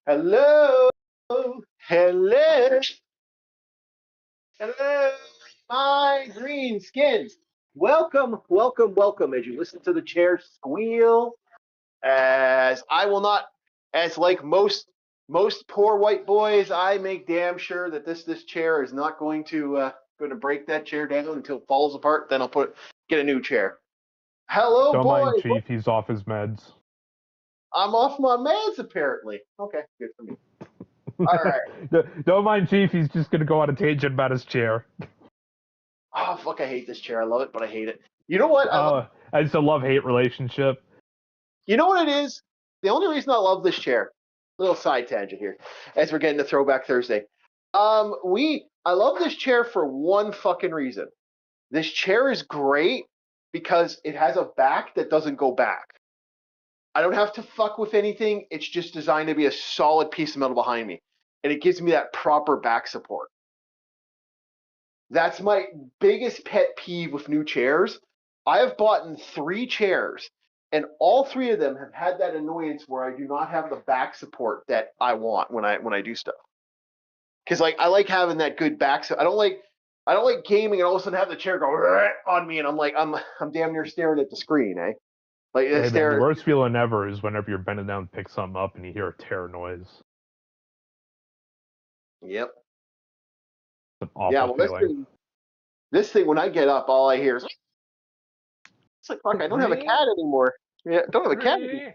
Hello, hello, hello, my green skins. Welcome, welcome, welcome as you listen to the chair squeal. As I will not, as like most poor white boys, I make damn sure that this chair is not going to break that chair down until it falls apart. Then I'll get a new chair. Hello, Don't mind boys. Chief, he's off his meds. I'm off my meds apparently. Okay, good for me. All right. Don't mind Chief, he's just gonna go on a tangent about his chair. Oh, fuck, I hate this chair. I love it, but I hate it. You know what? It's a love-hate relationship. You know what it is? The only reason I love this chair, little side tangent here, as we're getting to Throwback Thursday. I love this chair for one fucking reason. This chair is great because it has a back that doesn't go back. I don't have to fuck with anything. It's just designed to be a solid piece of metal behind me. And it gives me that proper back support. That's my biggest pet peeve with new chairs. I have bought 3 chairs, and all 3 of them have had that annoyance where I do not have the back support that I want when I do stuff. Because like I like having that good back support. I don't like gaming and all of a sudden have the chair go on me, and I'm damn near staring at the screen, eh? Like Hey, man, the worst feeling ever is whenever you're bending down to pick something up and you hear a tear noise. Yep. It's an awful feeling. This thing, when I get up, all I hear is, it's like, fuck, I don't have a cat anymore. Yeah, don't have a cat anymore.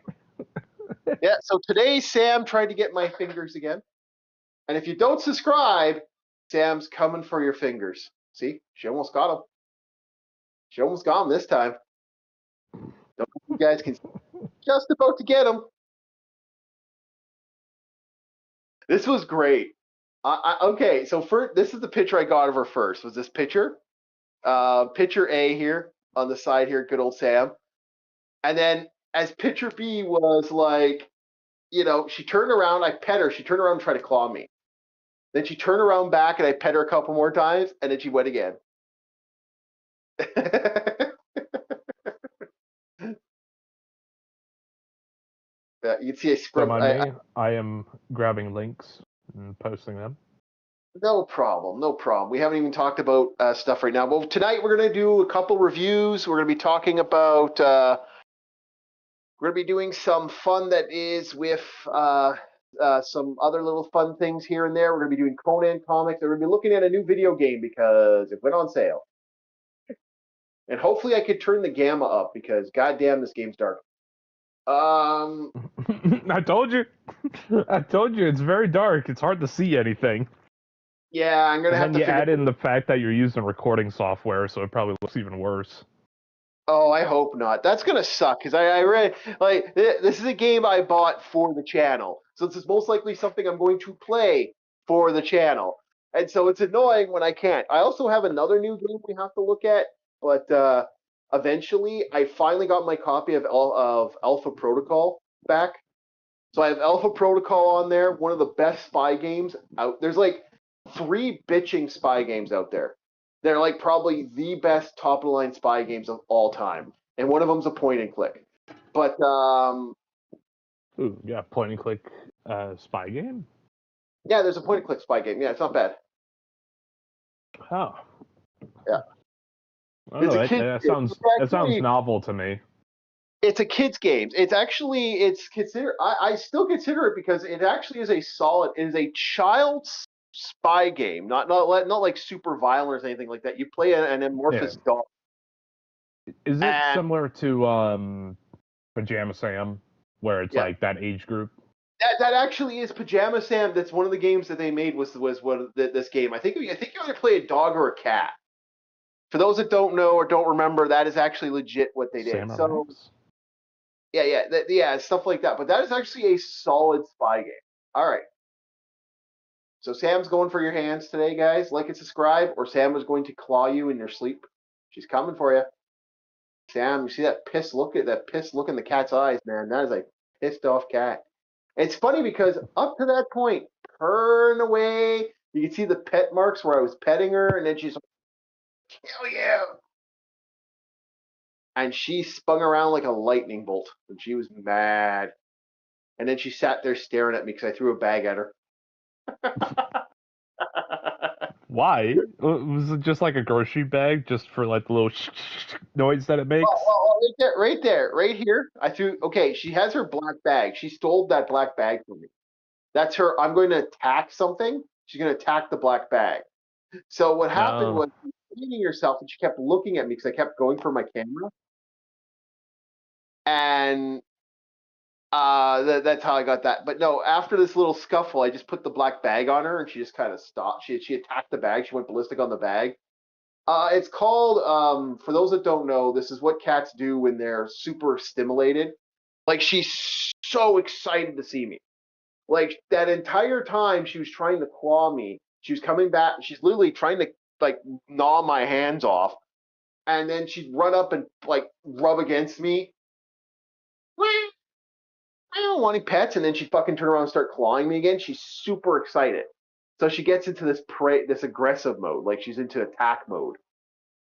Yeah, so today Sam tried to get my fingers again. And if you don't subscribe, Sam's coming for your fingers. See, she almost got him. She almost got him this time. Don't know if you guys can just about to get him. This was great. Okay, so this is the picture I got of her first. Was this picture? Picture A here on the side here, good old Sam. And then as picture B was like, she turned around, I pet her, she turned around and tried to claw me. Then she turned around back and I pet her a couple more times, and then she went again. Yeah, you can see I am grabbing links and posting them. No problem, no problem. We haven't even talked about stuff right now. But tonight we're going to do a couple reviews. We're going to be talking about, we're going to be doing some fun that is with some other little fun things here and there. We're going to be doing Conan comics. We're going to be looking at a new video game because it went on sale. And hopefully I could turn the gamma up because goddamn, this game's dark. I told you. I told you it's very dark. It's hard to see anything. Yeah, I'm gonna have to. And then you add in the fact that you're using recording software, so it probably looks even worse. Oh, I hope not. That's gonna suck because I read like this is a game I bought for the channel, so this is most likely something I'm going to play for the channel, and so it's annoying when I can't. I also have another new game we have to look at, but eventually I finally got my copy of Alpha Protocol back. So I have Alpha Protocol on there, one of the best spy games out. There's like 3 bitching spy games out there. They're like probably the best top of the line spy games of all time, and one of them's a point and click. But ooh, yeah, point and click spy game. Yeah, there's a point and click spy game. Yeah, it's not bad. Oh. Yeah. That sounds novel to me. It's a kid's game. It's considered. I still consider it because it actually is it is a child's spy game, not like super violent or anything like that. You play an amorphous dog. Is it similar to Pajama Sam, where it's like that age group? That actually is Pajama Sam. That's one of the games that they made was this game. I think you either play a dog or a cat. For those that don't know or don't remember, that is actually legit what they did. So, yeah, stuff like that. But that is actually a solid spy game. All right. So Sam's going for your hands today, guys. Like and subscribe, or Sam is going to claw you in your sleep. She's coming for you. Sam, you see that piss look in the cat's eyes, man. That is a pissed off cat. It's funny because up to that point, turn away. You can see the pet marks where I was petting her, and then she's like, kill you. And she spun around like a lightning bolt, and she was mad. And then she sat there staring at me because I threw a bag at her. Why? Was it just like a grocery bag, just for like the little noise that it makes? Right there, right here. I threw. Okay, she has her black bag. She stole that black bag from me. That's her. I'm going to attack something. She's going to attack the black bag. So what happened was she was cleaning herself, and she kept looking at me because I kept going for my camera, and that's how I got that. But no, after this little scuffle, I just put the black bag on her, and she just kind of stopped. She attacked the bag. She went ballistic on the bag. It's called, for those that don't know, this is what cats do when they're super stimulated. Like, she's so excited to see me. Like, that entire time she was trying to claw me. She was coming back. She's literally trying to, like, gnaw my hands off. And then she'd run up and, like, rub against me. I don't want any pets. And then she'd fucking turn around and start clawing me again. She's super excited. So she gets into this aggressive mode. Like, she's into attack mode.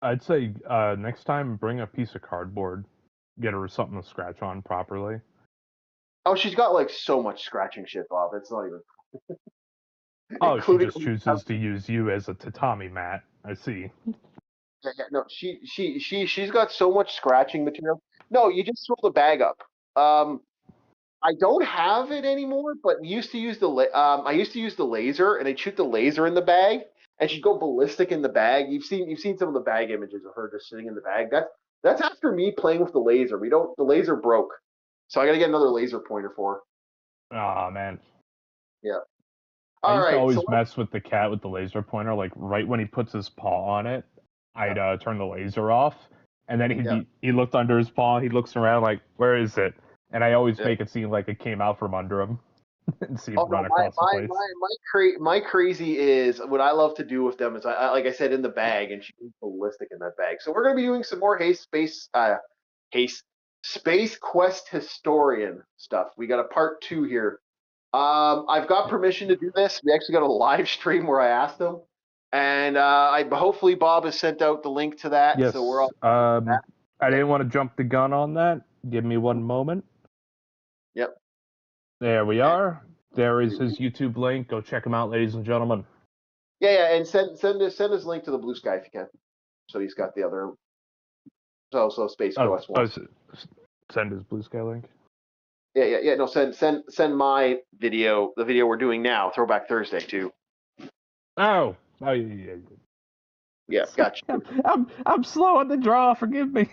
I'd say next time bring a piece of cardboard, get her something to scratch on properly. Oh, she's got like so much scratching shit, Bob. It's not even. Oh, she just chooses to use you as a tatami mat. I see. No, she's got so much scratching material. No, you just throw the bag up. I don't have it anymore, but I used to use the laser, and I'd shoot the laser in the bag, and she'd go ballistic in the bag. You've seen some of the bag images of her just sitting in the bag. That's after me playing with the laser. The laser broke, so I got to get another laser pointer for her. Oh man. Yeah. I used to always mess with the cat with the laser pointer. Like right when he puts his paw on it, I'd turn the laser off, and then he looked under his paw. He looks around like, where is it? And I always make it seem like it came out from under him and see him run across the place. My crazy is what I love to do with them is I like I said in the bag, and she's ballistic in that bag. So we're gonna be doing some more Space Quest Historian stuff. We got a part 2 here. I've got permission to do this. We actually got a live stream where I asked them, and hopefully Bob has sent out the link to that. Yes. So we're all. I didn't want to jump the gun on that. Give me one moment. Yep. There we are. There is his YouTube link. Go check him out, ladies and gentlemen. Yeah, and send his link to the Blue Sky if you can. So he's got the other. So Space Quest one. Send his Blue Sky link. Yeah. No, send my video, the video we're doing now, Throwback Thursday too. Oh, yeah. Yeah, gotcha. I'm slow on the draw. Forgive me.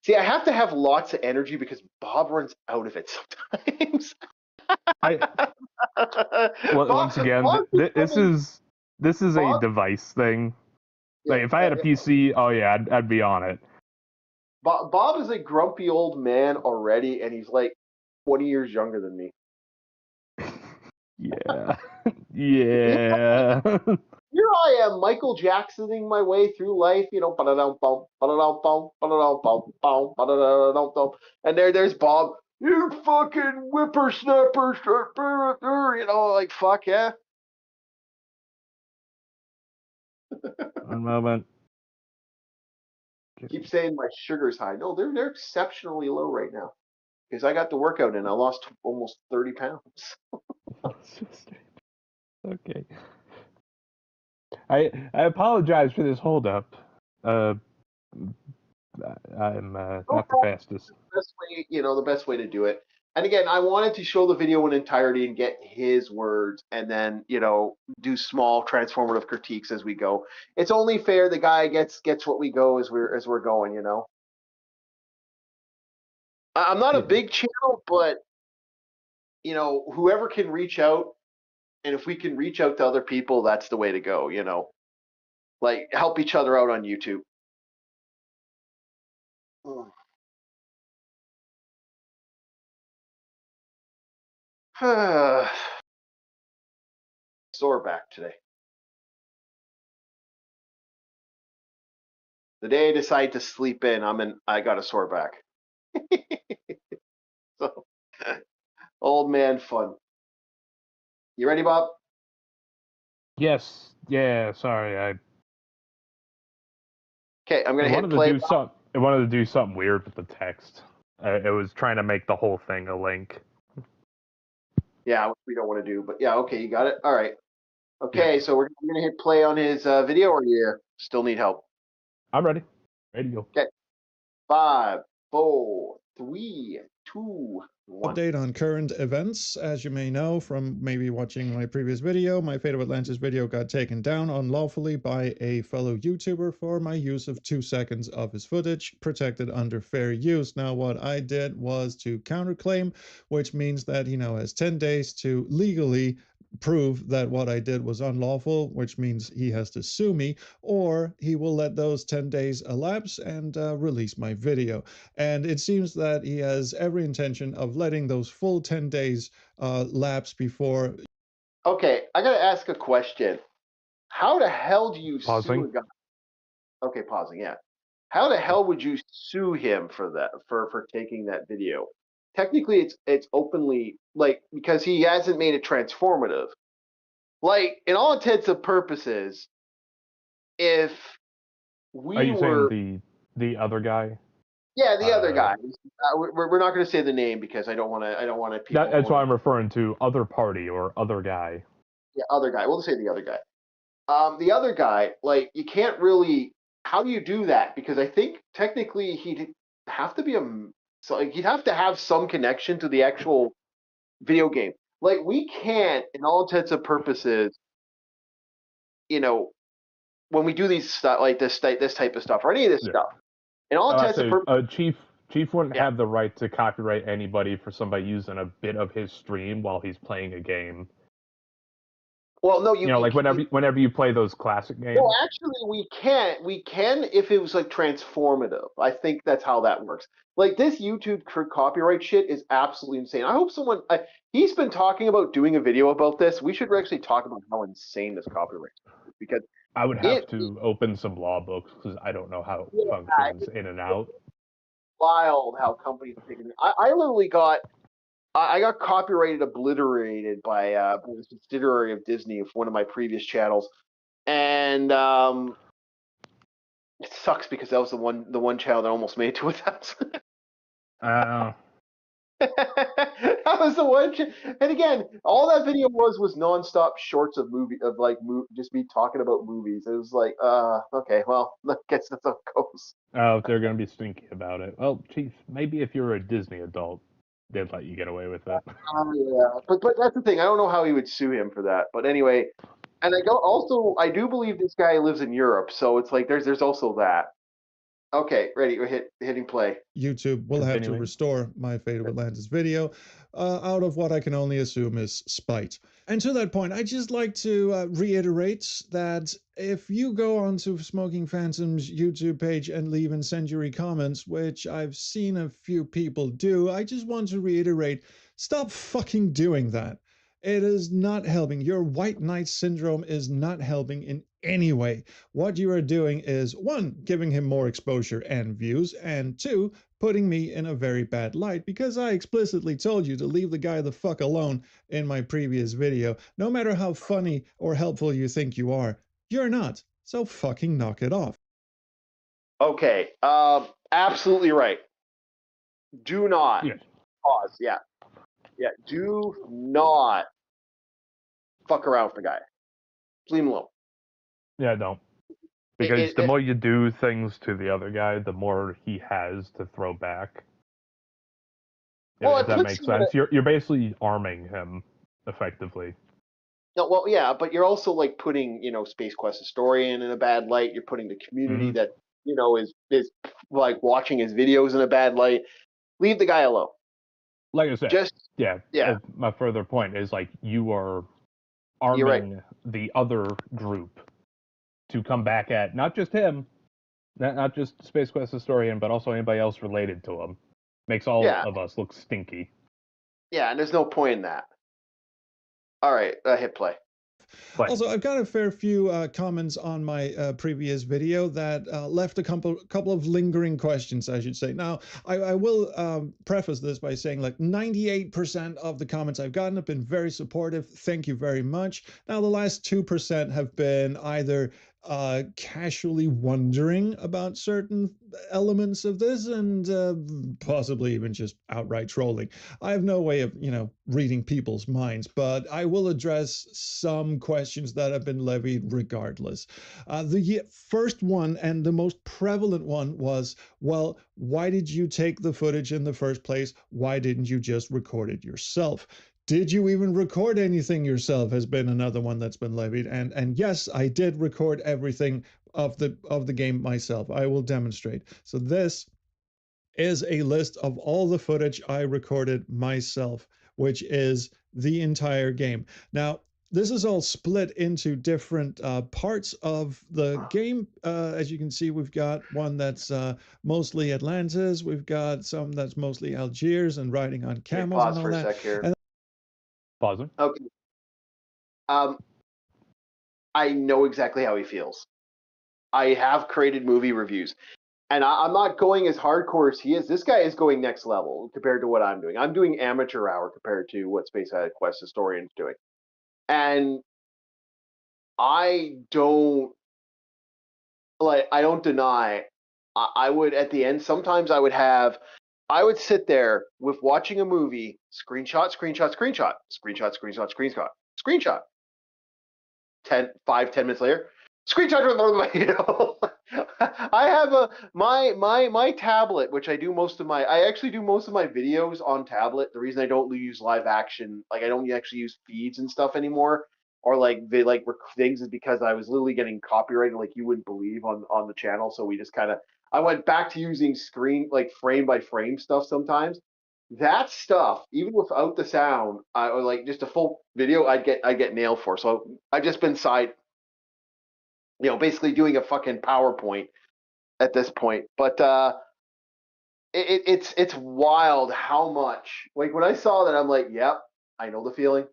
See, I have to have lots of energy because Bob runs out of it sometimes. Once again, this is a device thing. Like if I had a PC, oh yeah, I'd be on it. Bob is a grumpy old man already, and he's like 20 years younger than me. Yeah. Yeah. Here I am, Michael Jacksoning my way through life, you know, and there's Bob, you fucking whippersnapper, you know, like fuck yeah. One moment. Keep saying my sugar's high. No, they're exceptionally low right now because I got the workout in. I lost almost 30 pounds. Okay. I apologize for this holdup. I'm not the fastest. The best way to do it. And again, I wanted to show the video in entirety and get his words, and then do small transformative critiques as we go. It's only fair the guy gets what we go as we're going. I'm not a big channel, but whoever can reach out, and if we can reach out to other people, that's the way to go. Like help each other out on YouTube. Sore back today. The day I decide to sleep in, I got a sore back. So, old man fun. You ready, Bob? Yes. Yeah. Sorry. Okay, I'm gonna hit play. I wanted to do something weird with the text. It was trying to make the whole thing a link. Yeah, which we don't want to do, but yeah, okay, you got it. All right. Okay, yeah. So we're gonna hit play on his video, or you still need help? I'm ready. Ready to go. Okay. 5, 4, 3, 2, 1. Update on current events. As you may know from maybe watching my previous video, my Fate of Atlantis video got taken down unlawfully by a fellow YouTuber for my use of 2 seconds of his footage, protected under fair use. Now, what I did was to counterclaim, which means that he now has 10 days to legally prove that what I did was unlawful, which means he has to sue me, or he will let those 10 days elapse and release my video. And it seems that he has every intention of letting those full 10 days lapse before. Okay, I gotta ask a question. How the hell do you sue a guy? Okay, pausing, yeah. How the hell would you sue him for that, for taking that video? Technically, it's openly, like, because he hasn't made it transformative. Like, in all intents and purposes, if we Are you saying the other guy? Yeah, the other guy. We're not going to say the name because I don't want to. That's why I'm referring to other party or other guy. Yeah, other guy. We'll just say the other guy. The other guy, like, you can't really. How do you do that? Because I think technically he'd have to be he'd have to have some connection to the actual video game. Like, we can't, in all intents and purposes, when we do these stuff like this type of stuff or any of this stuff, in all intents and purposes, Chief wouldn't have the right to copyright anybody for somebody using a bit of his stream while he's playing a game. Well, no, like whenever you play those classic games. No, actually, we can. We can if it was like transformative. I think that's how that works. Like, this YouTube copyright shit is absolutely insane. I hope someone. He's been talking about doing a video about this. We should actually talk about how insane this copyright is, because I would have to open some law books because I don't know how it functions in and out. Wild how companies are taking it. I literally got. I got copyrighted obliterated by a subsidiary of Disney of one of my previous channels, and it sucks because that was the one channel that almost made 2,000. That was the one. And again, all that video was nonstop shorts of just me talking about movies. It was like, okay, well, I guess that's how it goes. Oh, they're gonna be stinky about it. Well, Chief, maybe if you're a Disney adult, they'd let you get away with it. Yeah, but that's the thing. I don't know how he would sue him for that. But anyway, and I do believe this guy lives in Europe, so it's like there's also that. Okay, ready. We're hitting play. YouTube will have to restore my Fate of Atlantis video out of what I can only assume is spite. And to that point, I'd just like to reiterate that if you go onto Smoking Phantom's YouTube page and leave incendiary comments, which I've seen a few people do, I just want to reiterate, stop fucking doing that. It is not helping. Your white knight syndrome is not helping in any way. What you are doing is, 1, giving him more exposure and views, and 2, putting me in a very bad light because I explicitly told you to leave the guy the fuck alone in my previous video. No matter how funny or helpful you think you are, you're not. So fucking knock it off. Okay, absolutely right. Do not pause. Yeah. Do not fuck around with the guy. Leave him alone. Yeah, don't. Because the more you do things to the other guy, the more he has to throw back. If that makes sense. You're basically arming him effectively. No, well, yeah, but you're also like putting, Space Quest historian in a bad light. You're putting the community that, is like watching his videos in a bad light. Leave the guy alone. Like I said, my further point is, like, you are arming the other group to come back at not just him, not just Space Quest historian, but also anybody else related to him. Makes all of us look stinky. Yeah, and there's no point in that. All right, hit play. Also, I've got a fair few comments on my previous video that left a couple of lingering questions, I should say. Now, I will preface this by saying, like, 98% of the comments I've gotten have been very supportive. Thank you very much. Now, the last 2% have been either casually wondering about certain elements of this, and possibly even just outright trolling. I have no way of, reading people's minds, but I will address some questions that have been levied regardless. The first one and the most prevalent one was, well, why did you take the footage in the first place? Why didn't you just record it yourself? Did you even record anything yourself has been another one that's been levied. And yes, I did record everything of the game myself. I will demonstrate. So this is a list of all the footage I recorded myself, which is the entire game. Now, this is all split into different parts of the game. As you can see, we've got one that's mostly Atlantis. We've got some that's mostly Algiers and riding on camels and all for that. A sec here. And Pausing. Okay. I know exactly how he feels. I have created movie reviews, and I'm not going as hardcore as he is. This guy is going next level compared to what I'm doing. I'm doing amateur hour compared to what Space Side Quest Historian's doing. And I don't deny, I would, at the end, sometimes I would sit there with watching a movie, screenshot, 10 minutes later, screenshot. I have my tablet, which I actually do most of my videos on tablet. The reason I don't use live action, I don't actually use feeds and stuff anymore, or things, is because I was literally getting copyrighted like you wouldn't believe on the channel. So we just I went back to using frame by frame stuff sometimes. That stuff, even without the sound, or just a full video, I'd get nailed for. So I've just been basically doing a fucking PowerPoint at this point. But it's wild how much, when I saw that, I'm like, yep, I know the feeling.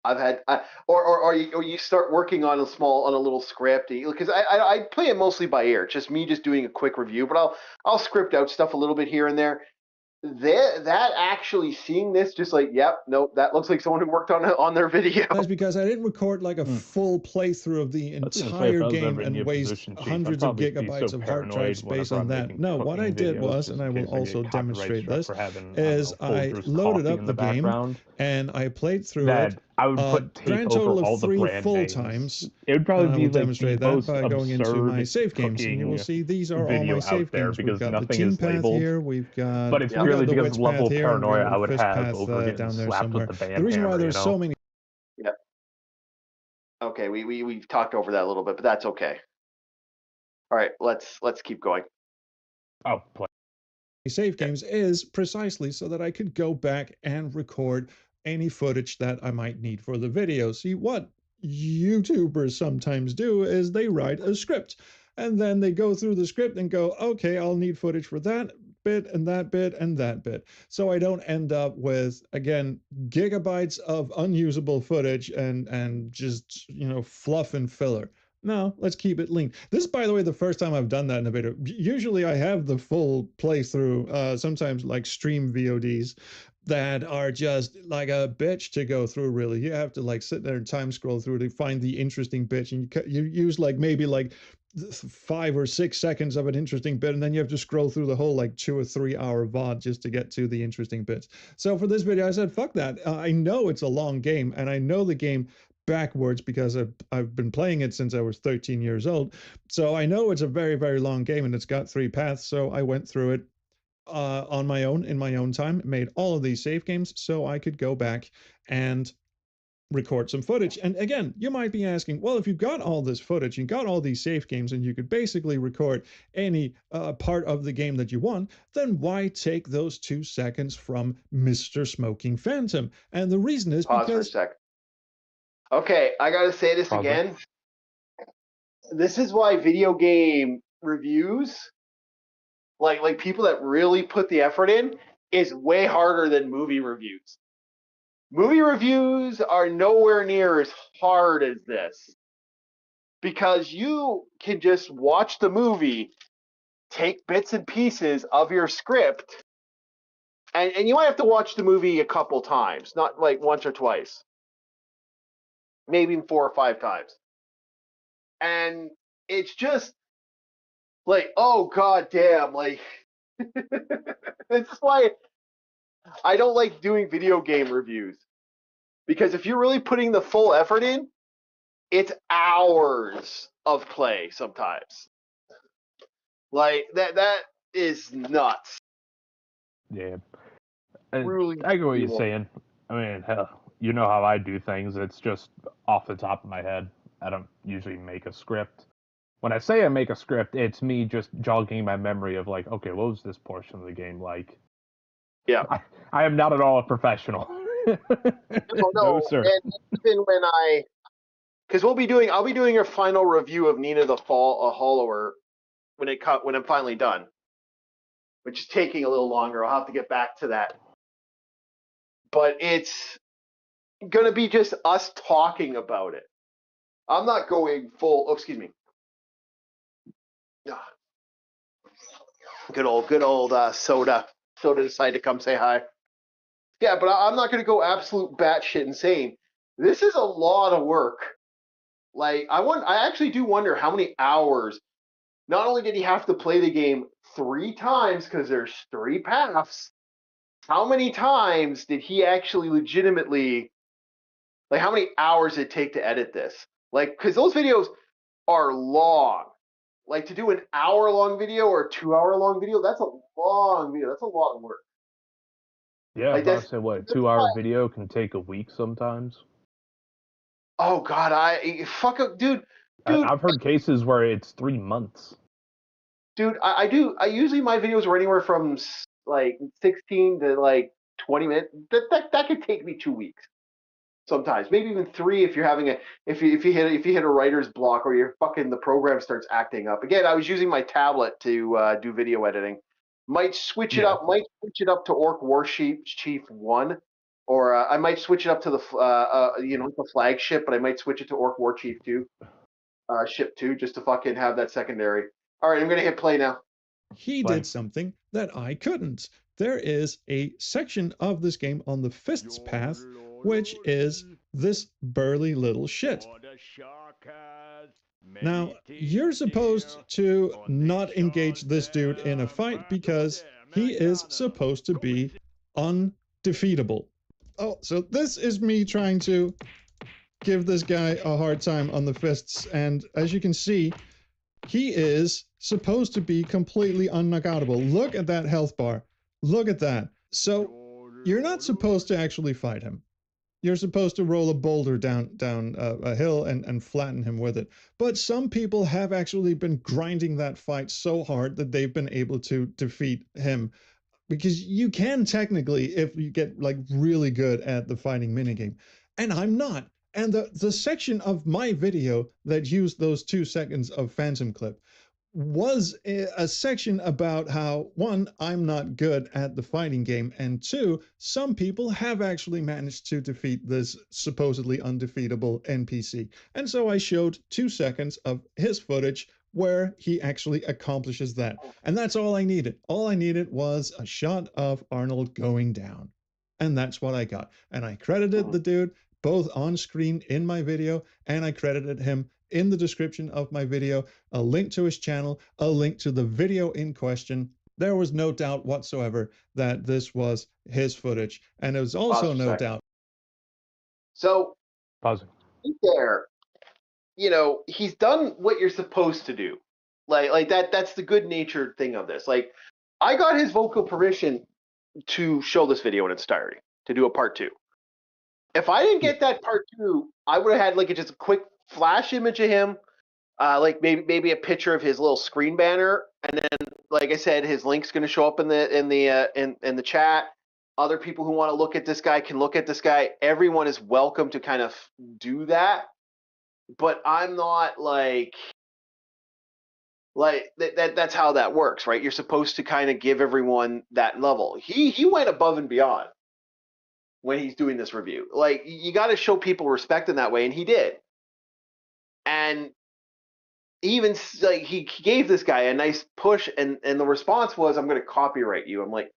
I've had, or you start working on a little script, because I play it mostly by ear. It's just me doing a quick review, but I'll script out stuff a little bit here and there. That actually seeing this, just yep, nope, that looks like someone who worked on their video. That's because I didn't record a full playthrough of the entire game and waste hundreds of gigabytes of hard drive space on that. No, what I did was, and I will also demonstrate this, is I loaded up the game and I played through it. I would put tape grand total over all of the 3 brand full names. times. It would probably I be will demonstrate that by going into my absurd save games, and you will see these are all my save games. We've got the nothing team is path labeled, here. We've got but it's we've purely got the because witch of the level path of here, and paranoia we I have would the fish have path over getting down there slapped somewhere. with the band The reason why hammer, there's so many. Yeah. Okay, we've talked over that a little bit, but that's okay. All right, let's keep going. Oh, play. Save games is precisely so that I could go back and record any footage that I might need for the video. See, what YouTubers sometimes do is they write a script, and then they go through the script and go, okay, I'll need footage for that bit and that bit and that bit. So I don't end up with, again, gigabytes of unusable footage and just, fluff and filler. No, let's keep it lean. This is, by the way, the first time I've done that in a video. Usually I have the full playthrough, sometimes stream VODs that are just like a bitch to go through, really. You have to sit there and time scroll through to find the interesting bits, and you use maybe 5 or 6 seconds of an interesting bit, and then you have to scroll through the whole 2 or 3 hour VOD just to get to the interesting bits. So for this video, I said, fuck that. I know it's a long game, and I know the game backwards because I've been playing it since I was 13 years old. So I know it's a very, very long game, and it's got 3 paths. So I went through it on my own, in my own time, made all of these save games so I could go back and record some footage. And again, you might be asking, well, if you've got all this footage, you got all these save games, and you could basically record any part of the game that you want, then why take those 2 seconds from Mr. Smoking Phantom? And the reason is Pause because... for a sec. Okay, I gotta say this again. This is why video game reviews, like people that really put the effort in, is way harder than movie reviews. Movie reviews are nowhere near as hard as this, because you can just watch the movie, take bits and pieces of your script, and you might have to watch the movie a couple times, not once or twice, maybe 4 or 5 times. And it's just like, oh god damn, like this is why I don't like doing video game reviews. Because if you're really putting the full effort in, it's hours of play sometimes. Like that is nuts. Yeah. Really, I get what you're saying. I mean, hell, you know how I do things. It's just off the top of my head. I don't usually make a script. When I say I make a script, it's me just jogging my memory of like, okay, what was this portion of the game like? Yeah. I am not at all a professional. No, sir. And even when because I'll be doing a final review of Nina the Follower when I'm finally done, which is taking a little longer. I'll have to get back to that. But it's gonna be just us talking about it. I'm not going full. Oh, excuse me. Good old Soda. Soda decided to come say hi. Yeah, but I'm not gonna go absolute batshit insane. This is a lot of work. Like I actually do wonder how many hours. Not only did he have to play the game 3 times because there's 3 paths, how many times did he actually legitimately, like how many hours did it take to edit this? Like, because those videos are long. Like to do an hour-long video or a 2-hour-long video, that's a long video. That's a lot of work. Yeah, like I say what, a 2-hour video can take a week sometimes. Oh God, dude. I've heard cases where it's 3 months. Dude, I usually my videos are anywhere from like 16 to like 20 minutes. That could take me 2 weeks. Sometimes, maybe even 3 if you're having if you hit a writer's block or the program starts acting up. Again, I was using my tablet to do video editing. Might switch it up to Orc Warchief 1, or I might switch it up to the flagship, but I might switch it to Orc Warchief 2, ship 2, just to fucking have that secondary. All right, I'm gonna hit play now. He did something that I couldn't. There is a section of this game on the Fists path, which is this burly little shit. Now, you're supposed to not engage this dude in a fight because he is supposed to be undefeatable. Oh, so this is me trying to give this guy a hard time on the fists, and as you can see, he is supposed to be completely unknockoutable. Look at that health bar. Look at that. So you're not supposed to actually fight him. You're supposed to roll a boulder down a hill and flatten him with it. But some people have actually been grinding that fight so hard that they've been able to defeat him. Because you can technically, if you get like really good at the fighting minigame. And I'm not. And the section of my video that used those 2 seconds of phantom clip was a section about how, 1, I'm not good at the fighting game, and 2, some people have actually managed to defeat this supposedly undefeatable NPC. And so I showed 2 seconds of his footage where he actually accomplishes that. And that's all I needed. All I needed was a shot of Arnold going down. And that's what I got. And I credited the dude both on screen in my video, and I credited him in the description of my video, a link to his channel, a link to the video in question. There was no doubt whatsoever that this was his footage, and there was also no doubt. So, pausing there, he's done what you're supposed to do. Like that's the good-natured thing of this. Like, I got his vocal permission to show this video in its entirety, to do a part 2. If I didn't get that part 2, I would have had like just a quick flash image of him, like maybe a picture of his little screen banner, and then, like I said, his link's going to show up in the chat. Other people who want to look at this guy can look at this guy. Everyone is welcome to kind of do that, but I'm not like that's how that works, right? You're supposed to kind of give everyone that level. He went above and beyond when he's doing this review. Like, you got to show people respect in that way, and he did. And even like he gave this guy a nice push, and the response was, "I'm going to copyright you." I'm like,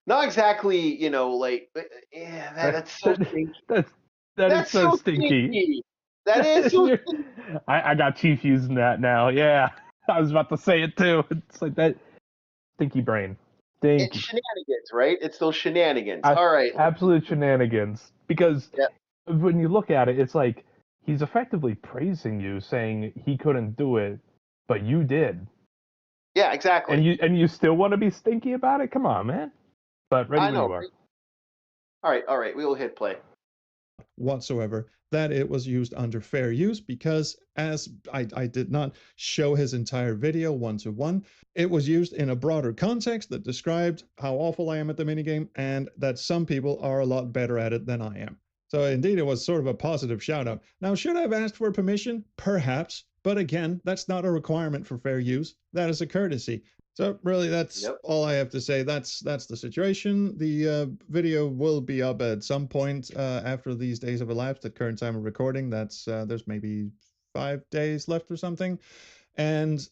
not exactly, like, yeah, that's so stinky. That's so stinky. That is so I got Chief using that now. Yeah, I was about to say it too. It's like that stinky brain. Stinky. It's shenanigans, right? It's those shenanigans. All right. Absolute shenanigans. Because yeah. when you look at it, it's like he's effectively praising you, saying he couldn't do it, but you did. Yeah, exactly. And you still want to be stinky about it? Come on, man. But ready when you are. All right. We will hit play. Whatsoever that it was used under fair use, because as I did not show his entire video one-to-one, it was used in a broader context that described how awful I am at the minigame and that some people are a lot better at it than I am. So indeed, it was sort of a positive shout out. Now, should I have asked for permission? Perhaps. But again, that's not a requirement for fair use. That is a courtesy. So really, that's all I have to say. That's the situation. The video will be up at some point after these days have elapsed. At current time of recording, that's there's maybe 5 days left or something. And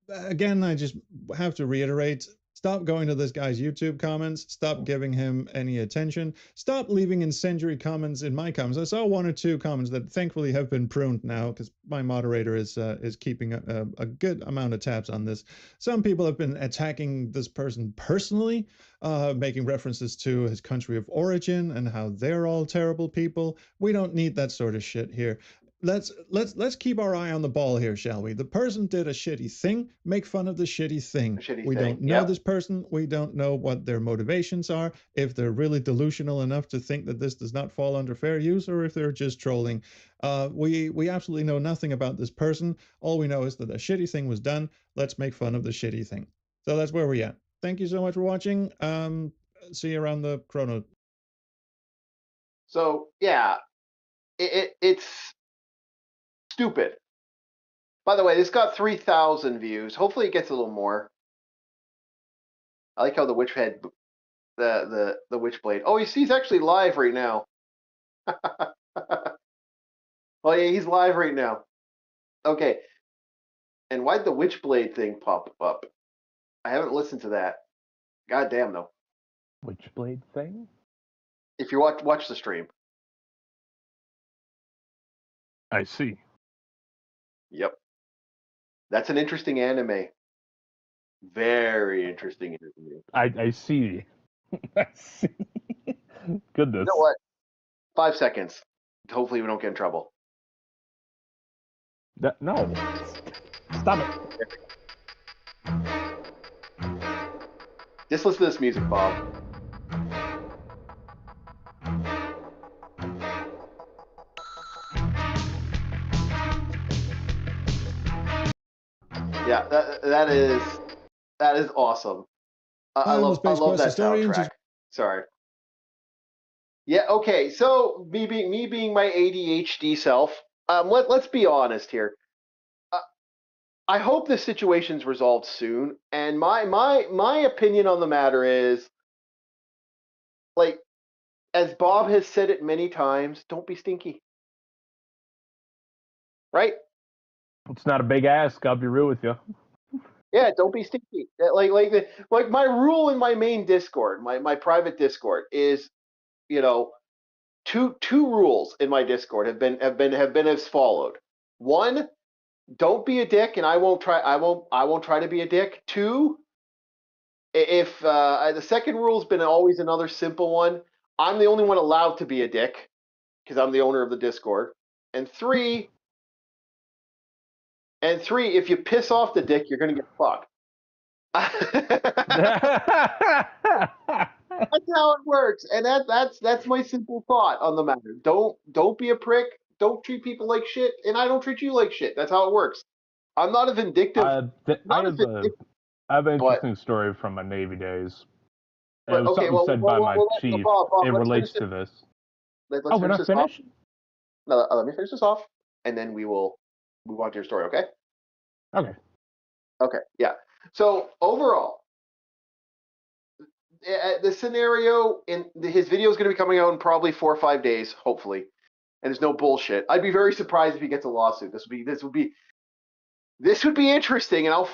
again, I just have to reiterate, stop going to this guy's YouTube comments. Stop giving him any attention. Stop leaving incendiary comments in my comments. I saw 1 or 2 comments that thankfully have been pruned now because my moderator is keeping a good amount of tabs on this. Some people have been attacking this person personally, making references to his country of origin and how they're all terrible people. We don't need that sort of shit here. Let's keep our eye on the ball here, shall we? The person did a shitty thing. Make fun of the shitty thing. We don't know this person. We don't know what their motivations are. If they're really delusional enough to think that this does not fall under fair use, or if they're just trolling. We absolutely know nothing about this person. All we know is that a shitty thing was done. Let's make fun of the shitty thing. So that's where we're at. Thank you so much for watching. See you around the chrono. So yeah, it's stupid. By the way, this got 3,000 views. Hopefully it gets a little more. I like how the witch head, the witch blade. Oh, he's actually live right now. Oh yeah, he's live right now. Okay. And why'd the witch blade thing pop up? I haven't listened to that. God damn though. Witch blade thing? If you watch the stream. I see. Yep. That's an interesting anime. Very interesting anime. I see. I see. Goodness. You know what? 5 seconds. Hopefully we don't get in trouble. No. Stop it. Just listen to this music, Bob. Yeah, that is awesome. I love that soundtrack. Sorry. Yeah. Okay. So me being my ADHD self, let's be honest here. I hope this situation's resolved soon. And my opinion on the matter is, like, as Bob has said it many times, don't be stinky. Right? It's not a big ask. I'll be real with you. Yeah, don't be stinky. Like my rule in my main Discord, my private Discord is, two rules in my Discord have been as followed. 1, don't be a dick, and I won't try to be a dick. 2, if the second rule's been always another simple one. I'm the only one allowed to be a dick because I'm the owner of the Discord. And 3, if you piss off the dick, you're gonna get fucked. That's how it works, and that's my simple thought on the matter. Don't be a prick. Don't treat people like shit, and I don't treat you like shit. That's how it works. I'm not a vindictive. I have an interesting story from my Navy days. It was something said by my chief. It relates to this. We're not finished? No, let me finish this off, and then we will move on to your story, okay? Okay, yeah. So overall, the scenario in his video is going to be coming out in probably 4 or 5 days, hopefully, and there's no bullshit. I'd be very surprised if he gets a lawsuit. This would be interesting, and I'll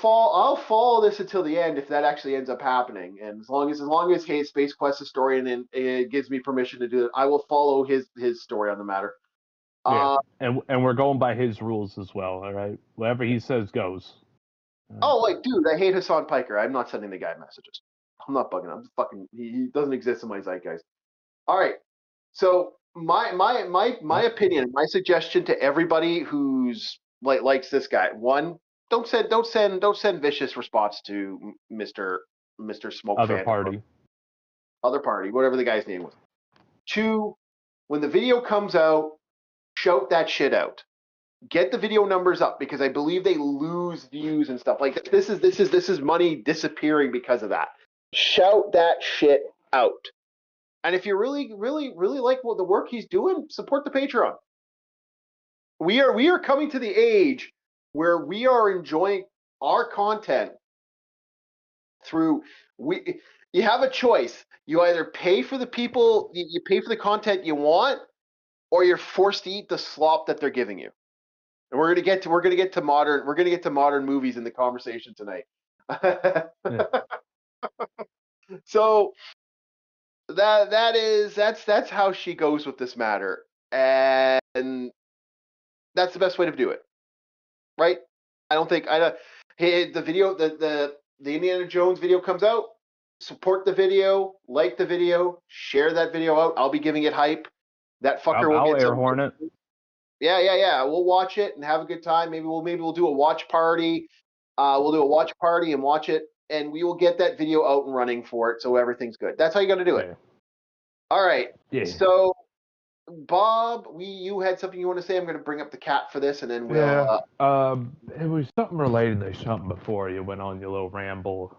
follow this until the end if that actually ends up happening. And as long as Space Quest historian gives me permission to do it, I will follow his story on the matter. And we're going by his rules as well, all right? Whatever he says goes. Oh, like, dude, I hate Hassan Piker. I'm not sending the guy messages. I'm not bugging him. Fucking, he doesn't exist in my zeitgeist. All right. So my opinion, my suggestion to everybody who's likes this guy: one, don't send vicious response to Mr. Smoke Other Fan, party, whatever the guy's name was. Two, when the video comes out, shout that shit out. Get the video numbers up, because I believe they lose views and stuff. Like, this is money disappearing because of that. Shout that shit out. And if you really like the work he's doing, support the Patreon. We are coming to the age where we are enjoying our content through you have a choice. You either pay for the people, you pay for the content you want, or you're forced to eat the slop that they're giving you. And we're gonna get to modern movies in the conversation tonight. So that's how she goes with this matter, and that's the best way to do it, right? Hey, the video, the Indiana Jones video comes out. Support the video, like the video, share that video out. I'll be giving it hype. That fucker will get air horn it. Yeah. We'll watch it and have a good time. Maybe we'll do a watch party. We'll do a watch party and watch it, and we will get that video out and running for it, so everything's good. That's how you got to do it. All right. Yeah. So, Bob, you had something you want to say? I'm going to bring up the cat for this, and then we'll. Yeah. It was something related to something before you went on your little ramble.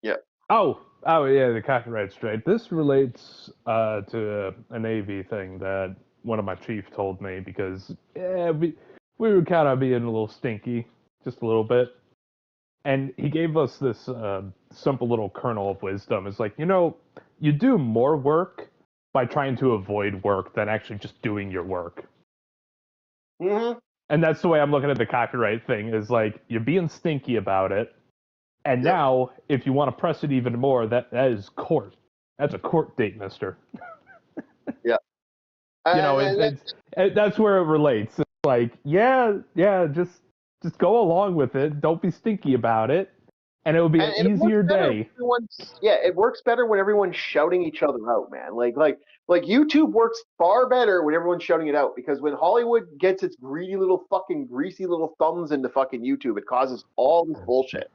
Yeah. Oh yeah, the copyright straight. This relates to a Navy thing that one of my chiefs told me, because we were kind of being a little stinky, just a little bit, and he gave us this simple little kernel of wisdom. It's like, you do more work by trying to avoid work than actually just doing your work. Mm-hmm. And that's the way I'm looking at the copyright thing, is like, you're being stinky about it. And now, if you want to press it even more, that is court. That's a court date, mister. Yeah. That's where it relates. It's like, just go along with it. Don't be stinky about it. And it will be an easier day. It works better when everyone's shouting each other out, man. Like YouTube works far better when everyone's shouting it out, because when Hollywood gets its greedy little fucking greasy little thumbs into fucking YouTube, it causes all this bullshit.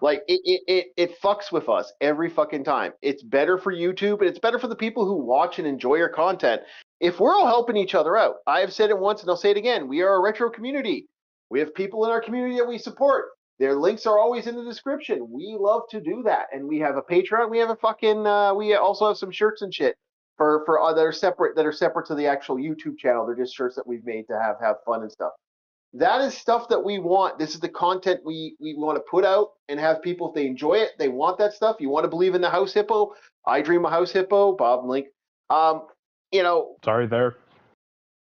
Like, it fucks with us every fucking time. It's better for YouTube, and it's better for the people who watch and enjoy your content if we're all helping each other out. I have said it once, and I'll say it again. We are a retro community. We have people in our community that we support. Their links are always in the description. We love to do that, and we have a Patreon. We have a fucking. We also have some shirts and shit for that are separate to the actual YouTube channel. They're just shirts that we've made to have fun and stuff. That is stuff that we want. This is the content we want to put out and have people, if they enjoy it, they want that stuff. You want to believe in the house hippo? I dream a house hippo. Bob and Link. Sorry there.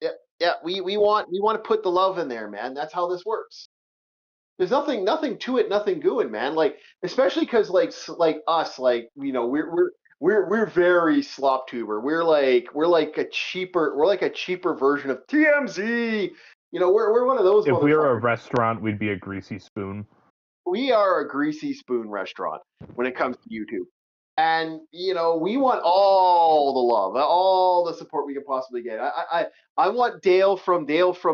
Yeah. We want to put the love in there, man. That's how this works. There's nothing to it, nothing going, man. Like, especially because like us, like, we're very slop tuber. We're like a cheaper version of TMZ. We're one of those. If we were a restaurant, we'd be a greasy spoon. We are a greasy spoon restaurant when it comes to YouTube. And, we want all the love, all the support we can possibly get. I want Dale from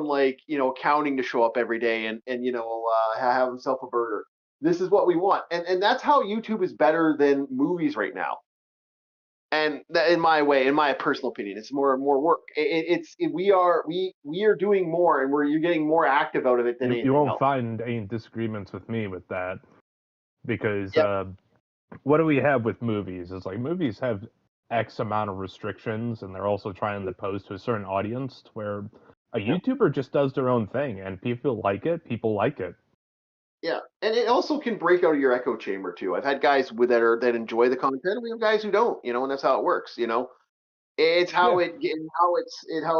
like, accounting to show up every day and have himself a burger. This is what we want. And that's how YouTube is better than movies right now. And in my personal opinion, it's more work. We are doing more, and you're getting more active out of it than anything else. You won't find any disagreements with me with that, because what do we have with movies? It's like, movies have X amount of restrictions, and they're also trying to pose to a certain audience, where a YouTuber just does their own thing, and people like it. Yeah, and it also can break out of your echo chamber too. I've had guys that enjoy the content, and we have guys who don't. And that's how it works. It's how it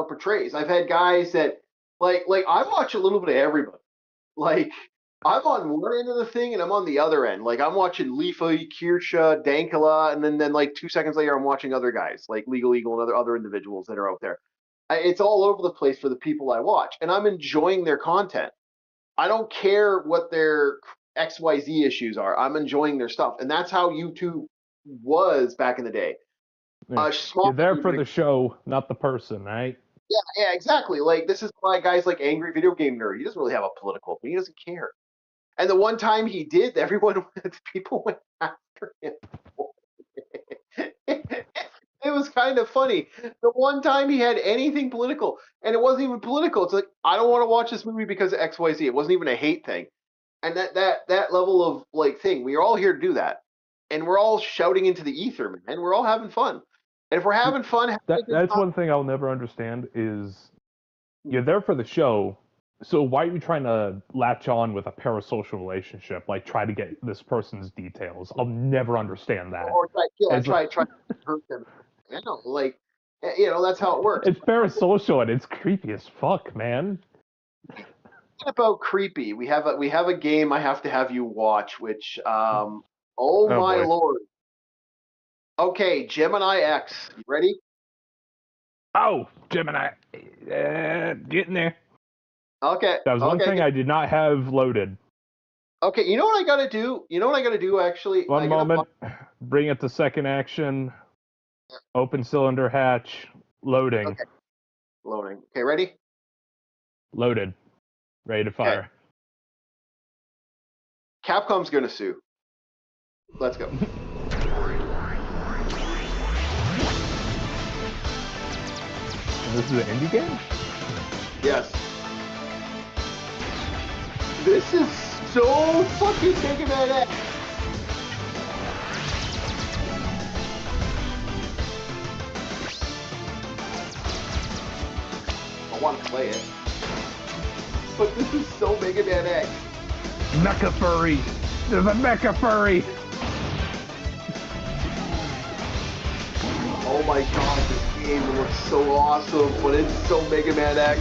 portrays. I've had guys that like I watch a little bit of everybody. Like, I'm on one end of the thing, and I'm on the other end. Like, I'm watching Leafy, Kirsha, Dankala, and then like 2 seconds later, I'm watching other guys like Legal Eagle and other individuals that are out there. It's all over the place for the people I watch, and I'm enjoying their content. I don't care what their XYZ issues are. I'm enjoying their stuff, and that's how YouTube was back in the day. Yeah. You're there for the show, not the person, right? Yeah, exactly. Like, this is why guys like Angry Video Game Nerd, he doesn't really have a political opinion. He doesn't care. And the one time he did, people went after him. It was kind of funny. The one time he had anything political, and it wasn't even political. It's like, I don't want to watch this movie because of XYZ. It wasn't even a hate thing. And that level of like thing, we are all here to do that. And we're all shouting into the ether, man. We're all having fun. And if we're having fun, that's one thing I'll never understand is you're there for the show, so why are you trying to latch on with a parasocial relationship? Like, try to get this person's details. I'll never understand that. Or try to hurt them. I know, like, that's how it works. It's parasocial and it's creepy as fuck, man. About creepy, we have a game I have to have you watch, which oh my lord. Okay, Gemini X, you ready? Oh, Gemini, getting there. Okay. That was one thing I did not have loaded. Okay, you know what I gotta do? Actually? One moment. Bring it to second action. Open cylinder hatch. Loading. Okay. Loading. Okay, ready? Loaded. Ready to fire. Okay. Capcom's gonna sue. Let's go. This is an indie game? Yes. This is so fucking Mega Man X. I want to play it. But this is so Mega Man X. Mecha Furry! There's a Mecha Furry! Oh my god, this game looks so awesome, but it's so Mega Man X.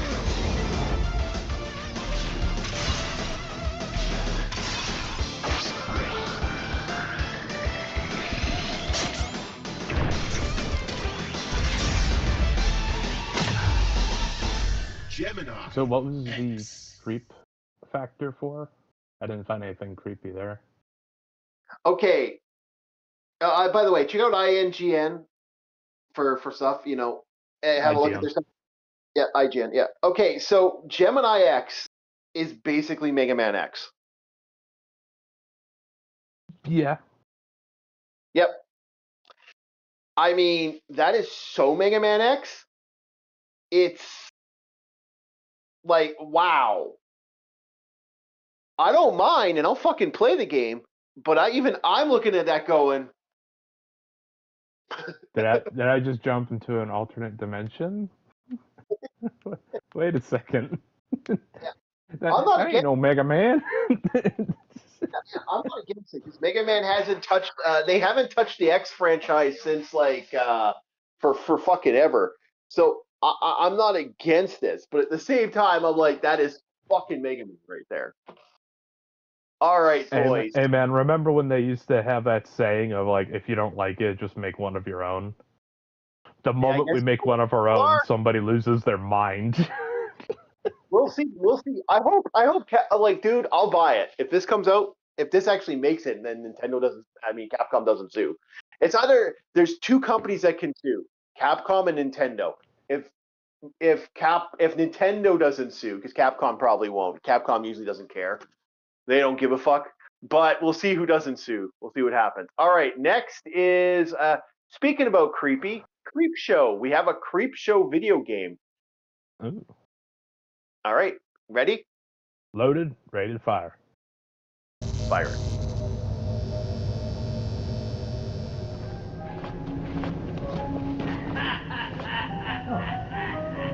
So what was the creep factor for? I didn't find anything creepy there. Okay. By the way, check out INGN for stuff, have IGN. A look at their stuff. Yeah, IGN, yeah. Okay, so Gemini X is basically Mega Man X. Yeah. Yep. I mean, that is so Mega Man X. It's like, wow. I don't mind, and I'll fucking play the game, but I'm looking at that going. Did I just jump into an alternate dimension? Wait a second. Yeah. That ain't no Mega Man. I'm not against it because Mega Man hasn't touched. They haven't touched the X franchise since for fucking ever. So I'm not against this, but at the same time, I'm like, that is fucking Mega Man right there. All right, boys. Hey man, remember when they used to have that saying of like, if you don't like it, just make one of your own? The moment we make one of our own, somebody loses their mind. We'll see. I hope. Like, dude, I'll buy it if this comes out. If this actually makes it, and then Capcom doesn't sue. It's either there's two companies that can sue, Capcom and Nintendo. If Nintendo doesn't sue, because Capcom probably won't. Capcom usually doesn't care. They don't give a fuck. But we'll see who doesn't sue. We'll see what happens. All right. Next is speaking about creepy. Creep Show. We have a Creep Show video game. Ooh. All right. Ready? Loaded. Ready to fire. Fire it.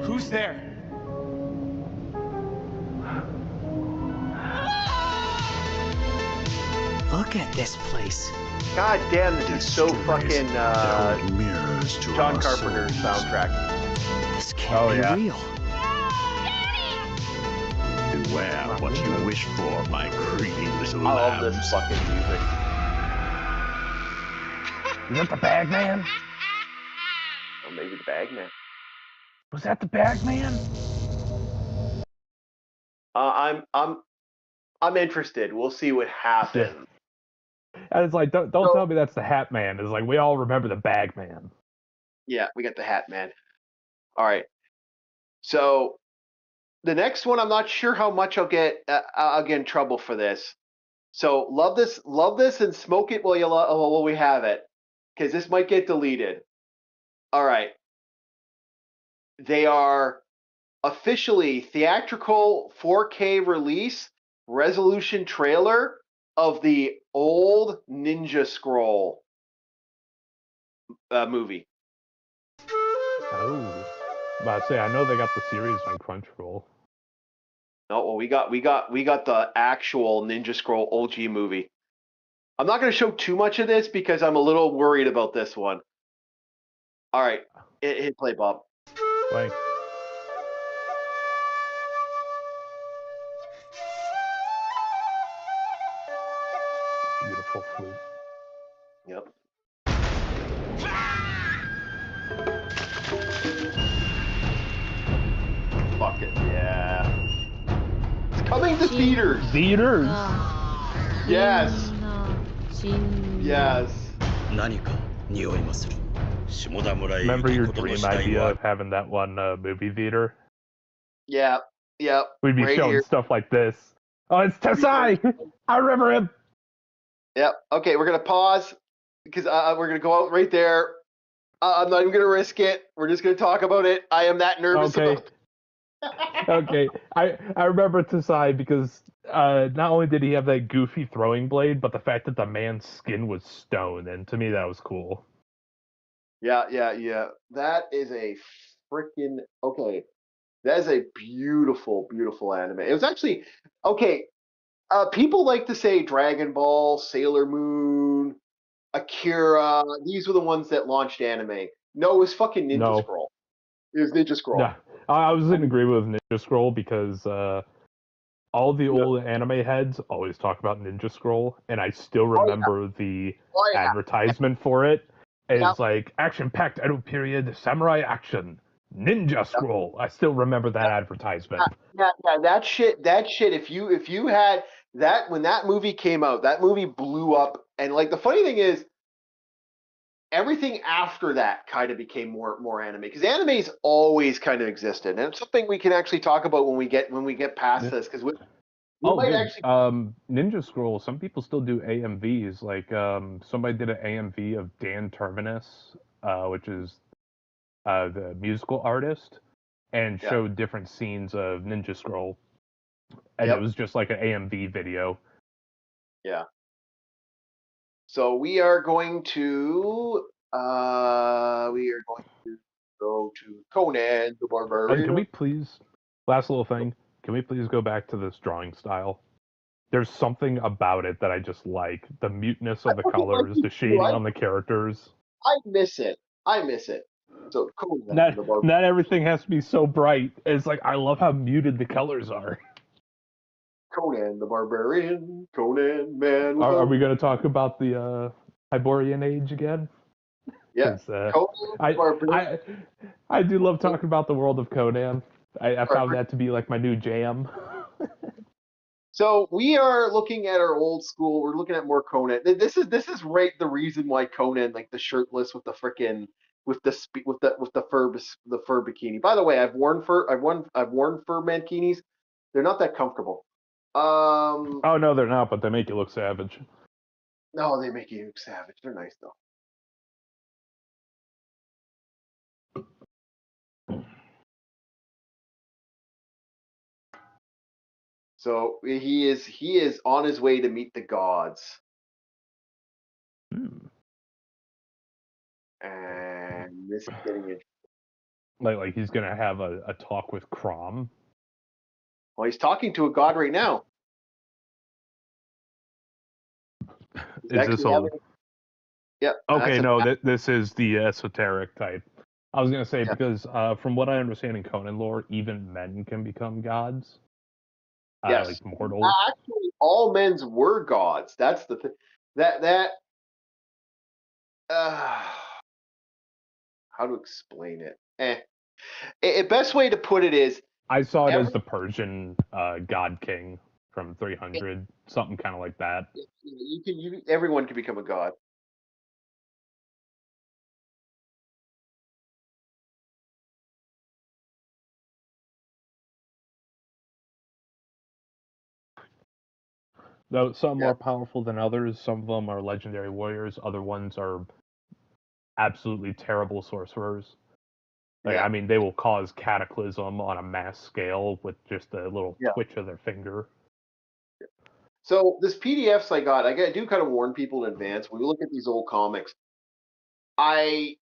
Who's there? Look at this place. God damn, this is so fucking John Carpenter's soundtrack. This can't be real. Beware what you wish for, my creepy little lambs. I love this fucking music. Is that the Bagman? Or maybe the Bagman. Was that the Bagman? I'm interested. We'll see what happens. And it's like, don't tell me that's the Hat Man. It's like, we all remember the Bagman. Yeah, we got the Hat Man. All right. So the next one, I'm not sure how much I'll get in trouble for this. So love this, and smoke it while we have it, because this might get deleted. All right. They are officially theatrical 4K release resolution trailer of the old Ninja Scroll movie. Oh, but I say I know they got the series on Crunchyroll. No, well, we got the actual Ninja Scroll OG movie. I'm not going to show too much of this because I'm a little worried about this one. All right, hit play, Bob. Play. Beautiful flute. Yep. Fuck it, yeah. It's coming to theaters. Theaters? Yes. Yes. Remember your dream idea of having that one movie theater? Yeah. Yep. We'd be right showing here. stuff like this. Oh, it's Tesai! I remember him! Yep. Okay, we're going to pause because we're going to go out right there. I'm not even going to risk it. We're just going to talk about it. I am that nervous about it. Okay, I remember Tesai because not only did he have that goofy throwing blade, but the fact that the man's skin was stone, and to me that was cool. Yeah. That is a freaking okay. That is a beautiful, beautiful anime. It was actually okay. People like to say Dragon Ball, Sailor Moon, Akira. These were the ones that launched anime. No, it was fucking Ninja Scroll. It was Ninja Scroll. Yeah, I was in agreement with Ninja Scroll because all the old anime heads always talk about Ninja Scroll, and I still remember the advertisement for it. It's like action-packed Edo period samurai action Ninja Scroll. I still remember that advertisement. Yeah, that shit. If you had that when that movie came out, that movie blew up. And like the funny thing is, everything after that kind of became more anime because anime's always kind of existed, and it's something we can actually talk about when we get past this because we might actually. Ninja Scroll. Some people still do AMVs. Like somebody did an AMV of Dan Terminus, which is the musical artist, and showed different scenes of Ninja Scroll, and it was just like an AMV video. Yeah. So we are going to go to Conan the Barbarian. And can we please, last little thing, can we please go back to this drawing style? There's something about it that I just like. The muteness of the colors, the shading on the characters. I miss it. So Conan not everything has to be so bright. It's like, I love how muted the colors are. Conan the Barbarian, Conan man. Are we going to talk about the Hyborian Age again? Yeah. I do love talking about the world of Conan. I found that to be like my new jam. So we are looking at our old school. We're looking at more Conan. This is right the reason why Conan, like the shirtless with the frickin' with the fur bikini. By the way, I've worn fur mankinis. They're not that comfortable. Oh no, they're not, but they make you look savage. No, they make you look savage. They're nice though. So he is on his way to meet the gods. And this is getting interesting. Like he's gonna have a talk with Crom. Well, he's talking to a god right now. Is this a? Yeah. Okay, no, this is the esoteric type. I was gonna say because from what I understand in Conan lore, even men can become gods. Yes. Like mortals. Actually, all men's were gods. That's the thing. How to explain it? Best way to put it is, I saw it as the Persian god king from 300, something kind of like that. Everyone can become a god. Though some more powerful than others, some of them are legendary warriors, other ones are absolutely terrible sorcerers. Like, I mean, they will cause cataclysm on a mass scale with just a little twitch of their finger. So this PDFs I do kind of warn people in advance. When we look at these old comics, I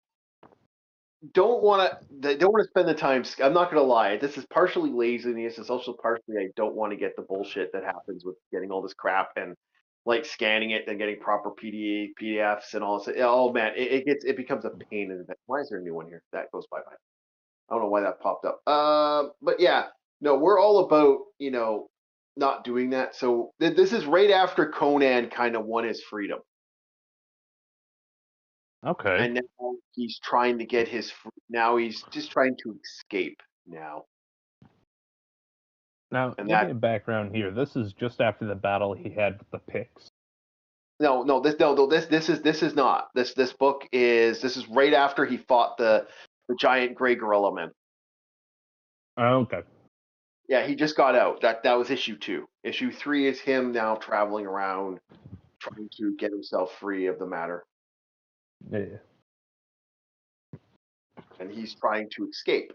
don't want to spend the time. I'm not going to lie. This is partially laziness. It's also partially I don't want to get the bullshit that happens with getting all this crap and like scanning it and getting proper PDFs and all this. Oh man, it becomes a pain in the neck. Why is there a new one here? That goes bye. I don't know why that popped up. But yeah, no, we're all about not doing that. So this is right after Conan kind of won his freedom. Okay. And now he's trying to get now he's just trying to escape now. Now, give me a background here. This is just after the battle he had with the Picts. This is not. This book is right after he fought the giant gray gorilla man. Oh, okay. Yeah, he just got out. That was issue 2. Issue 3 is him now traveling around trying to get himself free of the matter. Yeah. And he's trying to escape.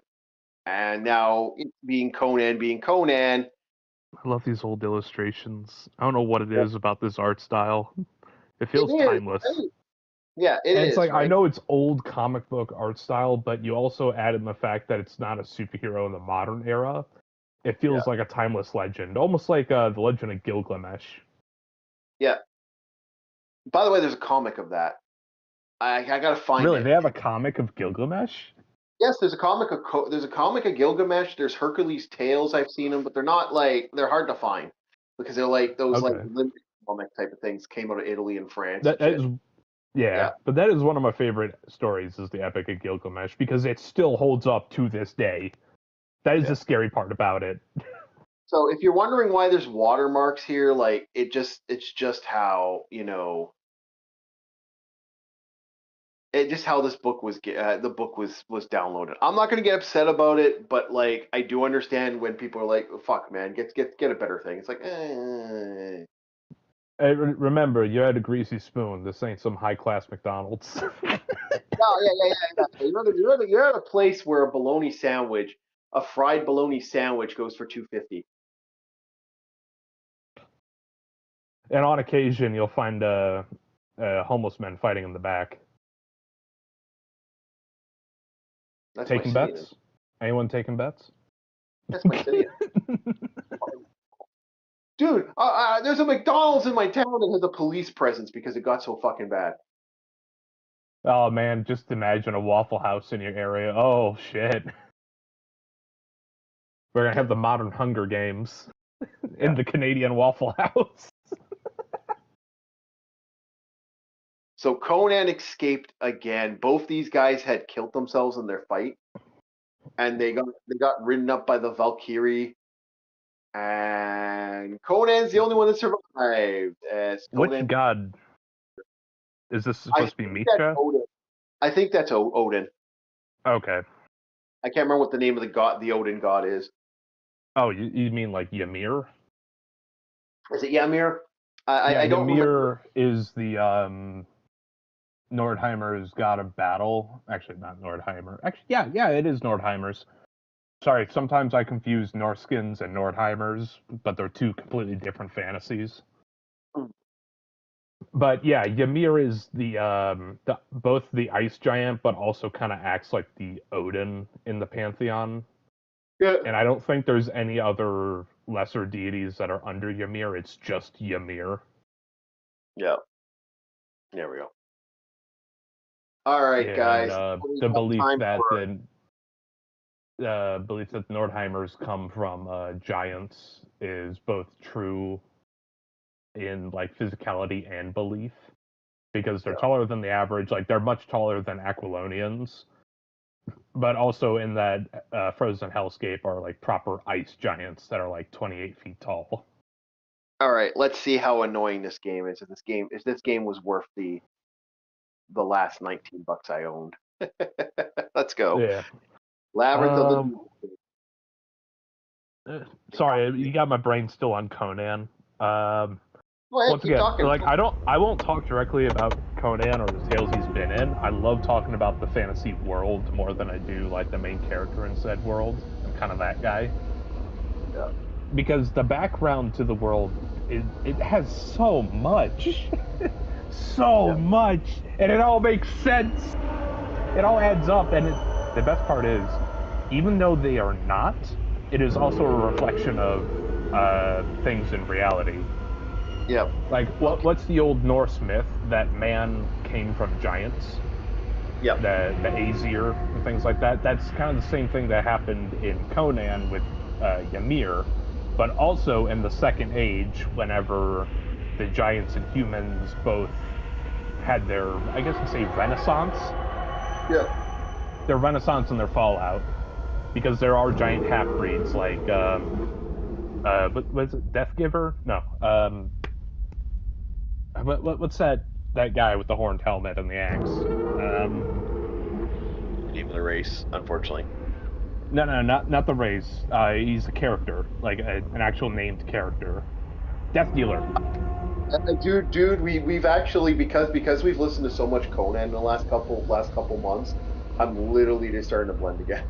And now, being Conan. I love these old illustrations. I don't know what it is about this art style. It feels timeless. Yeah, it's like, right? I know it's old comic book art style, but you also add in the fact that it's not a superhero in the modern era. It feels like a timeless legend, almost like the Legend of Gilgamesh. Yeah. By the way, there's a comic of that. I gotta find it. Really, they have a comic of Gilgamesh? Yes, there's a comic of Gilgamesh. There's Hercules Tales. I've seen them, but they're not they're hard to find because they're like those limited comic type of things came out of Italy and France. That is, but that is one of my favorite stories. Is the Epic of Gilgamesh because it still holds up to this day. That is the scary part about it. So if you're wondering why there's watermarks here, it's just how it's just how this book was the book was downloaded. I'm not gonna get upset about it, but I do understand when people are like, oh, "Fuck, man, get a better thing." It's like, Hey, remember, you had a greasy spoon. This ain't some high class McDonald's. No, yeah. You're at a place where a fried bologna sandwich goes for $2.50. And on occasion, you'll find homeless men fighting in the back. Taking bets? Anyone taking bets? That's my city. Dude, there's a McDonald's in my town that has a police presence because it got so fucking bad. Oh man, just imagine a Waffle House in your area. Oh shit. We're gonna have the modern Hunger Games in the Canadian Waffle House. So Conan escaped again. Both these guys had killed themselves in their fight, and they got ridden up by the Valkyrie. And Conan's the only one that survived. Which god is this supposed to be? Mitra? I think that's Odin. Okay. I can't remember what the name of the Odin god is. Oh, you mean like Ymir? Is it Ymir? I don't Ymir is the Nordheimer's god of battle. Actually, not Nordheimer. Actually, yeah, it is Nordheimer's. Sorry, sometimes I confuse Norskins and Nordheimers, but they're two completely different fantasies. But yeah, Ymir is both the ice giant, but also kind of acts like the Odin in the pantheon. Yeah. And I don't think there's any other lesser deities that are under Ymir. It's just Ymir. Yeah. There we go. All right, guys. The belief that Nordheimers come from giants is both true in physicality and belief, because they're taller than the average. They're much taller than Aquilonians, But also in that frozen hellscape are like proper ice giants that are like 28 feet tall. All right, let's see how annoying this game is. If this game was worth the last $19 I owned. Let's go. Yeah. Labyrinth of the. Sorry, you got my brain still on Conan. Go ahead, Once again, like I won't talk directly about Conan or the tales he's been in. I love talking about the fantasy world more than I do like the main character in said world. I'm kind of that guy. Yeah. Because the background to the world, it has so much, so much, and it all makes sense. It all adds up, and the best part is, even though they are not, it is also a reflection of things in reality. Yep. Like, what's the old Norse myth that man came from giants? Yep. The Aesir and things like that. That's kind of the same thing that happened in Conan with Ymir, but also in the Second Age, whenever the giants and humans both had their, I guess you'd say, renaissance. Yeah. Their renaissance and their fallout, because there are giant half-breeds like, what was it, Deathgiver? No. What's that guy with the horned helmet and the axe? Name of the race, unfortunately. No, not the race. He's a character, like an actual named character. Death Dealer. Dude, we've actually because we've listened to so much Conan in the last couple months, I'm literally just starting to blend again.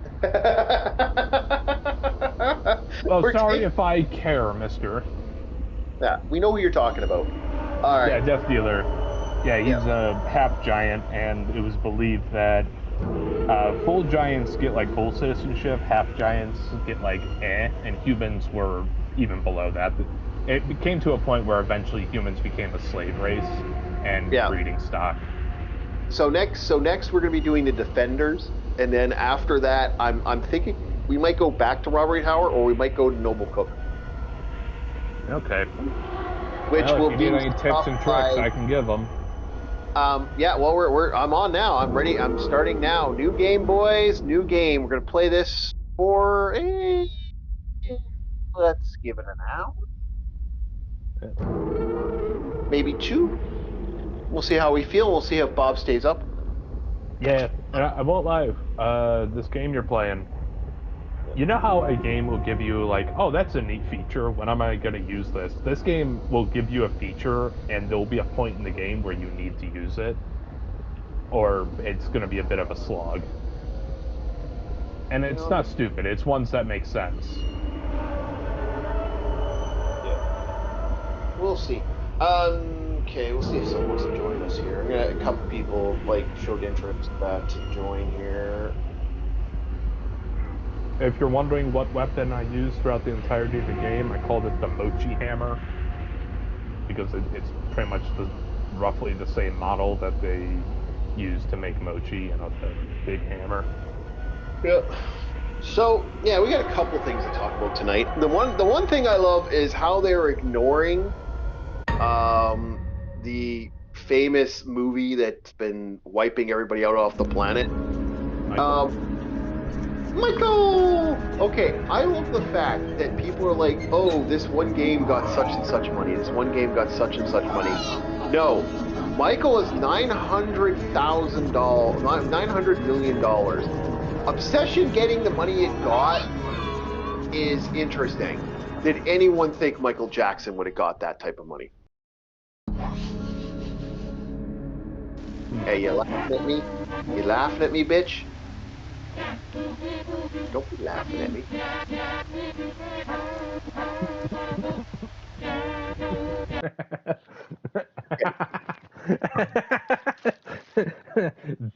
Well, sorry if I care, mister. Yeah, we know who you're talking about. All right. Yeah, Death Dealer. Yeah, he's a half giant, and it was believed that full giants get like full citizenship, half giants get like and humans were even below that. It came to a point where eventually humans became a slave race and breeding stock. So next we're gonna be doing the Defenders, and then after that, I'm thinking we might go back to Robbery Tower, or we might go to Noble Cook. Okay. Which will be any tips and tricks I can give them. Yeah, well, I'm on now. I'm ready. I'm starting now. New game, boys. New game. We're gonna play this for let's give it an hour, maybe 2. We'll see how we feel. We'll see if Bob stays up. Yeah, and I won't lie. This game you're playing. You know how a game will give you like, oh, that's a neat feature. When am I going to use this? This game will give you a feature, and there'll be a point in the game where you need to use it, or it's going to be a bit of a slog. And it's not stupid. It's ones that make sense. Yeah. We'll see. Okay, we'll see if someone wants to join us here. A couple people like showed interest to join here. If you're wondering what weapon I used throughout the entirety of the game, I called it the Mochi Hammer, because it's pretty much roughly the same model that they use to make mochi, you know, the big hammer. Yeah. So yeah, we got a couple things to talk about tonight. The one thing I love is how they're ignoring the famous movie that's been wiping everybody out off the planet. Michael! Okay, I love the fact that people are like, oh, this one game got such and such money, this one game got such and such money. No, Michael is $900 million. Obsession getting the money it got is interesting. Did anyone think Michael Jackson would have got that type of money? Hey, you laughing at me? You laughing at me, bitch? Don't be laughing at me.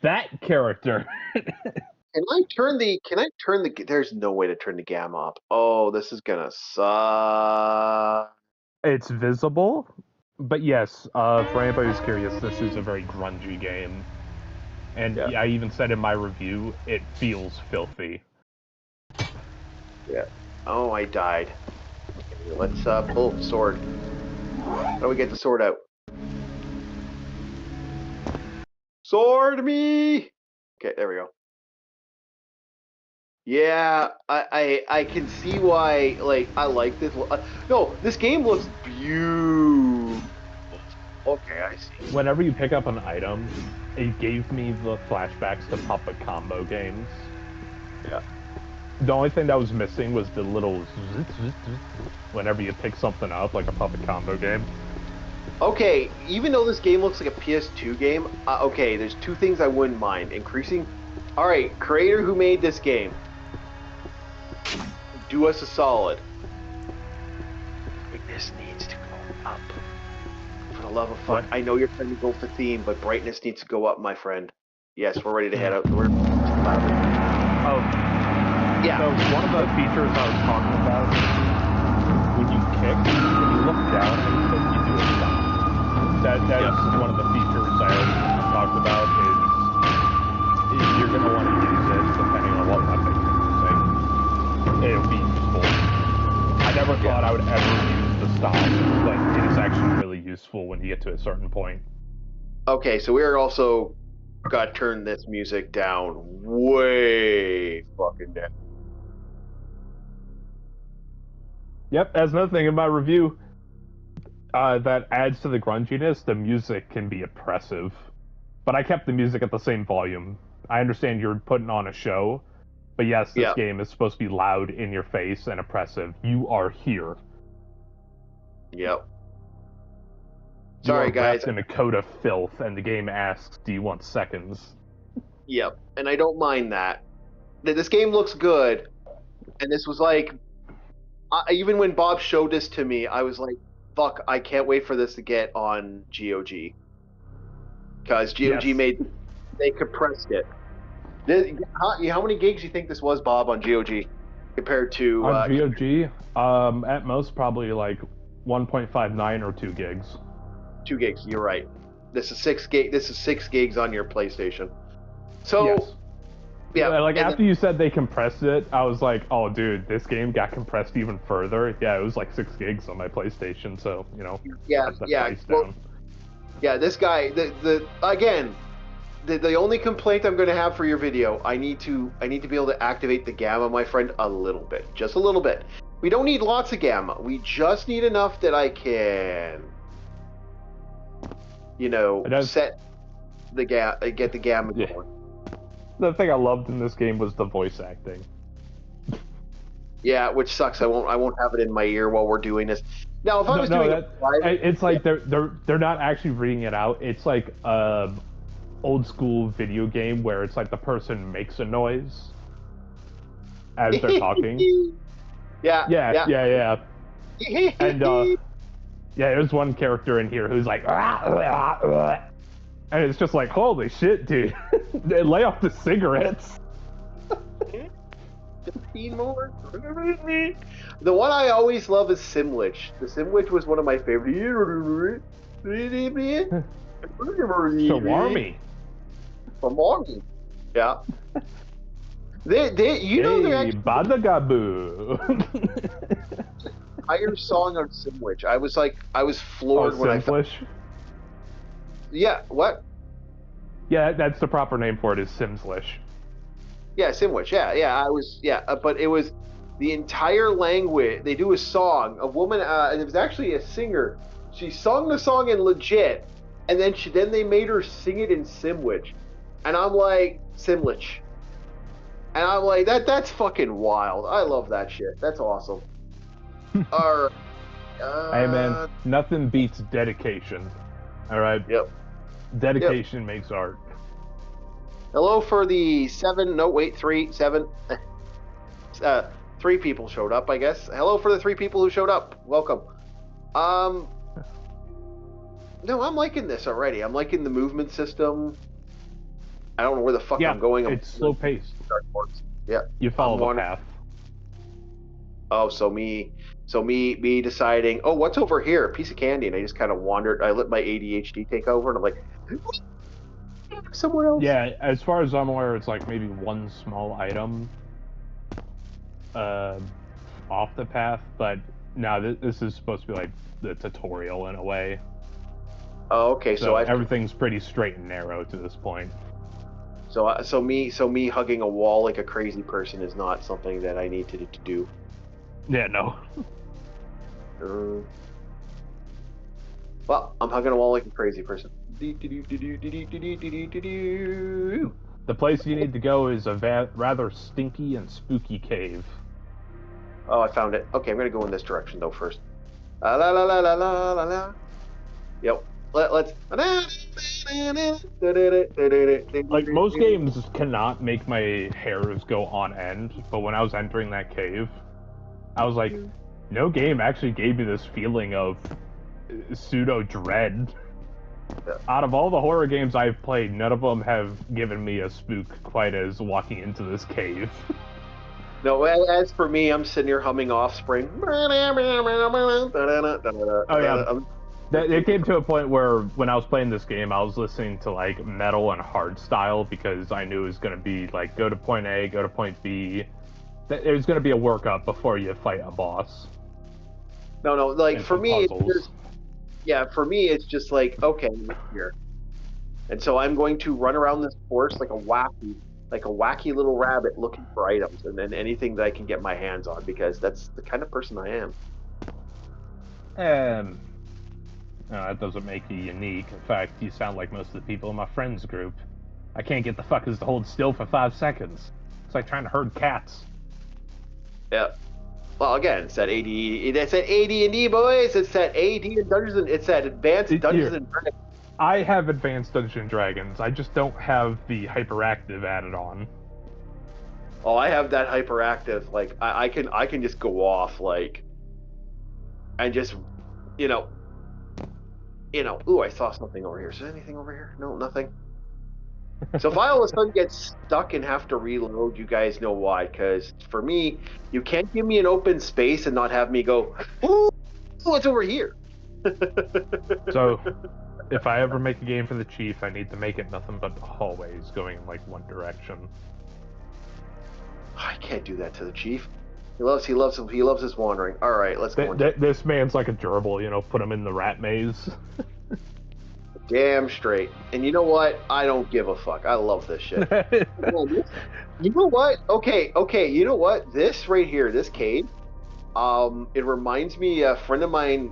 That character. Can I turn the there's no way to turn the gamma up. Oh, this is gonna suck. It's visible, but yes, for anybody who's curious, this is a very grungy game. And I even said in my review, it feels filthy. Yeah. Oh, I died. Okay, let's pull the sword. How do we get the sword out? Sword me! Okay, there we go. Yeah, I can see why. Like, I like this. No, this game looks beautiful. Okay, I see. Whenever you pick up an item, it gave me the flashbacks to Puppet Combo games. Yeah. The only thing that was missing was the little whenever you pick something up, like a Puppet Combo game. Okay, even though this game looks like a PS2 game, okay, there's two things I wouldn't mind. Increasing... Alright, creator who made this game, do us a solid. Brightness needs to go up. For the love of fuck, I know you're trying to go for theme, but brightness needs to go up, my friend. Yes, we're ready to head out. We're... Oh. Yeah. So one of the features I was talking about, when you kick, when you look down and you do a stop. That's one of the features I talked about is you're going to want to use it depending on what weapon you're using. It'll be useful. I never thought I would ever use the stop, but it is actually really useful when you get to a certain point. Okay, so we're also got to turn this music down way fucking down. Yep, that's another thing about review. That adds to the grunginess. The music can be oppressive, but I kept the music at the same volume. I understand you're putting on a show, but yes, this game is supposed to be loud, in your face, and oppressive. You are here. Yep. Sorry, guys. In a coat of filth, and the game asks, "Do you want seconds?" Yep, and I don't mind that. This game looks good, and this was like, even when Bob showed this to me, I was like, fuck, I can't wait for this to get on GOG. Because GOG they compressed it. How many gigs do you think this was, Bob, on GOG? Compared to... On GOG? At most, probably like 1.59 or 2 gigs. 2 gigs, you're right. This is 6 gigs on your PlayStation. So... Yes. Yeah, like after you said they compressed it, I was like, "Oh, dude, this game got compressed even further." Yeah, it was like 6 gigs on my PlayStation, so you know. This guy, the only complaint I'm going to have for your video, I need to be able to activate the gamma, my friend, a little bit, just a little bit. We don't need lots of gamma. We just need enough that I can, set the get the gamma going. The thing I loved in this game was the voice acting. Yeah, which sucks. I won't have it in my ear while we're doing this. Now, if I was doing it live, it's like they're not actually reading it out. It's like old school video game where it's like the person makes a noise as they're talking. Yeah. And there's one character in here who's like, and it's just like, holy shit, dude. Lay off the cigarettes. 15 more. The one I always love is Simlich. The Simlich was one of my favorite. Shawarma. Yeah. They're actually Badagaboo. entire song on Simlich. I was floored when Simlish? Yeah, what? Yeah, that's the proper name for it, is Simslish. Yeah, Simlish. But it was the entire language. They do a song. A woman, and it was actually a singer. She sung the song in legit, and then they made her sing it in Simlish, and I'm like, Simlish, and I'm like, that's fucking wild. I love that shit. That's awesome. Hey man, nothing beats dedication. All right. Yep. Dedication makes art. Hello for the 7. No, wait, 3, 7. 3 people showed up, I guess. Hello for the 3 people who showed up. Welcome. No, I'm liking this already. I'm liking the movement system. I don't know where the fuck I'm going. It's slow paced. Yeah. You follow the path. Oh, so me deciding, oh, what's over here? A piece of candy, and I just kind of wandered. I let my ADHD take over, and I'm like, somewhere else. Yeah, as far as I'm aware, it's like maybe one small item off the path, but no, this is supposed to be like the tutorial in a way. Oh, okay. So everything's pretty straight and narrow to this point. So me hugging a wall like a crazy person is not something that I need to do. Yeah, no. Well, I'm hugging a wall like a crazy person. The place you need to go is a rather stinky and spooky cave. Oh, I found it. Okay, I'm gonna go in this direction though first. La la la la la la la. Yep. Let's. Like, most games cannot make my hairs go on end, but when I was entering that cave, I was like, no game actually gave me this feeling of pseudo dread. Yeah. Out of all the horror games I've played, none of them have given me a spook quite as walking into this cave. No, as for me, I'm sitting here humming Offspring. Oh yeah. It came to a point where when I was playing this game, I was listening to like metal and hardstyle because I knew it was going to be like go to point A, go to point B. It was going to be a workup before you fight a boss. No, like for me, for me, it's just like, okay, I'm here. And so I'm going to run around this course like a wacky little rabbit looking for items and then anything that I can get my hands on because that's the kind of person I am. No, that doesn't make you unique. In fact, you sound like most of the people in my friends group. I can't get the fuckers to hold still for 5 seconds. It's like trying to herd cats. Yeah. Well, again, it's that AD. That's that AD&D, boys. It's that AD and Dungeons. It's that Advanced Dungeons and Dragons. I have Advanced Dungeons and Dragons. I just don't have the hyperactive added on. Oh, I have that hyperactive. Like I can just go off like, and just, ooh, I saw something over here. Is there anything over here? No, nothing. So if I all of a sudden get stuck and have to reload, you guys know why. Because for me, you can't give me an open space and not have me go, ooh, what's over here? So if I ever make a game for the Chief, I need to make it nothing but hallways going in like one direction. I can't do that to the Chief. He loves his wandering. All right, let's go. This man's like a gerbil, put him in the rat maze. Damn straight. And you know what? I don't give a fuck. I love this shit. You know what? Okay. You know what? This right here, this cave, it reminds me. A friend of mine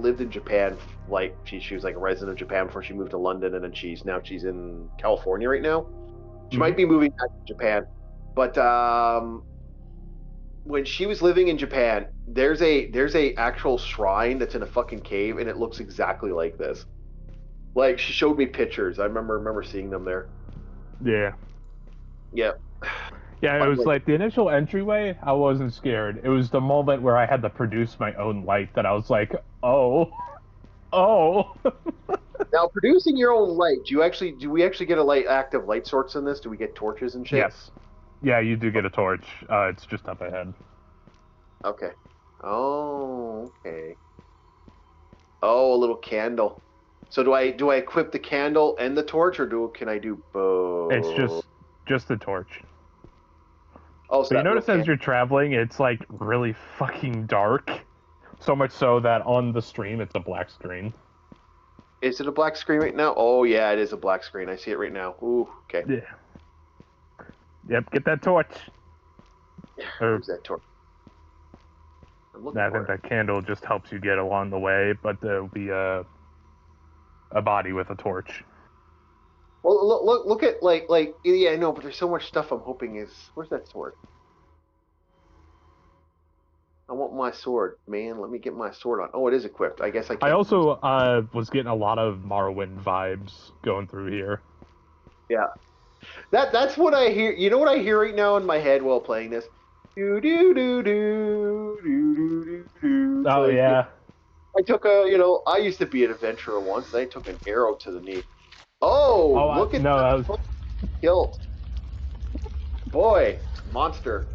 lived in Japan. Like she was like a resident of Japan before she moved to London, and then she's in California right now. She might be moving back to Japan, but when she was living in Japan, there's a actual shrine that's in a fucking cave, and it looks exactly like this. Like, she showed me pictures. I remember seeing them there. Yeah. Yeah. Yeah, it was like the initial entryway, I wasn't scared. It was the moment where I had to produce my own light that I was like, oh. Now, producing your own light, do we actually get active light source in this? Do we get torches and shit? Yes. Yeah, you do get a torch. It's just up ahead. Okay. Oh, okay. Oh, a little candle. So do I equip the candle and the torch, or can I do both? It's just the torch. Oh, so you notice as you're traveling, it's like really fucking dark. So much so that on the stream, it's a black screen. Is it a black screen right now? Oh yeah, it is a black screen. I see it right now. Ooh, okay. Yeah. Yep, get that torch. Where's that torch? I think that candle just helps you get along the way, but there'll be a body with a torch. Well, look at like yeah, I know, but there's so much stuff I'm hoping is. Where's that sword? I want my sword, man. Let me get my sword on. Oh, it is equipped. I guess I can. I also was getting a lot of Morrowind vibes going through here. Yeah. That's what I hear. You know what I hear right now in my head while playing this? Do do do do do do do. Oh yeah. I took I used to be an adventurer once. And I took an arrow to the knee. Look at that kilt. Boy, monster.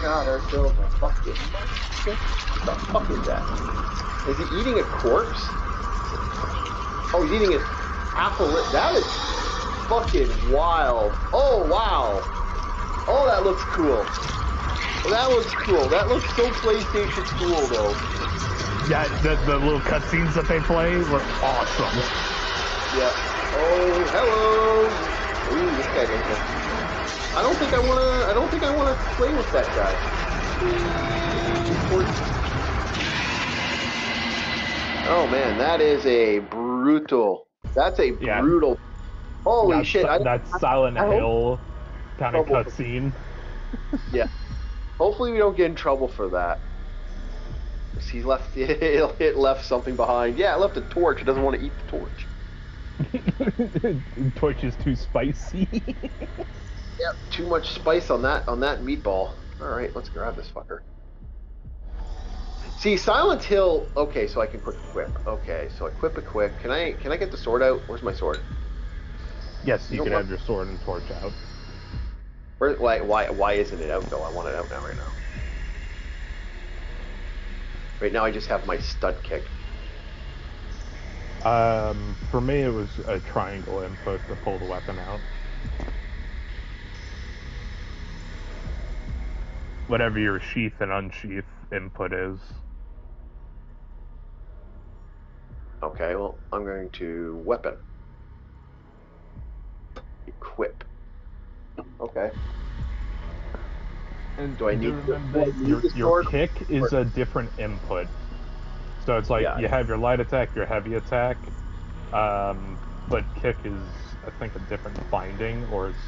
God, our girl's a fucking monster. What the fuck is that? Is he eating a corpse? Oh, he's eating an apple. That is fucking wild. Oh, wow. Oh, that looks cool. That looks cool. That looks so PlayStation cool, though. Yeah, the little cutscenes that they play look awesome. Yeah. Oh, hello. Ooh, this guy doesn't get... I don't think I wanna play with that guy. Oh man, that is a brutal. That's a brutal. Holy shit! That Silent Hill kind of cutscene. Yeah. Hopefully we don't get in trouble for that. He left. It left something behind. Yeah, it left a torch. It doesn't want to eat the torch. Torch is too spicy. Yep, too much spice on that meatball. All right, let's grab this fucker. See, Silent Hill. Okay, so I can quick equip. Okay, so equip. Can I get the sword out? Where's my sword? Yes, you can have your sword and torch out. Why isn't it out though? I want it out now, right now. Right now, I just have my stud kick. For me, it was a triangle input to pull the weapon out. Whatever your sheath and unsheath input is. Okay, well, I'm going to weapon. Equip. Okay. And do I need your kick is a different input. So it's like you have your light attack, your heavy attack, but kick is, I think, a different binding, or it's...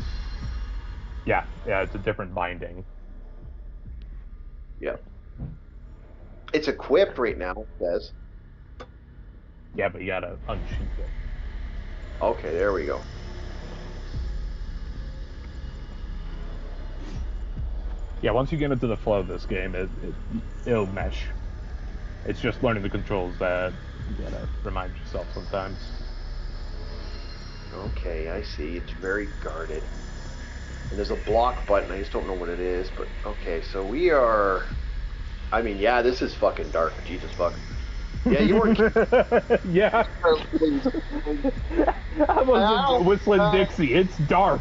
Yeah, it's a different binding. Yeah. It's equipped right now, it says. Yeah, but you gotta unsheath it. Okay, there we go. Yeah, once you get into the flow of this game, it'll mesh. It's just learning the controls that you gotta remind yourself sometimes. Okay, I see. It's very guarded. And there's a block button. I just don't know what it is. But okay, so we are... I mean, yeah, this is fucking dark. Jesus fuck. Yeah, you weren't... Yeah. I wasn't whistling Dixie. It's dark.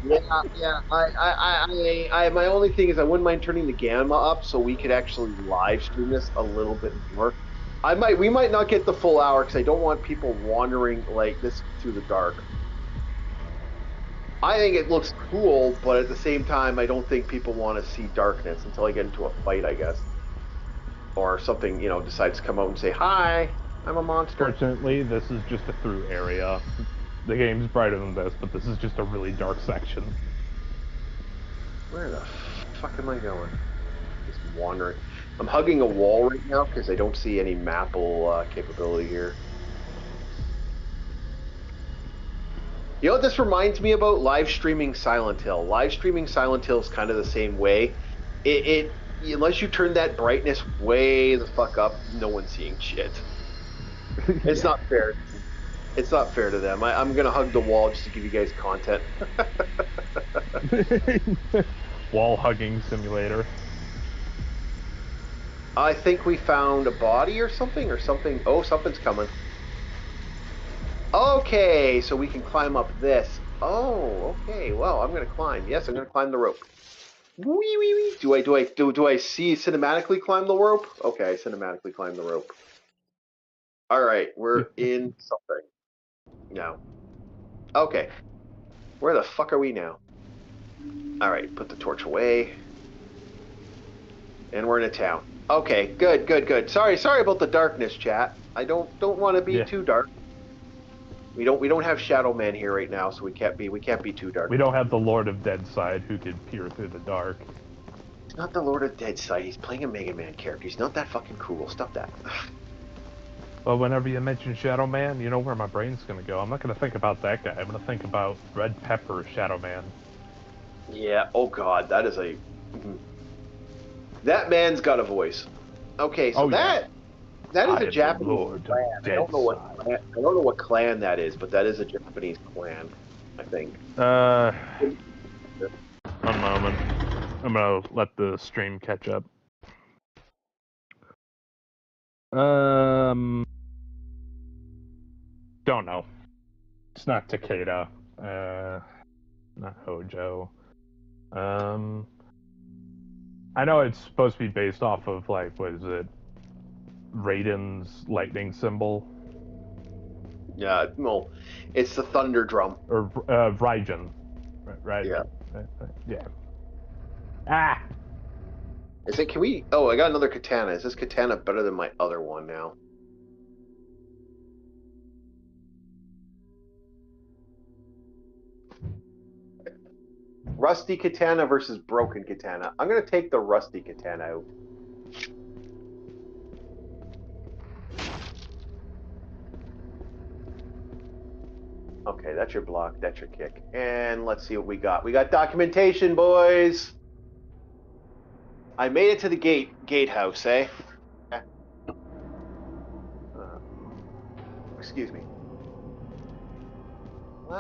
Yeah. My only thing is I wouldn't mind turning the gamma up so we could actually live stream this a little bit more. We might not get the full hour because I don't want people wandering like this through the dark. I think it looks cool, but at the same time, I don't think people want to see darkness until I get into a fight, I guess. Or something, decides to come out and say, "Hi, I'm a monster." Fortunately, this is just a through area. The game's brighter than this, but this is just a really dark section. Where the fuck am I going? Just wandering. I'm hugging a wall right now because I don't see any Mapple capability here. You know what this reminds me about? Live streaming Silent Hill. Live streaming Silent Hill is kind of the same way. Unless you turn that brightness way the fuck up, no one's seeing shit. It's not fair. It's not fair to them. I'm gonna hug the wall just to give you guys content. Wall hugging simulator. I think we found a body or something. Oh, something's coming. Okay, so we can climb up this. Oh, okay. Well, I'm gonna climb. Yes, I'm gonna climb the rope. Wee wee wee. Do I see cinematically climb the rope? Okay, I cinematically climb the rope. All right, we're in something. No. Okay. Where the fuck are we now? All right, put the torch away. And we're in a town. Okay, good. Sorry about the darkness, chat. I don't want to be too dark. We don't have Shadow Man here right now, so we can't be too dark. We don't have the Lord of Deadside who could peer through the dark. He's not the Lord of Deadside. He's playing a Mega Man character. He's not that fucking cool. Stop that. Well, whenever you mention Shadow Man, you know where my brain's gonna go. I'm not gonna think about that guy. I'm gonna think about Red Pepper Shadow Man. Yeah. Oh God, that is a. That man's got a voice. Okay, so that is a Japanese clan. I don't know what clan that is, but that is a Japanese clan, I think. One moment. I'm gonna let the stream catch up. Don't know. It's not Takeda. Not Hojo. I know it's supposed to be based off of, like, what is it? Raiden's lightning symbol. Yeah, well, it's the thunder drum. Or Raijin. Right. Yeah. Yeah. Ah! Is it, can we, oh, I got another katana. Is this katana better than my other one now? Rusty katana versus broken katana. I'm going to take the rusty katana out. Okay, that's your block, that's your kick. And let's see what we got. We got documentation, boys! I made it to the gatehouse, eh? Excuse me. Can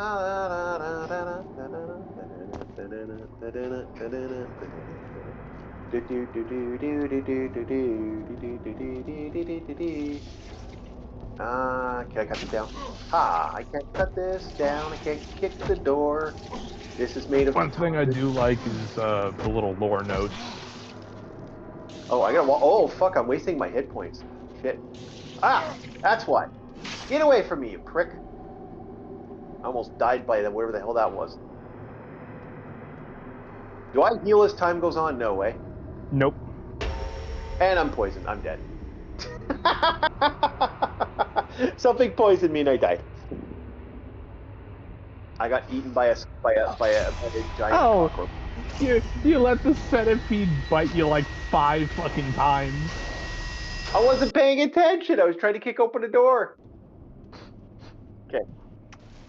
I cut this down? I can't cut this down. I can't kick the door. This is made of... One thing I do like is the little lore notes. Oh, I gotta... Oh, fuck, I'm wasting my hit points. Shit. That's why. Get away from me, you prick. I almost died by them, whatever the hell that was. Do I heal as time goes on? No way. Nope. And I'm poisoned. I'm dead. Something poisoned me and I died. I got eaten by a giant cockroach. You let the centipede bite you like 5 fucking times. I wasn't paying attention. I was trying to kick open a door. Okay.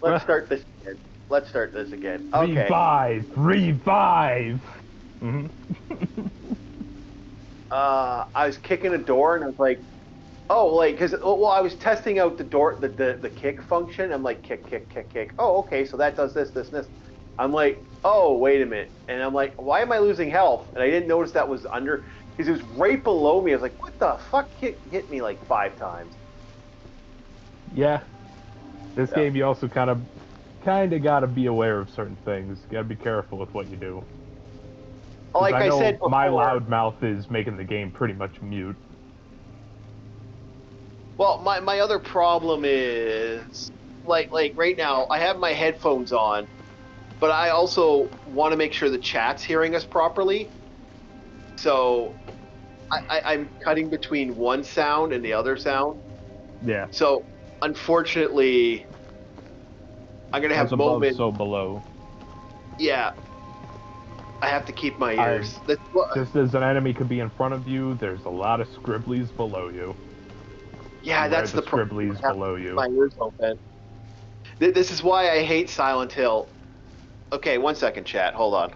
Let's start this again. Let's start this again. Okay. Revive! Mm-hmm. I was kicking a door and I was like, oh, like, because, well, I was testing out the door, the kick function. I'm like, kick, kick, kick, kick. Oh, okay, so that does this, this, and this. I'm like, oh, wait a minute. And I'm like, why am I losing health? And I didn't notice that was under, because it was right below me. I was like, what the fuck hit me like 5 times? Yeah. This game, you also kind of got to be aware of certain things. You got to be careful with what you do. Like I said before, my loud mouth is making the game pretty much mute. Well, my other problem is, like right now, I have my headphones on, but I also want to make sure the chat's hearing us properly. So I'm cutting between one sound and the other sound. Yeah. So unfortunately, I'm gonna have moments. So below. Yeah. I have to keep my ears. Just as an enemy could be in front of you, there's a lot of scribblies below you. Yeah, that's the scribblies below you. My ears open. This is why I hate Silent Hill. Okay, 1 second, chat. Hold on.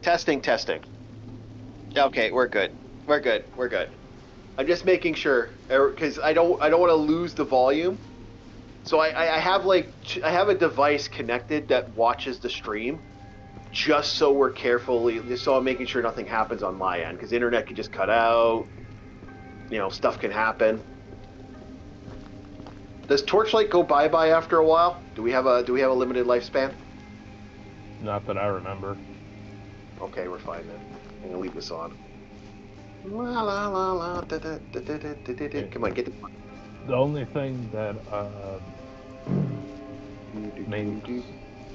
Testing. Okay, we're good. We're good. I'm just making sure because I don't want to lose the volume. So I have a device connected that watches the stream, just so we're just so I'm making sure nothing happens on my end, because the internet can just cut out. You know, stuff can happen. Does Torchlight go bye-bye after a while? Do we have a limited lifespan? Not that I remember. Okay, we're fine then. I'm gonna leave this on. La la la la da da da da da da da. Come on, get the only thing that makes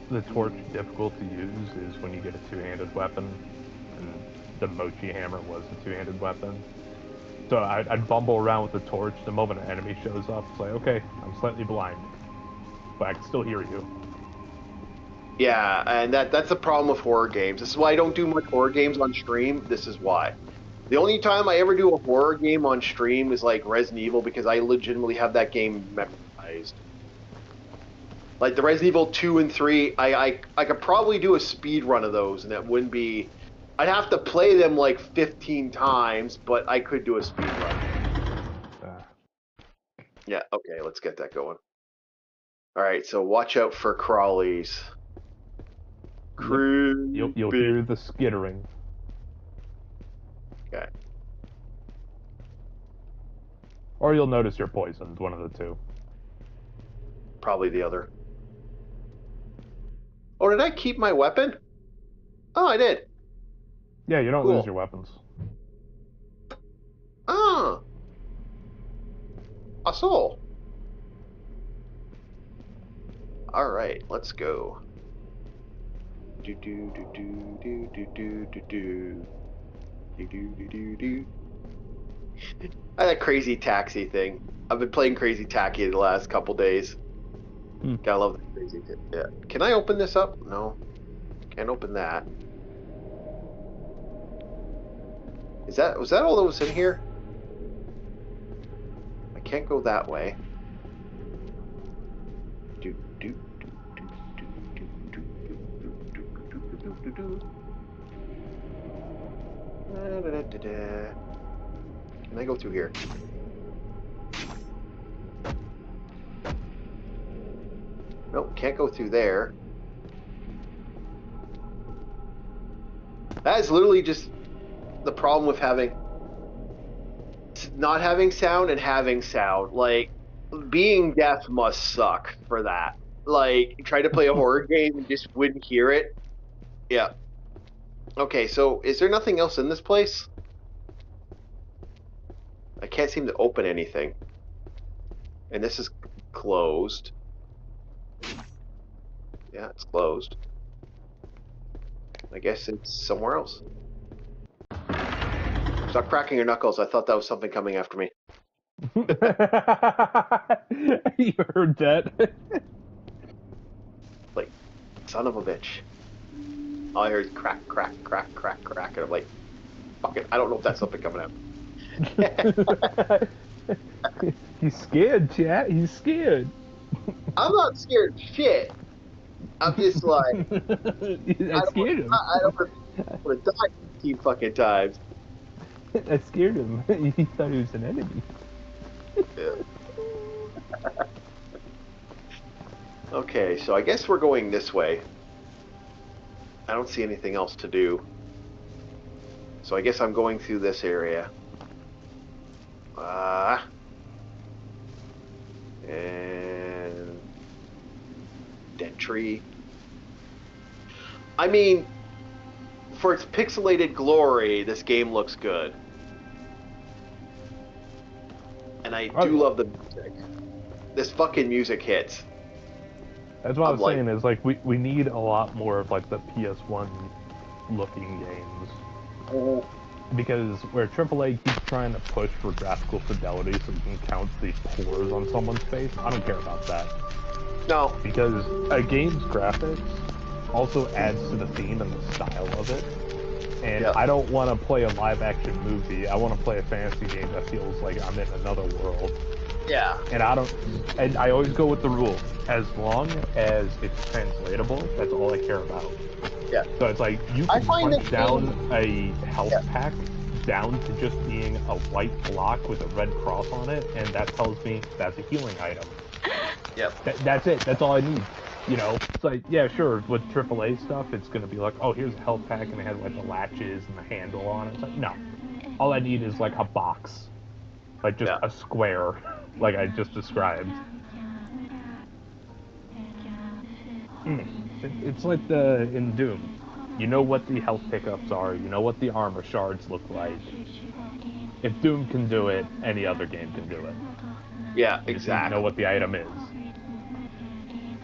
the torch difficult to use is when you get a 2-handed weapon, and the Mochi hammer was a 2-handed weapon. So I'd bumble around with the torch. The moment an enemy shows up, it's like, okay, I'm slightly blind, but I can still hear you. Yeah, and that's the problem with horror games. This is why I don't do much horror games on stream. This is why. The only time I ever do a horror game on stream is like Resident Evil, because I legitimately have that game memorized. Like the Resident Evil 2 and 3, I could probably do a speed run of those, and that wouldn't be... I'd have to play them like 15 times, but I could do a speed run. Yeah, okay, let's get that going. Alright, so watch out for crawlies. You'll hear the skittering. Okay. Or you'll notice you're poisoned, one of the two. Probably the other. Oh, did I keep my weapon? Oh, I did. Yeah, you don't lose your weapons. Ah. A soul. All right, let's go. Do do do do do do do do do do do do do. That crazy taxi thing. I've been playing Crazy Taxi the last couple days. Gotta love the crazy. Yeah. Can I open this up? No. Can't open that. Was that all that was in here? I can't go that way. Do do do do do do do do do do do. Can I go through here? Nope, can't go through there. That is literally just the problem with not having sound and having sound. Like, being deaf must suck for that. Like, try to play a horror game and just wouldn't hear it. Yeah. Okay, so is there nothing else in this place? I can't seem to open anything. And this is closed. Yeah, it's closed. I guess it's somewhere else. Stop cracking your knuckles. I thought that was something coming after me. You heard that? Like, son of a bitch. All I heard is crack, crack, crack, crack, crack. And I'm like, fuck it. I don't know if that's something coming out. He's scared, chat. He's scared. I'm not scared of shit. I'm just like, I scared him. I don't want to die 15 fucking times. I scared him. He thought he was an enemy. Yeah. Okay, so I guess we're going this way. I don't see anything else to do. So I guess I'm going through this area. And dead tree. I mean, for its pixelated glory, this game looks good. And I do love the music. This fucking music hits. That's what I was saying, is like we need a lot more of like the PS1 looking games. Oh. Because where AAA keeps trying to push for graphical fidelity so you can count the pores on someone's face, I don't care about that. No. Because a game's graphics also adds to the theme and the style of it. And I don't want to play a live-action movie. I want to play a fantasy game that feels like I'm in another world. Yeah. And I always go with the rule. As long as it's translatable, that's all I care about. Yeah. So it's like, you can punch down a health pack down to just being a white block with a red cross on it, and that tells me that's a healing item. Yep. That's it. That's all I need. You know, it's like, yeah, sure, with AAA stuff, it's going to be like, oh, here's a health pack, and it has, like, the latches and the handle on it. It's like, no. All I need is, like, a box. Like, just a square, like I just described. It's like in Doom. You know what the health pickups are, you know what the armor shards look like. If Doom can do it, any other game can do it. Yeah, exactly. You know what the item is.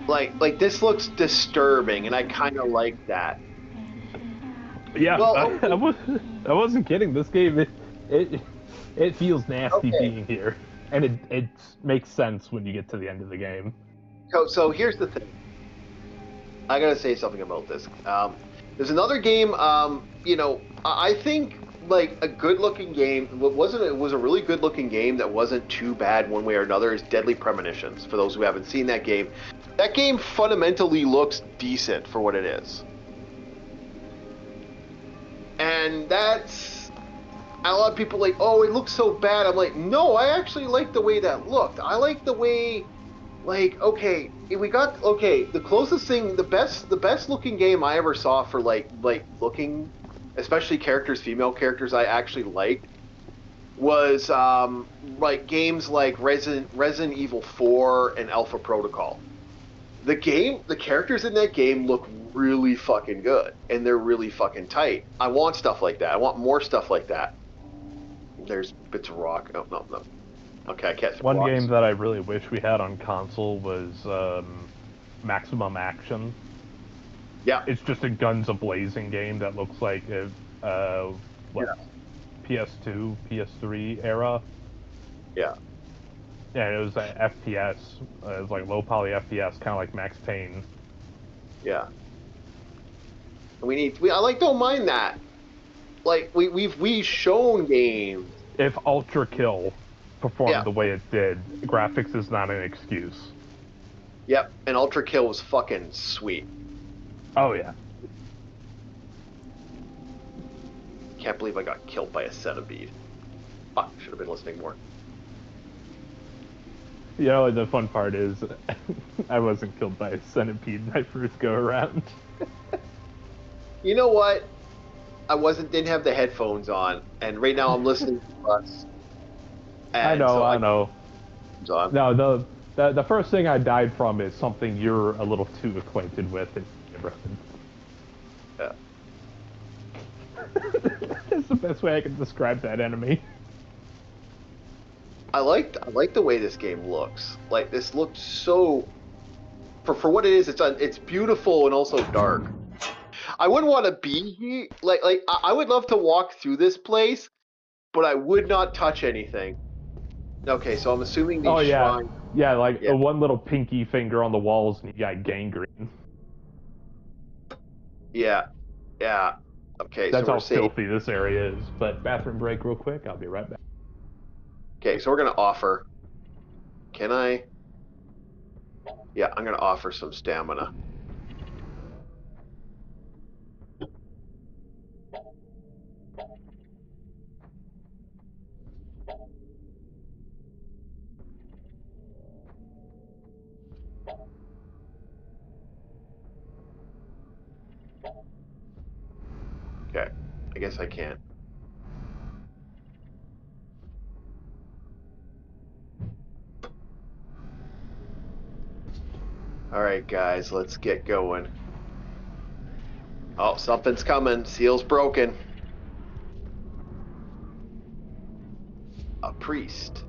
Like this looks disturbing, and I kind of like that. Yeah, well, I wasn't kidding. This game, it feels nasty being here, and it makes sense when you get to the end of the game. So here's the thing. I gotta say something about this. There's another game. You know, I think like a good-looking game. It was a really good-looking game that wasn't too bad one way or another. Is Deadly Premonitions. For those who haven't seen that game. That game fundamentally looks decent for what it is. And that's... A lot of people like, oh, it looks so bad. I'm like, no, I actually like the way that looked. I like the way, like, okay, the closest thing, the best looking game I ever saw for like looking, especially female characters I actually liked, was like games like Resident Evil 4 and Alpha Protocol. The characters in that game look really fucking good, and they're really fucking tight. I want stuff like that. I want more stuff like that. There's bits of rock. Oh, no. Okay, I can't. One game that I really wish we had on console was maximum action. Yeah. It's just a guns a-blazing game that looks like PS2, PS3 era. Yeah. Yeah, it was FPS. It was like low poly FPS, kind of like Max Payne. Yeah. Don't mind that. Like we've shown games. If Ultra Kill performed the way it did, graphics is not an excuse. Yep, and Ultra Kill was fucking sweet. Oh yeah. Can't believe I got killed by a centipede. Fuck, should have been listening more. You know, the fun part is, I wasn't killed by a centipede in my first go around. You know what? I didn't have the headphones on, and right now I'm listening to us. I know. No, the first thing I died from is something you're a little too acquainted with in the neighborhood. Yeah. That's the best way I can describe that enemy. I like the way this game looks. Like, this looks so, for what it is, it's beautiful and also dark. I wouldn't want to be here. Like I would love to walk through this place, but I would not touch anything. Okay, so I'm assuming these shrines. Yeah, like one little pinky finger on the walls and you got gangrene. Yeah. Okay, that's so how filthy this area is. But bathroom break real quick, I'll be right back. Okay, so we're gonna offer. Can I? Yeah, I'm gonna offer some stamina. Okay, I guess I can't. Alright guys, let's get going. Oh, something's coming. Seal's broken. A priest.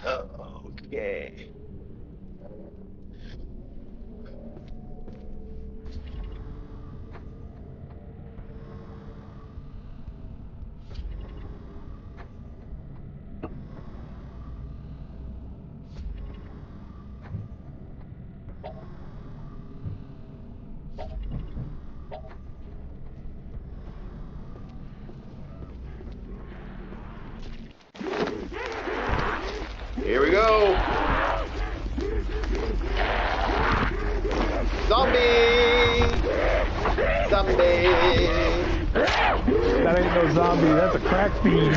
Okay. Here we go. Zombie! Zombie! That ain't no zombie, that's a crack fiend.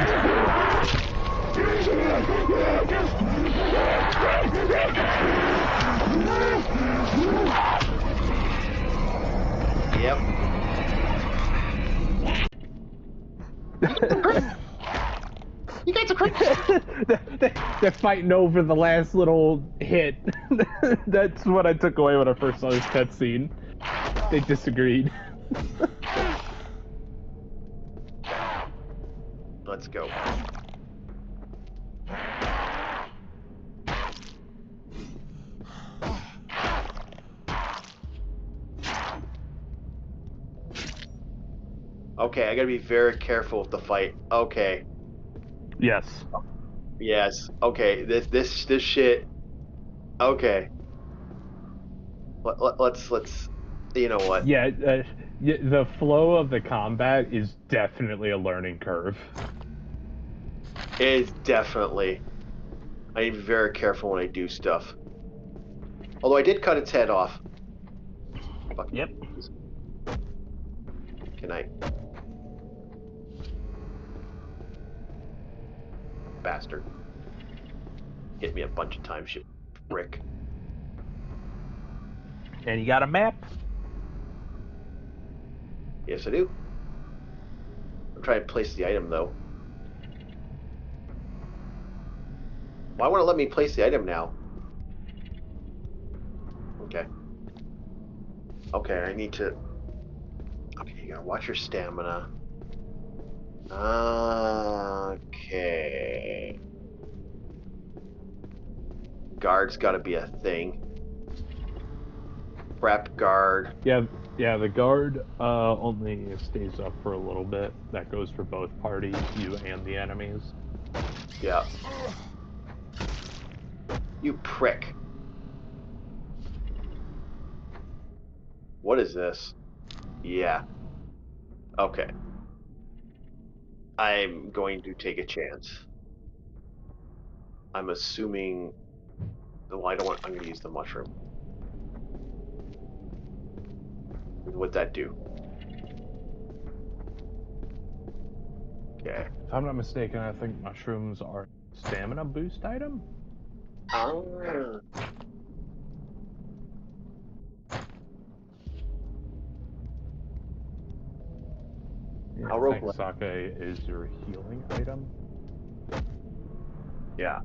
Yep. You guys are crazy. They're fighting over the last little hit. That's what I took away when I first saw this cutscene. They disagreed. Let's go. Okay, I gotta be very careful with the fight. Okay. Yes. Yes. Okay. This shit. Okay. Let's. You know what? Yeah. The flow of the combat is definitely a learning curve. It's definitely. I need to be very careful when I do stuff. Although I did cut its head off. Fuck. Yep. Can I? Bastard. Hit me a bunch of times, you prick. And you got a map? Yes, I do. I'm trying to place the item, though. Why won't it let me place the item now? Okay. Okay, I need to... Okay, you gotta watch your stamina. Okay. guard's got to be a thing. Prep guard. Yeah, the guard only stays up for a little bit. That goes for both parties, you and the enemies. Yeah. You prick. What is this? Yeah. Okay. I'm going to take a chance. I'm assuming... Well, I'm going to use the mushroom. What'd that do? Okay. If I'm not mistaken, I think mushrooms are a stamina boost item? Ah. Yeah, I think sake is your healing item. Yeah.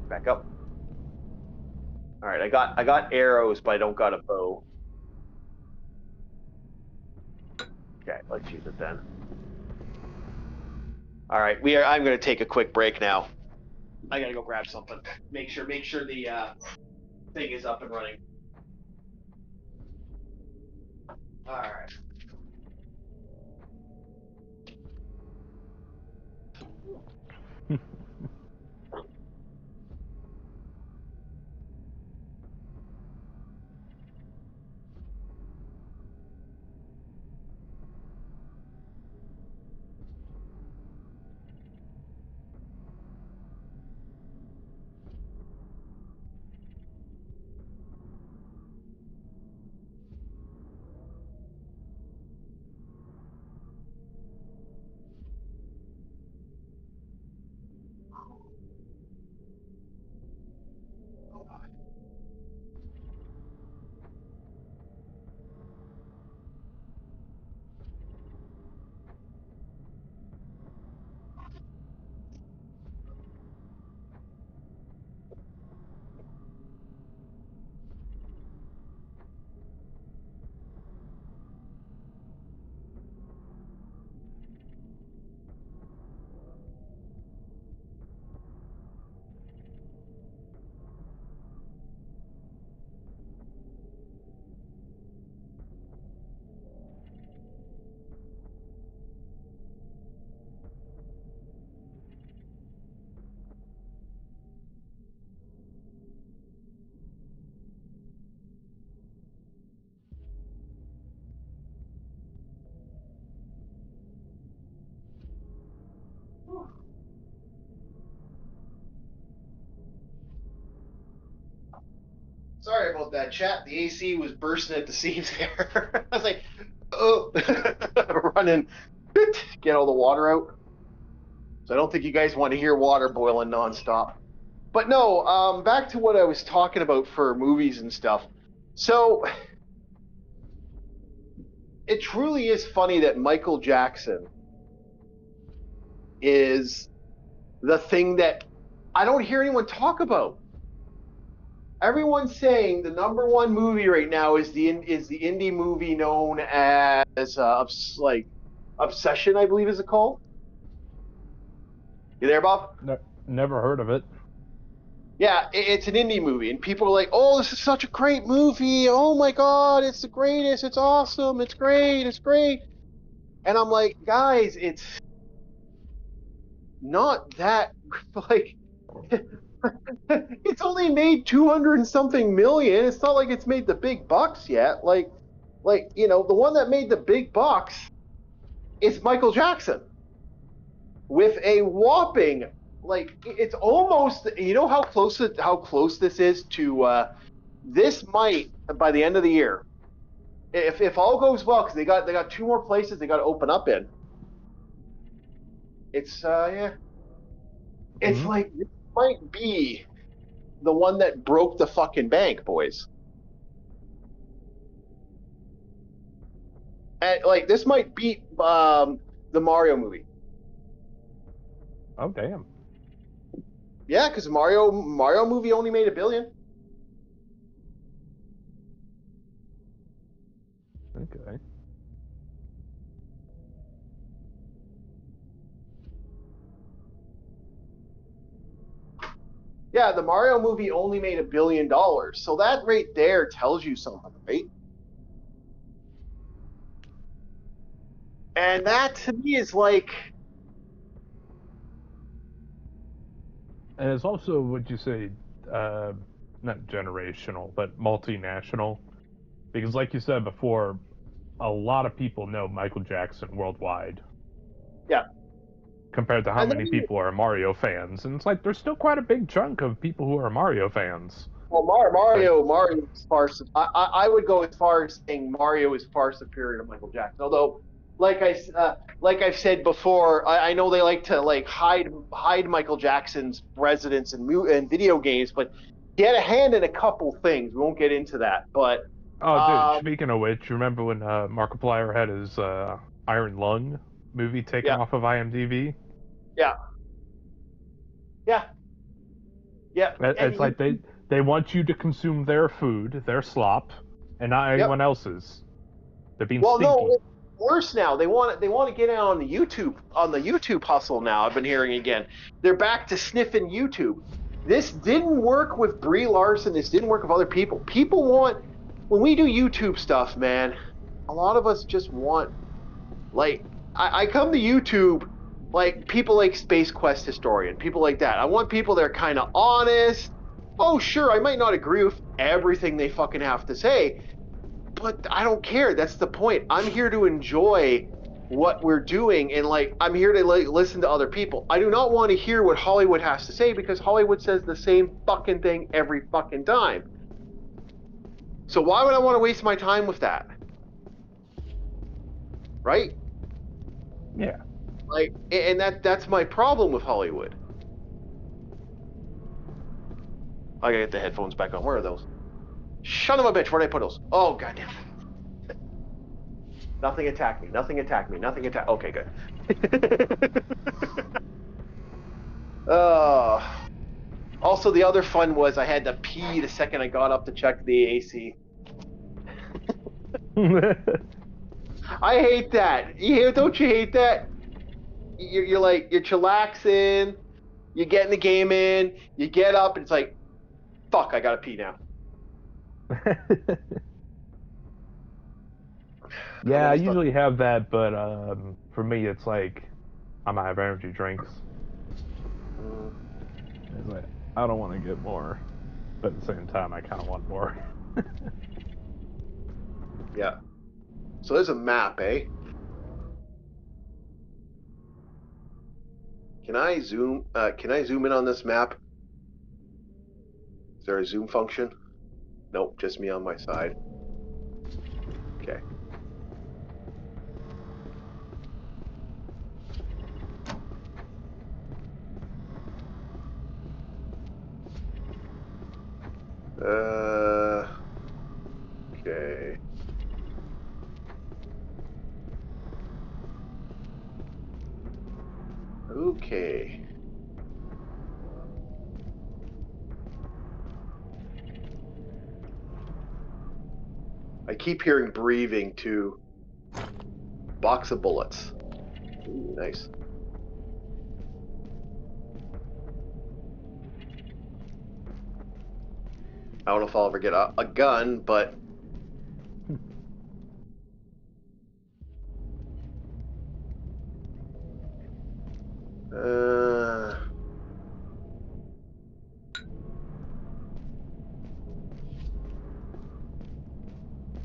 Back up. All right, I got arrows, but I don't got a bow. Okay, let's use it then. All right, I'm going to take a quick break now. I got to go grab something. Make sure the thing is up and running. All right. Sorry about that, chat. The AC was bursting at the seams there. I was like, oh, running, get all the water out. So I don't think you guys want to hear water boiling nonstop. But no, back to what I was talking about for movies and stuff. So it truly is funny that Michael Jackson is the thing that I don't hear anyone talk about. Everyone's saying the #1 movie right now is the indie movie known as Obsession, I believe is it called. You there, Bob? No, never heard of it. Yeah, it's an indie movie, and people are like, "Oh, this is such a great movie! Oh my God, it's the greatest! It's awesome! It's great! It's great!" And I'm like, guys, it's not that like. It's only made 200 and something million. It's not like it's made the big bucks yet. Like the one that made the big bucks is Michael Jackson with a whopping it's almost how close this is to this might by the end of the year if all goes well because they got 2 more places they got to open up in. It's it's like this might be the one that broke the fucking bank, boys. And this might beat the Mario movie. Oh damn. Yeah, because Mario movie only made $1 billion. Okay. Yeah, the Mario movie only made $1 billion. So that right there tells you something, right? And that to me is like... And it's also, would you say, not generational, but multinational? Because like you said before, a lot of people know Michael Jackson worldwide. Yeah. Compared to how many people are Mario fans. And it's like, there's still quite a big chunk of people who are Mario fans. Well, Mario is far... I would go as far as saying Mario is far superior to Michael Jackson. Although, like I've said before, I know they like to like hide Michael Jackson's residence in video games, but he had a hand in a couple things. We won't get into that, but... Oh, dude, speaking of which, remember when Markiplier had his Iron Lung movie taken off of IMDb? Yeah. Yeah. Yeah. It's like they want you to consume their food, their slop, and not anyone else's. They're being stinky. No, it's worse now. They want to get out on the YouTube hustle now. I've been hearing again. They're back to sniffing YouTube. This didn't work with Brie Larson. This didn't work with other people. People want, when we do YouTube stuff, man, a lot of us just want, like, I come to YouTube, like, people like Space Quest Historian, people like that. I want people that are kind of honest. Oh, sure, I might not agree with everything they fucking have to say, but I don't care. That's the point. I'm here to enjoy what we're doing, and, like, I'm here to, like, listen to other people. I do not want to hear what Hollywood has to say, because Hollywood says the same fucking thing every fucking time. So why would I want to waste my time with that? Right? Yeah. Like, and that's my problem with Hollywood. I gotta get the headphones back on. Where are those? Son of a bitch, where'd I put those? Oh, goddamn. Nothing attacked me. Nothing attacked me. Nothing attacked. Okay, good. Also, the other fun was I had to pee the second I got up to check the AC. I hate that. Don't you hate that? You're like, you're chillaxing, you're getting the game in, you get up, and it's like, fuck, I gotta pee now. Yeah, I usually have that, but for me, it's like, I'm gonna have energy drinks. It's like, I don't want to get more, but at the same time, I kind of want more. Yeah. So there's a map, eh? Can I zoom in on this map? Is there a zoom function? Nope, just me on my side. Okay. Okay. Okay. I keep hearing breathing too. Box of bullets. Ooh, nice. I don't know if I'll ever get a gun, but...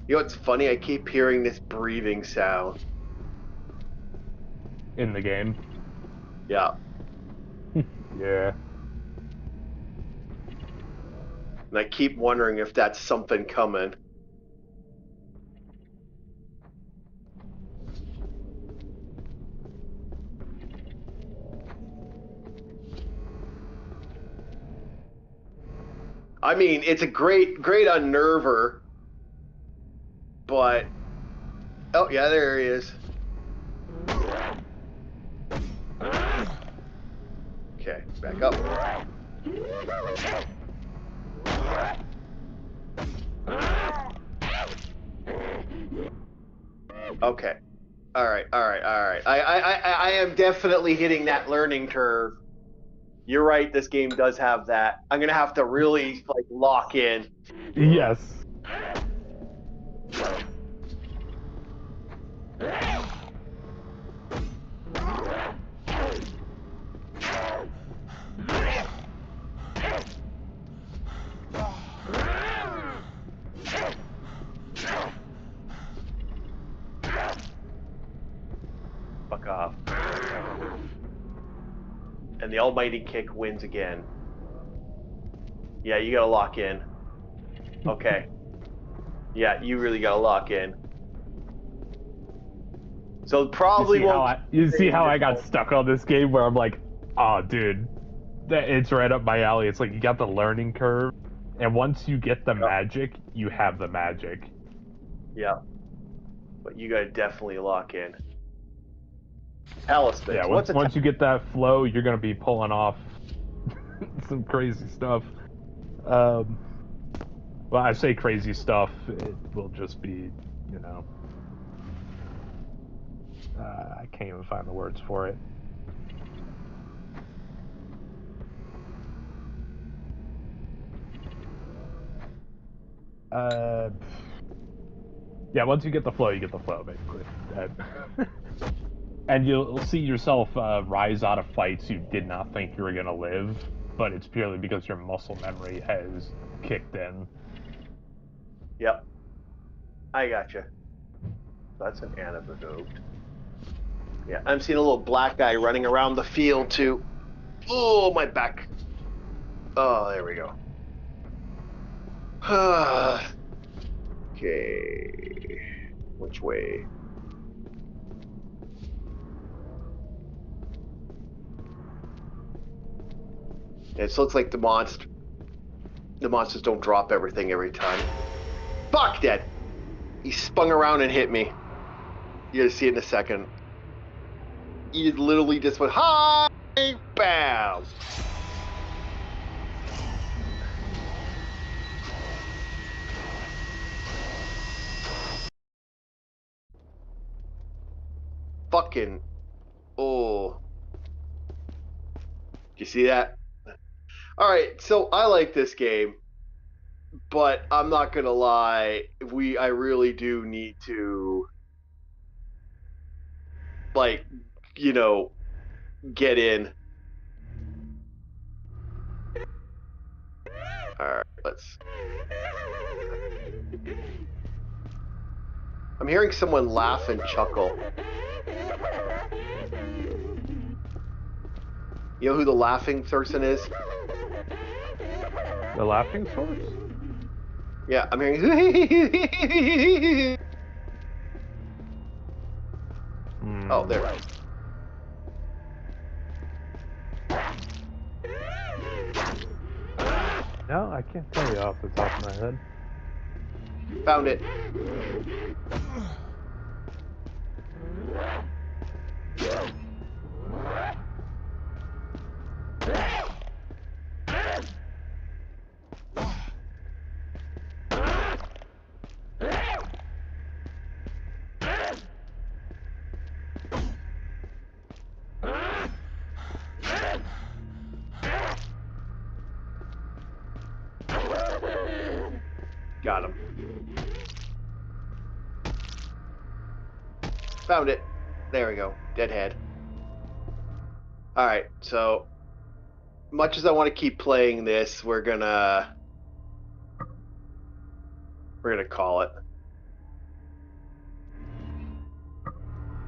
You know what's funny? I keep hearing this breathing sound. In the game? Yeah. Yeah. And I keep wondering if that's something coming. I mean, it's a great unnerver. But... Oh, yeah, there he is. Okay, back up. Okay. Alright. I am definitely hitting that learning curve. You're right. This game does have that. I'm gonna have to really like lock in. Yes. Fuck off. And the almighty kick wins again. Yeah, you gotta lock in. Okay. Yeah, you really gotta lock in. So probably you see how I got stuck on this game where I'm like, oh dude, it's right up my alley. It's like you got the learning curve, and once you get the magic, you have the magic. Yeah. But you gotta definitely lock in. Talisman. Yeah, once you get that flow, you're gonna be pulling off some crazy stuff. Well, I say crazy stuff. It will just be, you know, I can't even find the words for it. Yeah, once you get the flow, you get the flow, basically. And you'll see yourself rise out of fights you did not think you were going to live, but it's purely because your muscle memory has kicked in. Yep. I gotcha. That's an antidote. Yeah, I'm seeing a little black guy running around the field, too. Oh, my back. Oh, there we go. Okay. Which way? It looks like the monsters don't drop everything every time. Fuck, dead. He spun around and hit me. You're gonna see it in a second. He literally just went, hi, bam. Fucking, oh. You see that? All right, so I like this game, but I'm not gonna lie. I really do need to, like, you know, get in. All right, let's. I'm hearing someone laugh and chuckle. You know who the laughing person is? The laughing source? Yeah, I'm hearing. Oh, there. No, I can't tell you off the top of my head. Found it. Got him. Found it. There we go. Deadhead. Alright, so much as I want to keep playing this, we're gonna call it.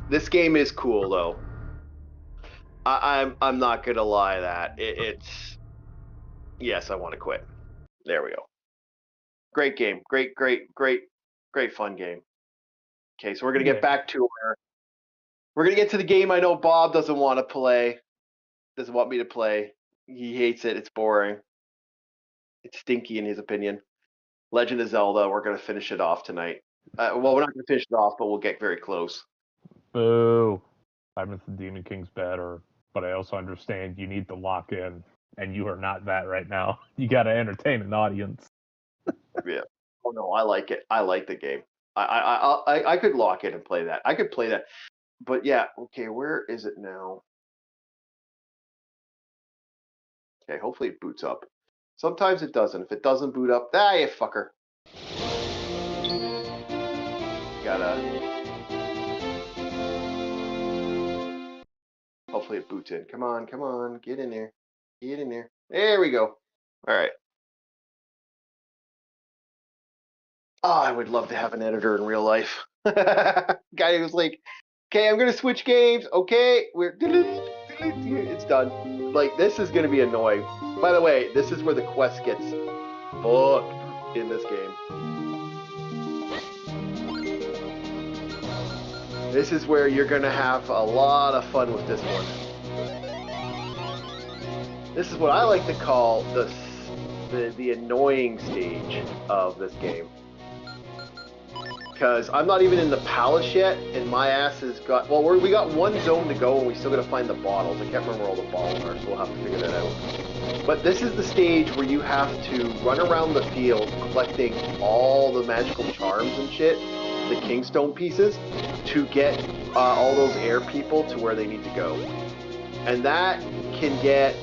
This game is cool though. I'm not gonna lie that it's yes, I want to quit. There we go. Great game. Great fun game. Okay, so we're gonna get back to we're gonna get to the game I know Bob doesn't want to play. Doesn't want me to play. He hates it. It's boring. It's stinky in his opinion. Legend of Zelda. We're gonna finish it off tonight. Well, we're not gonna finish it off, but we'll get very close. Boo. Labyrinth of Demon King's better, but I also understand you need to lock in, and you are not that right now. You gotta entertain an audience. Yeah. Oh no, I like it. I like the game. I could lock in and play that. I could play that. But yeah, okay, where is it now? Okay, hopefully it boots up. Sometimes it doesn't. If it doesn't boot up, you fucker. Gotta. Hopefully it boots in. Come on, come on. Get in there. Get in there. There we go. All right. Oh, I would love to have an editor in real life. Guy who's like, okay, I'm going to switch games. Okay, it's done. Like, this is going to be annoying. By the way, this is where the quest gets fucked in this game. This is where you're going to have a lot of fun with this one. This is what I like to call the annoying stage of this game. Because I'm not even in the palace yet, and my ass has got... Well, we got one zone to go, and we still got to find the bottles. I can't remember where all the bottles are, so we'll have to figure that out. But this is the stage where you have to run around the field collecting all the magical charms and shit, the Kingstone pieces, to get all those air people to where they need to go. And that can get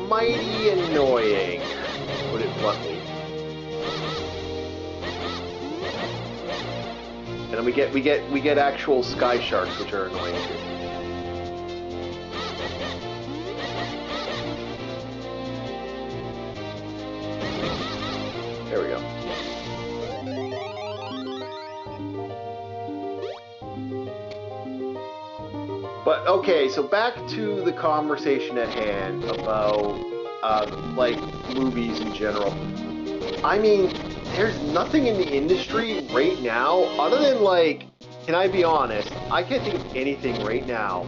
mighty annoying, to put it bluntly. And then we get actual sky sharks, which are annoying too. There we go. But okay, so back to the conversation at hand about like movies in general. I mean, there's nothing in the industry right now other than, like, can I be honest? I can't think of anything right now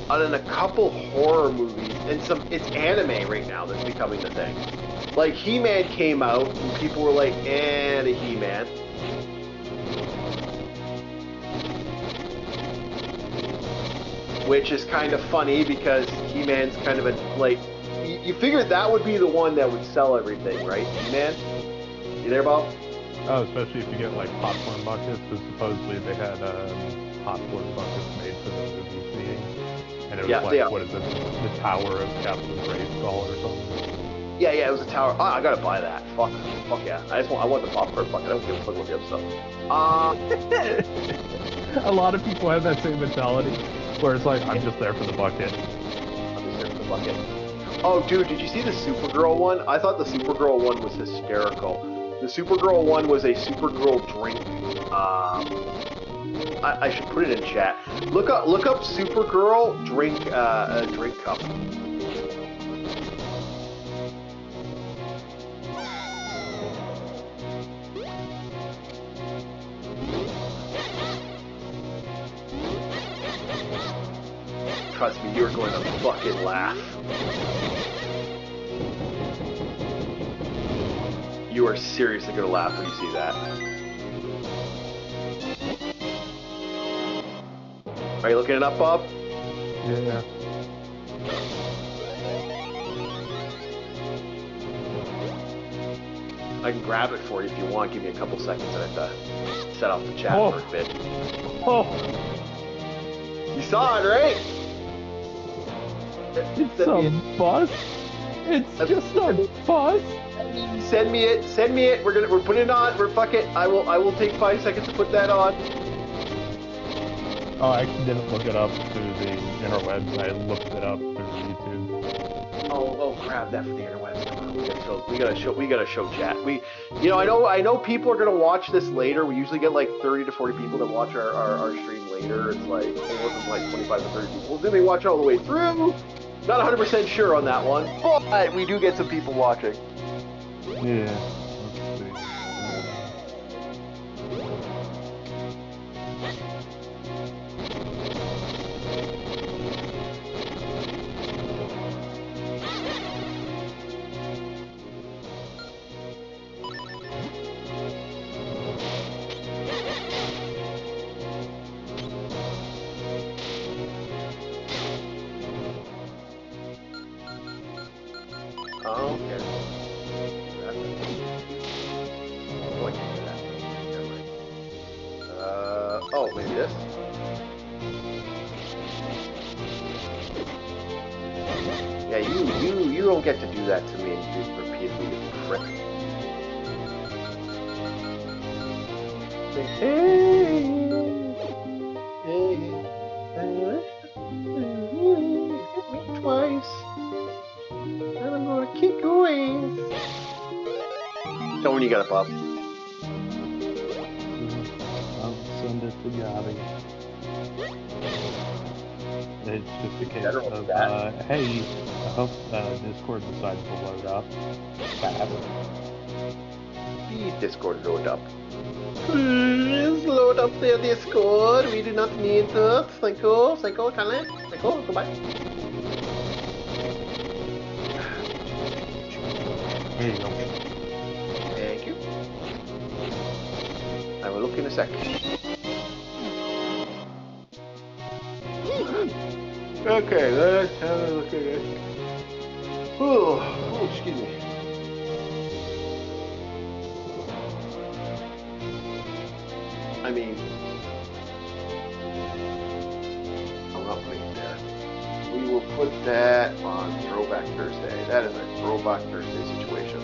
other than a couple horror movies and it's anime right now that's becoming the thing. Like, He-Man came out and people were like, the He-Man. Which is kind of funny because He-Man's kind of a, like, you figured that would be the one that would sell everything, right? He-Man? You there, Bob? Oh, especially if you get, like, popcorn buckets, because supposedly they had popcorn buckets made for the movie scene. And it was what is it? The Tower of Captain Grayskull or something? Yeah, it was a tower. Oh, I gotta buy that. Fuck yeah. I want the popcorn bucket. I don't give a fuck about the other stuff. A lot of people have that same mentality, where it's like, I'm just there for the bucket. I'm just there for the bucket. Oh, dude, did you see the Supergirl one? I thought the Supergirl one was hysterical. The Supergirl one was a Supergirl drink. I should put it in chat. Look up Supergirl drink drink cup. Trust me, you're going to fucking laugh. You are seriously going to laugh when you see that. Are you looking it up, Bob? Yeah. I can grab it for you if you want. Give me a couple seconds. I have to set off the chat for a bit. Oh. You saw it, right? It's a bus. It's just a bus. Send me it. We're putting it on. Fuck it. I will take 5 seconds to put that on. Oh, I actually didn't look it up through the interwebs. I looked it up through YouTube. Oh, grab that for the interwebs. Come on, we gotta show chat. I know people are gonna watch this later. We usually get like 30 to 40 people that watch our stream later. It's like anywhere from like 25 to 30 people. Then they watch all the way through. Not 100% sure on that one, but we do get some people watching. Yeah. Oh, okay. Oh, maybe this? Yeah, you don't get to do that to me and do repeatedly, you prick. Hit me twice, and I'm gonna keep going. Tell me when you got a Bob. I'll send it to Gabby. It's just a case of, hey, I hope Discord decides to load up fast. Discord load up. Please load up the Discord. We do not need that. Thank you. Thank you, Conan. Thank you. Goodbye. Here you go. Thank you. I will look in a sec. Okay, let's have a look at it. Oh, excuse me. I mean, I'm not putting it there. We will put that on Throwback Thursday. That is a Throwback Thursday situation.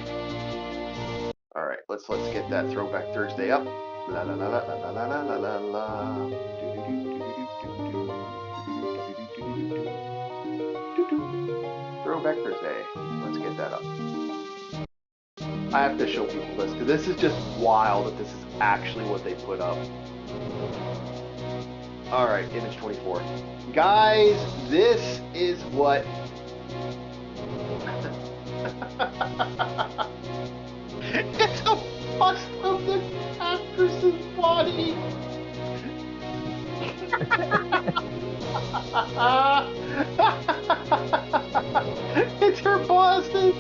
All right, let's get that Throwback Thursday up. La la la la la la la la la la. Throwback Thursday. Let's get that up. I have to show people this because this is just wild that this is actually what they put up. All right, image 24. Guys, this is what... It's a bust of the actress's body! It's her Boston!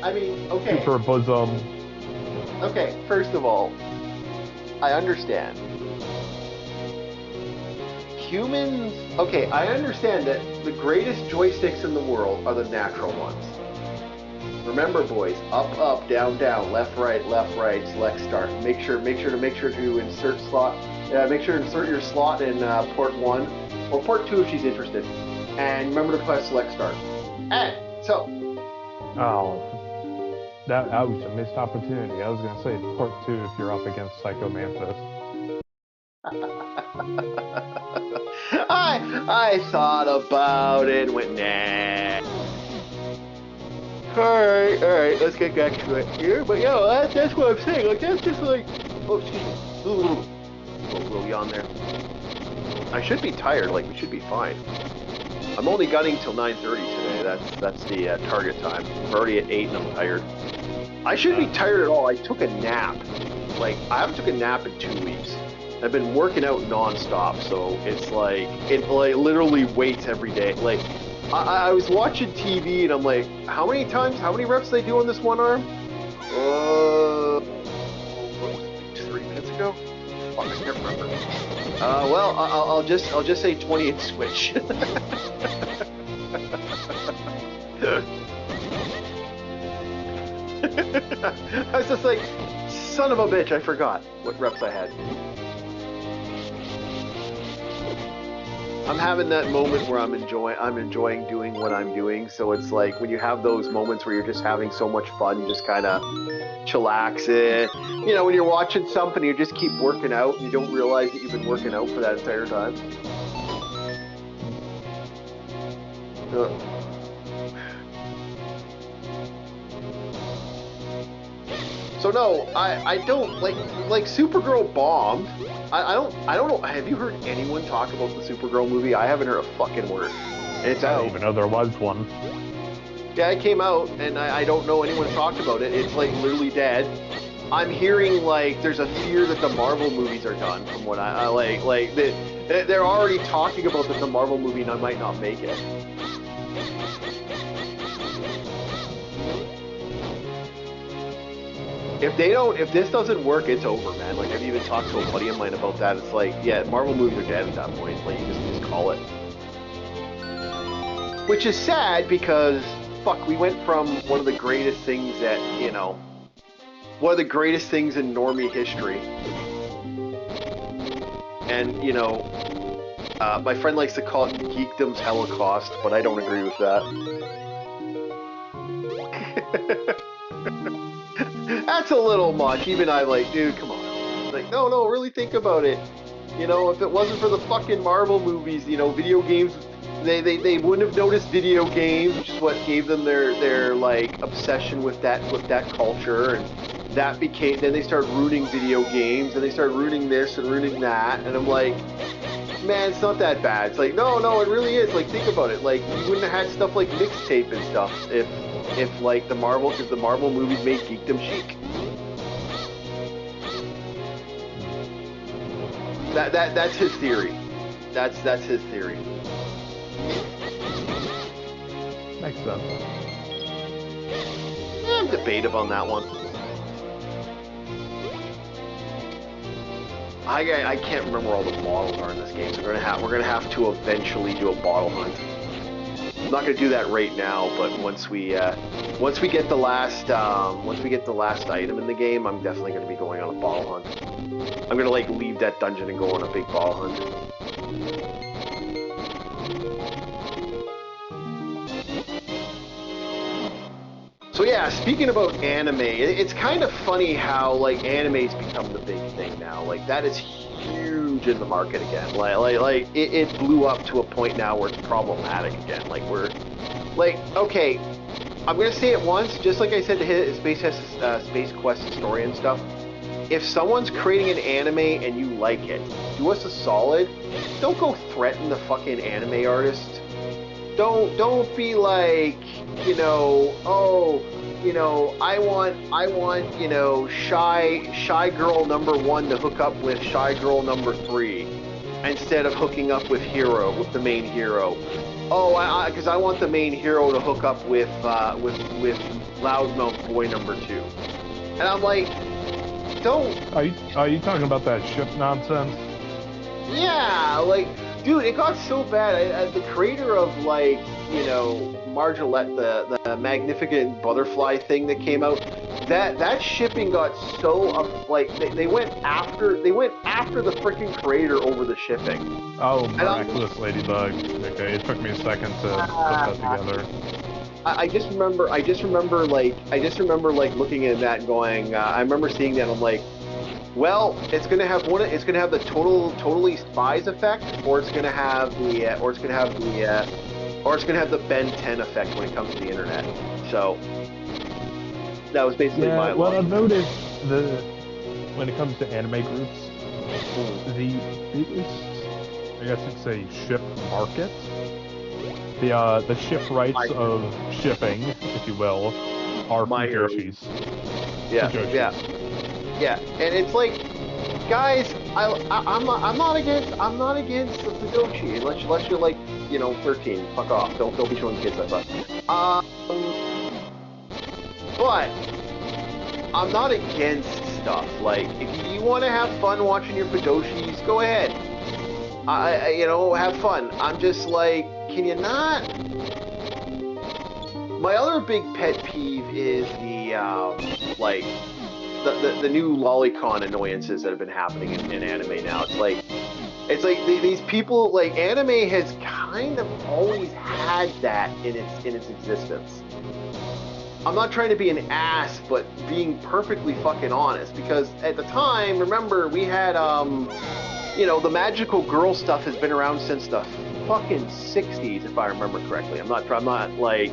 I mean, okay. Super bosom. Okay, first of all, I understand. Humans... Okay, I understand that the greatest joysticks in the world are the natural ones. Remember, boys, up, up, down, down, left, right, select, start. Make sure to insert slot. Make sure to insert your slot in port 1 or port 2 if she's interested. And remember to press select, start. And so. Oh, that was a missed opportunity. I was gonna say port 2 if you're up against Psycho Mantis. I thought about it and went, nah. Alright, let's get back to it here. But yeah, that's what I'm saying. Like, that's just like... Oh, excuse me. A little yawn there. I should be tired. Like, we should be fine. I'm only gunning till 9:30 today. That's the target time. I'm already at 8 and I'm tired. I shouldn't be tired at all. I took a nap. Like, I haven't took a nap in 2 weeks. I've been working out non-stop, so it's like... It like, literally waits every day. Like... I was watching TV and I'm like, how many reps they do on this one arm? What was it, 3 minutes ago? Fuck, I can't remember. Well, I'll just say 20 and switch. I was just like, son of a bitch, I forgot what reps I had. I'm having that moment where I'm enjoying doing what I'm doing. So it's like when you have those moments where you're just having so much fun, just kind of chillaxing. You know, when you're watching something, you just keep working out and you don't realize that you've been working out for that entire time. So no, I don't like Supergirl bombed. I don't know. Have you heard anyone talk about the Supergirl movie? I haven't heard a fucking word. And it's out. I didn't even know there was one. Yeah, it came out, and I don't know anyone talked about it. It's like literally dead. I'm hearing like there's a fear that the Marvel movies are done. From what I like they're already talking about that the Marvel movie might not make it. If this doesn't work, it's over, man. Like, I've even talked to a buddy of mine about that. It's like, yeah, Marvel movies are dead at that point. Like, you just call it. Which is sad because, fuck, we went from one of the greatest things that, you know, one of the greatest things in normie history. And, you know, My friend likes to call it Geekdom's Holocaust, but I don't agree with that. That's a little much. Even I'm like, dude, come on. Like, no, really think about it. You know, if it wasn't for the fucking Marvel movies, you know, video games, they wouldn't have noticed video games, which is what gave them their like obsession with that culture, and that became, then they started ruining video games, and they started ruining this and ruining that, and I'm like, man, it's not that bad. It's like, no, it really is. Like, think about it. Like, you wouldn't have had stuff like mixtape and stuff if like the Marvel, because the Marvel movies made geekdom chic. That's his theory. That's his theory. Makes sense. I'm debative on that one. I can't remember all the models are in this game, so we're gonna have to eventually do a bottle hunt. I'm not gonna do that right now, but once we get the last item in the game, I'm definitely gonna be going on a bottle hunt. I'm gonna like leave that dungeon and go on a big bottle hunt. So yeah, speaking about anime, it's kind of funny how like anime's become the big thing now. Like that is huge in the market again. Like it blew up to a point now where it's problematic again. Like we're like, okay, I'm gonna say it once, just like I said to Space Quest historian stuff. If someone's creating an anime and you like it, do us a solid. Don't go threaten the fucking anime artist. Don't be like, you know, oh, you know, I want, you know, shy girl number 1 to hook up with shy girl number 3 instead of hooking up with the main hero. Oh, because I want the main hero to hook up with loudmouth boy number 2. And I'm like, don't. Are you talking about that ship nonsense? Yeah, like, dude, it got so bad. The creator of, like, you know, Margolette, the Magnificent Butterfly thing that came out, that shipping got so like they went after the freaking creator over the shipping. Oh, Miraculous Ladybug. Okay, it took me a second to put that together. I just remember looking at that and going, I remember seeing that and I'm like, well, it's gonna have the totally spies effect, or it's gonna have the Ben 10 effect when it comes to the internet. So that was basically my well, I've noticed when it comes to anime groups, the biggest, I guess you'd say, ship market, the ship rights of shipping, if you will, are Fujoshis. Yeah, and it's like, guys, I'm not against the Fujoshi unless you're like, you know, 13. Fuck off. Don't be showing kids that stuff. But I'm not against stuff. Like, if you want to have fun watching your Fujoshis, go ahead. You know, have fun. I'm just like, can you not? My other big pet peeve is the new lolicon annoyances that have been happening in anime now. It's like these people, like, anime has kind of always had that in its existence. I'm not trying to be an ass, but being perfectly fucking honest, because at the time, remember, we had you know, the magical girl stuff has been around since the fucking 60s, if I remember correctly. I'm not like,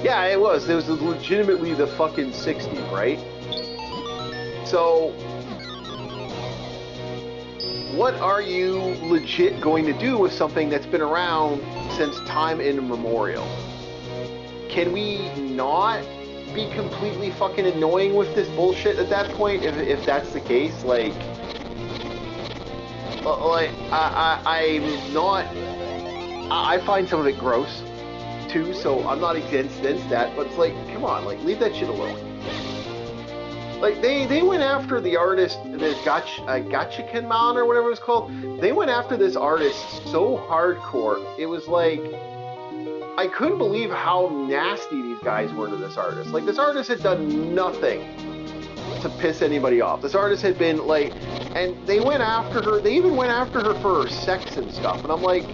yeah, it was legitimately the fucking 60s, right? So, what are you legit going to do with something that's been around since time immemorial? Can we not be completely fucking annoying with this bullshit at that point, if that's the case? Like I'm not. I find some of it gross too, so I'm not against that. But it's like, come on, like, leave that shit alone. Like, they went after the artist, this Gachikenman or whatever it was called. They went after this artist so hardcore. It was like, I couldn't believe how nasty these guys were to this artist. Like, this artist had done nothing to piss anybody off. This artist had been, like, And they went after her. They even went after her for her sex and stuff. And I'm like,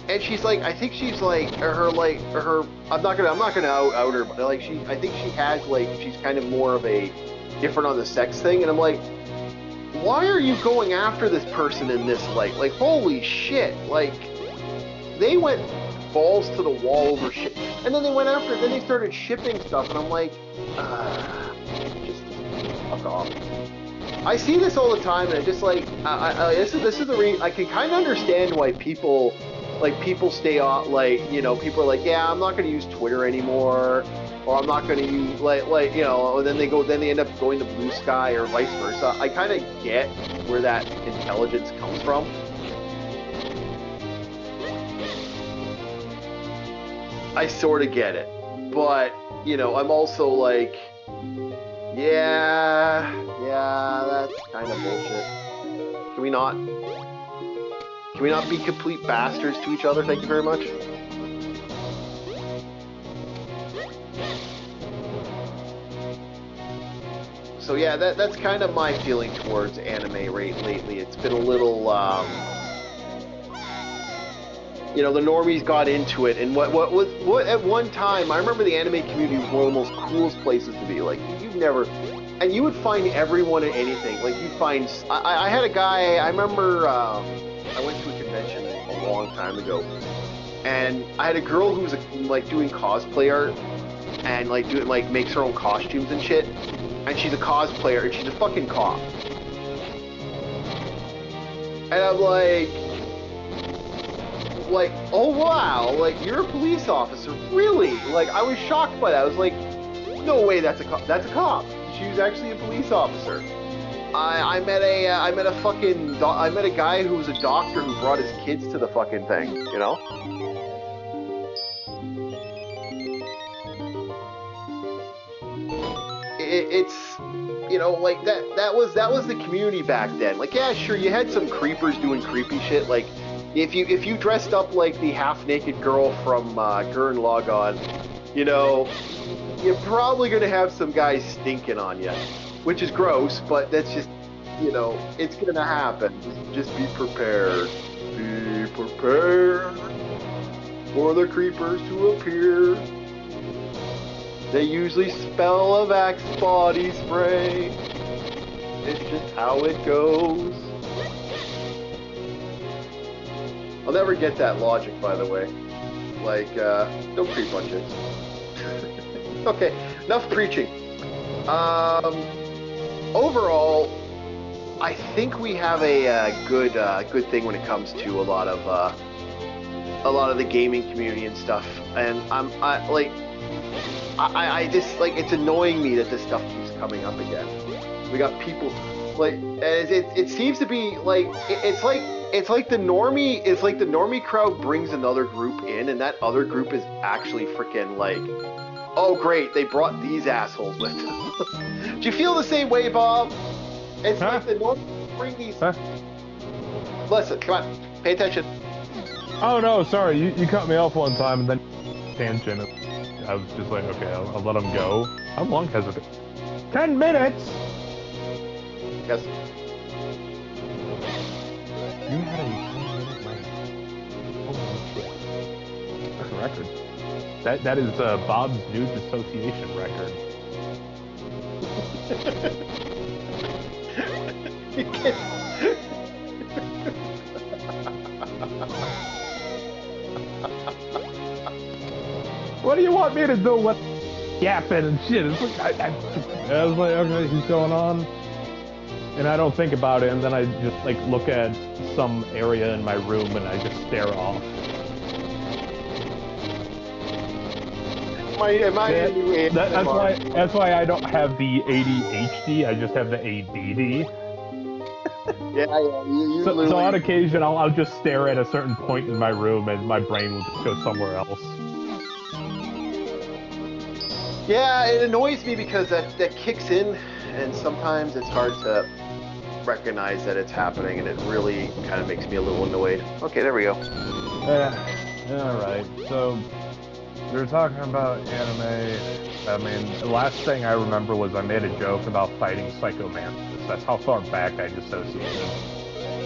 and she's like, I think she's like, her. I'm not gonna out her, but like I think she has like, she's kind of more of a different on the sex thing. And I'm like, why are you going after this person in this light? Like, holy shit! Like, they went balls to the wall over shit, and then they went after. Then they started shipping stuff, and I'm like, just fuck off. I see this all the time, and I just like, this is the reason I can kind of understand why people stay on, like, you know, people are like, yeah, I'm not going to use Twitter anymore, or I'm not going to use like you know, and then they end up going to Blue Sky or vice versa. I kind of get where that intelligence comes from. I sort of get it, but you know, I'm also like, yeah, that's kind of bullshit. Can we not be complete bastards to each other? Thank you very much. So yeah, that's kind of my feeling towards anime lately. It's been a little, you know, the normies got into it, and what at one time, I remember the anime community was one of the most coolest places to be. Like, and you would find everyone at anything. Like, you find, I had a guy, I remember, I went to a convention a long time ago, and I had a girl who was like doing cosplay art, and like makes her own costumes and shit, and she's a cosplayer, and she's a fucking cop. And I'm like, oh wow, like, you're a police officer, really? Like, I was shocked by that. I was like, no way, that's a cop. That's a cop. She was actually a police officer. I met a guy who was a doctor who brought his kids to the fucking thing, you know? It's, you know, like, that was the community back then. Like, yeah, sure, you had some creepers doing creepy shit. Like, if you dressed up like the half-naked girl from Gurren Lagann, you know, you're probably gonna have some guys stinking on you, which is gross, but that's just, you know, it's gonna happen. Just be prepared. Be prepared for the creepers to appear. They usually smell of Axe body spray. It's just how it goes. I'll never get that logic, by the way. Like, don't creep on chicks. Okay, enough preaching. Overall, I think we have a good thing when it comes to a lot of the gaming community and stuff. And I just, like, it's annoying me that this stuff keeps coming up again. We got people, like, it seems to be like, it's like the normie crowd brings another group in, and that other group is actually freaking like, oh great, they brought these assholes with them. Do you feel the same way, Bob? It's like the normies bring these. Listen, come on, pay attention. Oh no, sorry, you cut me off one time and then tangent. I was just like, okay, I'll let him go. How long has it been? 10 minutes! Yes. You had a 10-minute length. Holy shit. That's a record. That is Bob's new dissociation record. What do you want me to do with yapping and shit? It's like, I was like, okay, he's going on. And I don't think about it, and then I just, like, look at some area in my room and I just stare off. That's why I don't have the ADHD, I just have the ADD. So on occasion, I'll just stare at a certain point in my room and my brain will just go somewhere else. Yeah, it annoys me because that kicks in, and sometimes it's hard to recognize that it's happening, and it really kind of makes me a little annoyed. Okay, there we go. Alright, so we were talking about anime. I mean, the last thing I remember was I made a joke about fighting Psycho Mantis. That's how far back I dissociate.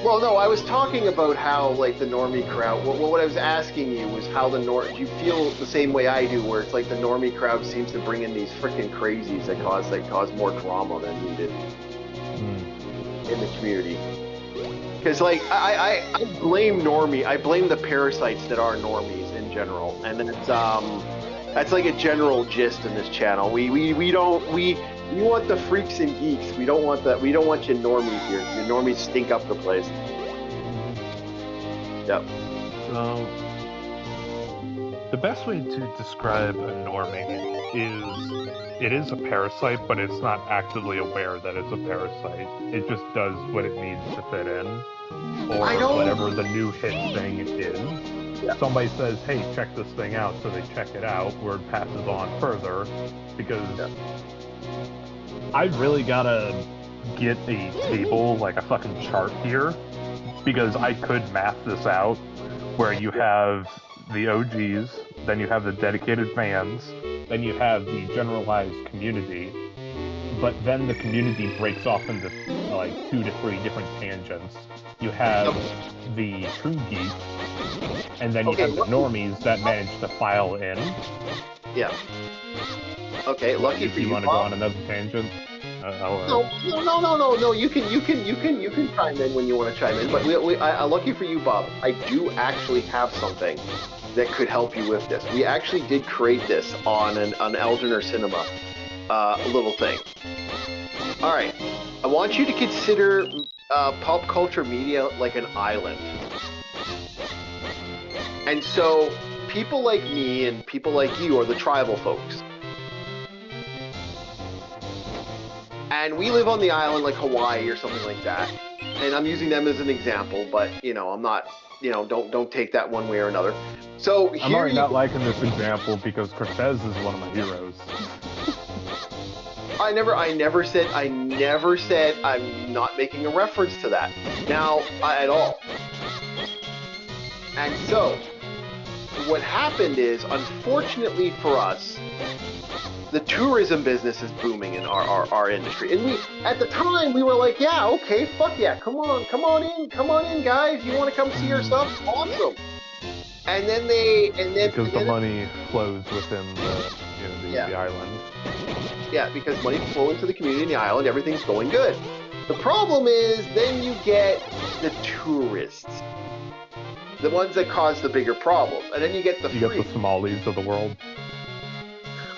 Well, no, I was talking about how, like, the normie crowd, what I was asking you was how do you feel the same way I do, where it's like the normie crowd seems to bring in these freaking crazies that cause more drama than needed in the community. Because, like, I blame I blame the parasites that are normies in general, and that's like a general gist in this channel. We want the freaks and geeks. We don't want your normies here. Your normies stink up the place. Yep. So, the best way to describe a normie is it is a parasite, but it's not actively aware that it's a parasite. It just does what it needs to fit in, or whatever the new hit thing is. Yeah. Somebody says, hey, check this thing out, so they check it out. Word passes on further, because I really gotta get a table, like a fucking chart here, because I could math this out, where you have the OGs, then you have the dedicated fans, then you have the generalized community, but then the community breaks off into like 2 to 3 different tangents. You have the true geeks, and then you have the normies that manage to file in. Yeah. Okay, lucky for you. You want to go on another tangent? No. You can chime in when you want to chime in. But lucky for you, Bob. I do actually have something that could help you with this. We actually did create this on an Elgin Cinema little thing. All right, I want you to consider pop culture media like an island. And so people like me and people like you are the tribal folks. And we live on the island like Hawaii or something like that. And I'm using them as an example, but, I'm not, don't take that one way or another. So I'm already not liking this example because Cortez is one of my heroes. I never said I'm not making a reference to that. Now, at all. And so, what happened is, unfortunately for us, the tourism business is booming in our industry. And at the time, we were like, yeah, okay, fuck yeah, come on in, guys. You want to come see our stuff? Awesome. And then because the money flows within the island. Yeah, because money flows into the community and the island, everything's going good. The problem is, then you get the tourists. The ones that cause the bigger problems. And then you get the Somalis of the world.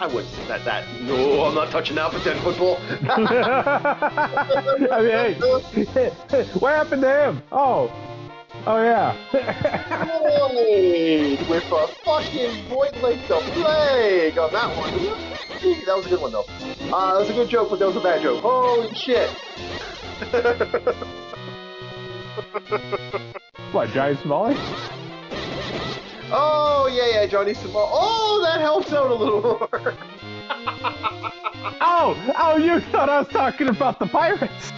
I wouldn't say that. No, I'm not touching that pretend football. I mean, hey, what happened to him? Oh yeah. With a fucking void like the plague on that one. That was a good one though. That was a good joke, but that was a bad joke. Holy shit. What, Johnny Somali? Oh, yeah, Johnny Somali. Oh, that helps out a little more. Oh, you thought I was talking about the pirates.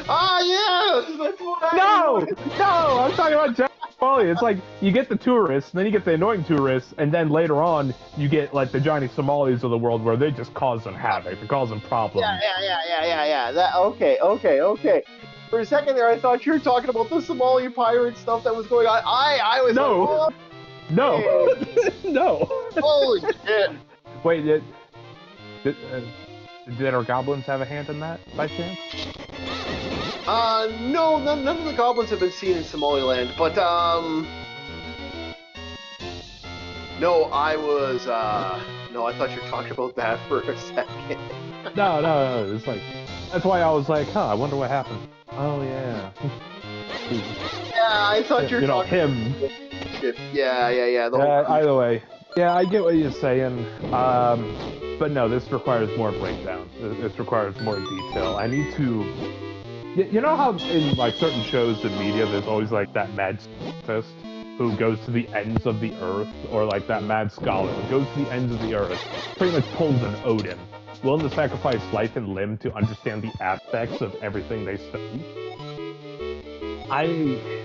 Yeah, that's what No, I'm talking about Johnny Somali. It's like, you get the tourists, and then you get the annoying tourists, and then later on, you get, like, the Johnny Somalis of the world where they just cause them havoc, they're causing problems. Yeah. Okay. For a second there, I thought you were talking about the Somali pirate stuff that was going on. I was No. No. Holy shit. Wait, did our goblins have a hand in that, by chance? No, none of the goblins have been seen in Somaliland, but, no, I thought you were talking about that for a second. No, it's like, that's why I was like, I wonder what happened. Oh, yeah. Yeah, I thought you were talking him. Yeah. Either way. Yeah, I get what you're saying. But no, this requires more breakdown. This requires more detail. I need to... You know how in like certain shows in media, there's always like that mad scientist who goes to the ends of the earth, or like that mad scholar who goes to the ends of the earth, pretty much pulls an Odin, willing to sacrifice life and limb to understand the aspects of everything they study. I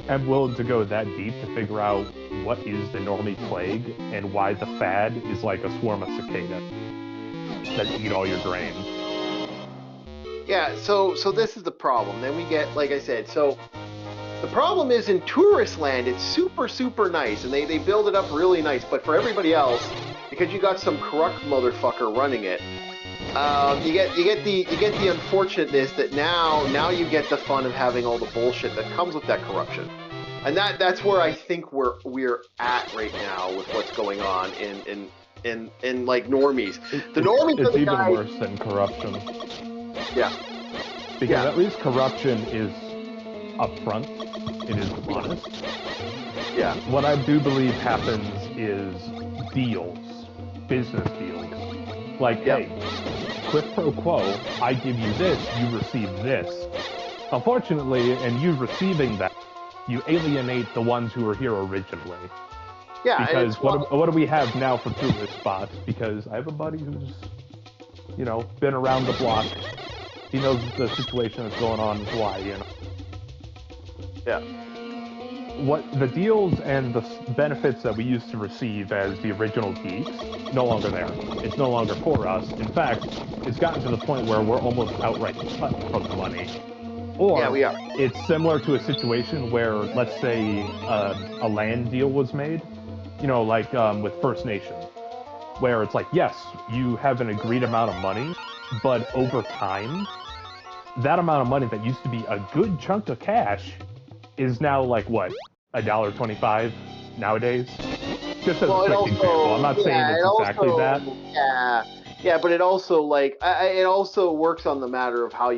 am willing to go that deep to figure out what is the normie plague and why the fad is like a swarm of cicadas that eat all your grain. Yeah, so this is the problem. Then we get, like I said, so the problem is in tourist land, it's super, super nice, and they build it up really nice. But for everybody else, because you got some corrupt motherfucker running it, you get the unfortunateness that now you get the fun of having all the bullshit that comes with that corruption, and that's where I think we're at right now with what's going on in like normies. The normies it's even worse than corruption. Yeah. Because at least corruption is upfront. It is honest. Yeah. What I do believe happens is deals. Business deals. Like, hey, quid pro quo, I give you this, you receive this. Unfortunately, in you receiving that, you alienate the ones who were here originally. Yeah, because what do we have now for tourist spots? Because I have a buddy who's, you know, been around the block. He knows the situation that's going on in Hawaii, you know. Yeah. What the deals and the benefits that we used to receive as the original geeks, no longer there. It's no longer for us. In fact, it's gotten to the point where we're almost outright cut from the money. Or yeah, we are. It's similar to a situation where, let's say, a land deal was made, you know, like with First Nations, where it's like, yes, you have an agreed amount of money, but over time, that amount of money that used to be a good chunk of cash is now like what, $1.25 nowadays? Just as a quick example. I'm not saying it's exactly that. Yeah, but it also like it also works on the matter of how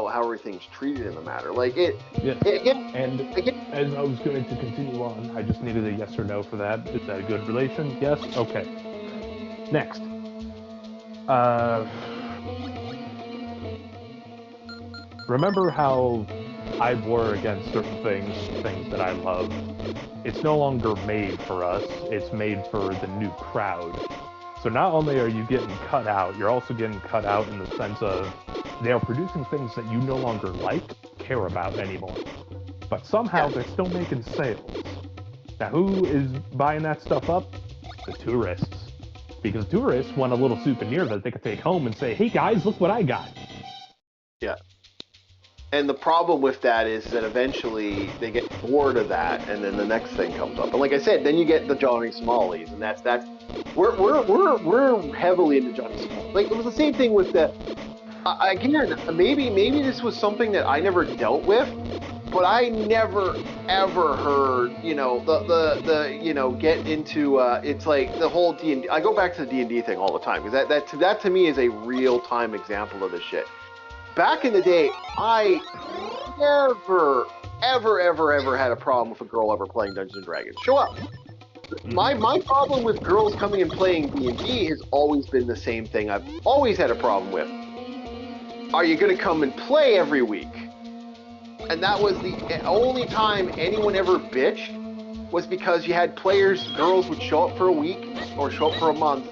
everything's treated in the matter. Like it. Yeah. As I was going to continue on, I just needed a yes or no for that. Is that a good relation? Yes. Okay. Next. Remember how I war against certain things that I love? It's no longer made for us, it's made for the new crowd. So not only are you getting cut out, you're also getting cut out in the sense of they are producing things that you no longer like, care about anymore. But somehow they're still making sales. Now who is buying that stuff up? The tourists. Because tourists want a little souvenir that they can take home and say, hey guys, look what I got. Yeah. And the problem with that is that eventually they get bored of that, and then the next thing comes up. And like I said, then you get the Johnny Smallies, and that's we're heavily into Johnny Smallies. Like it was the same thing with the again. Maybe this was something that I never dealt with, but I never ever heard the you know get into it's like the whole D&D. I go back to the D&D thing all the time because that to me is a real time example of this shit. Back in the day, I never, ever had a problem with a girl ever playing Dungeons & Dragons. Show up. My problem with girls coming and playing D&D has always been the same thing I've always had a problem with. Are you going to come and play every week? And that was the only time anyone ever bitched was because you had girls would show up for a week or show up for a month,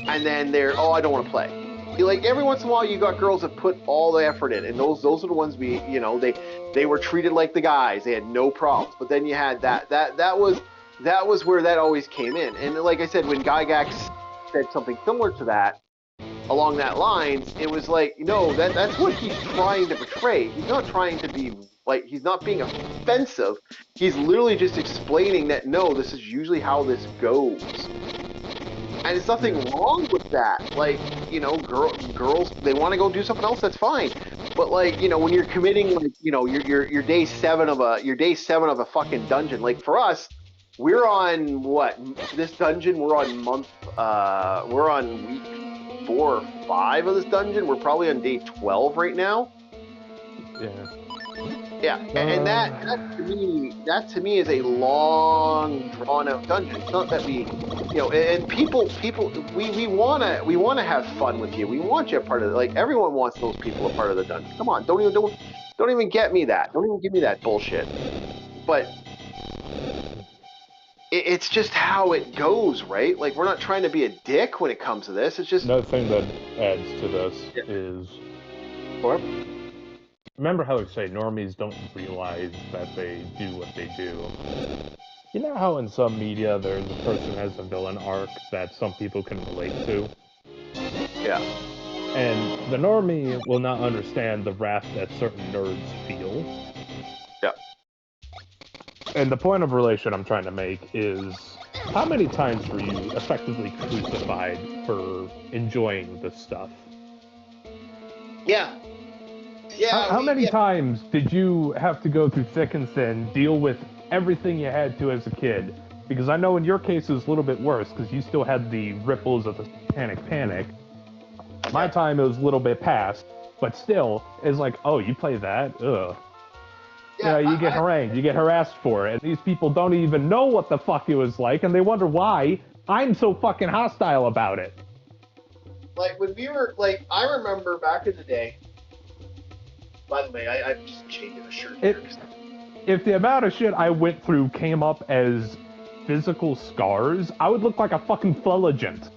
and then I don't want to play. Like every once in a while, you got girls that put all the effort in, and those are the ones they were treated like the guys. They had no problems. But then you had that was where that always came in. And like I said, when Gygax said something similar to that, along that lines, it was like, that's what he's trying to portray. He's not trying to be like, he's not being offensive. He's literally just explaining that no, this is usually how this goes. And there's nothing wrong with that. Like, girls, they want to go do something else, that's fine. But like, when you're committing, like, your day 7 of a fucking dungeon. Like for us, we're on this dungeon. We're on week 4 or 5 of this dungeon. We're probably on day 12 right now. Yeah, and that to me is a long, drawn out dungeon. It's not that we, and people, we wanna have fun with you. We want you a part of it. Like everyone wants those people a part of the dungeon. Come on, don't even get me that. Don't even give me that bullshit. But it's just how it goes, right? Like we're not trying to be a dick when it comes to this. It's just another thing that adds to this is. What? Remember how they say normies don't realize that they do what they do? You know how in some media there's a person who has a villain arc that some people can relate to? Yeah. And the normie will not understand the wrath that certain nerds feel. Yeah. And the point of relation I'm trying to make is, how many times were you effectively crucified for enjoying this stuff? Yeah. Yeah. How many times did you have to go through thick and thin, deal with everything you had to as a kid? Because I know in your case it was a little bit worse, because you still had the ripples of the satanic panic. My time, it was a little bit past, but still, it's like, oh, you play that? Ugh. Yeah, you get harangued, you get harassed for it, and these people don't even know what the fuck it was like, and they wonder why I'm so fucking hostile about it. Like, when we were, like, I remember back in the day, by the way, I'm just changing the shirt here. If the amount of shit I went through came up as physical scars, I would look like a fucking fulgent.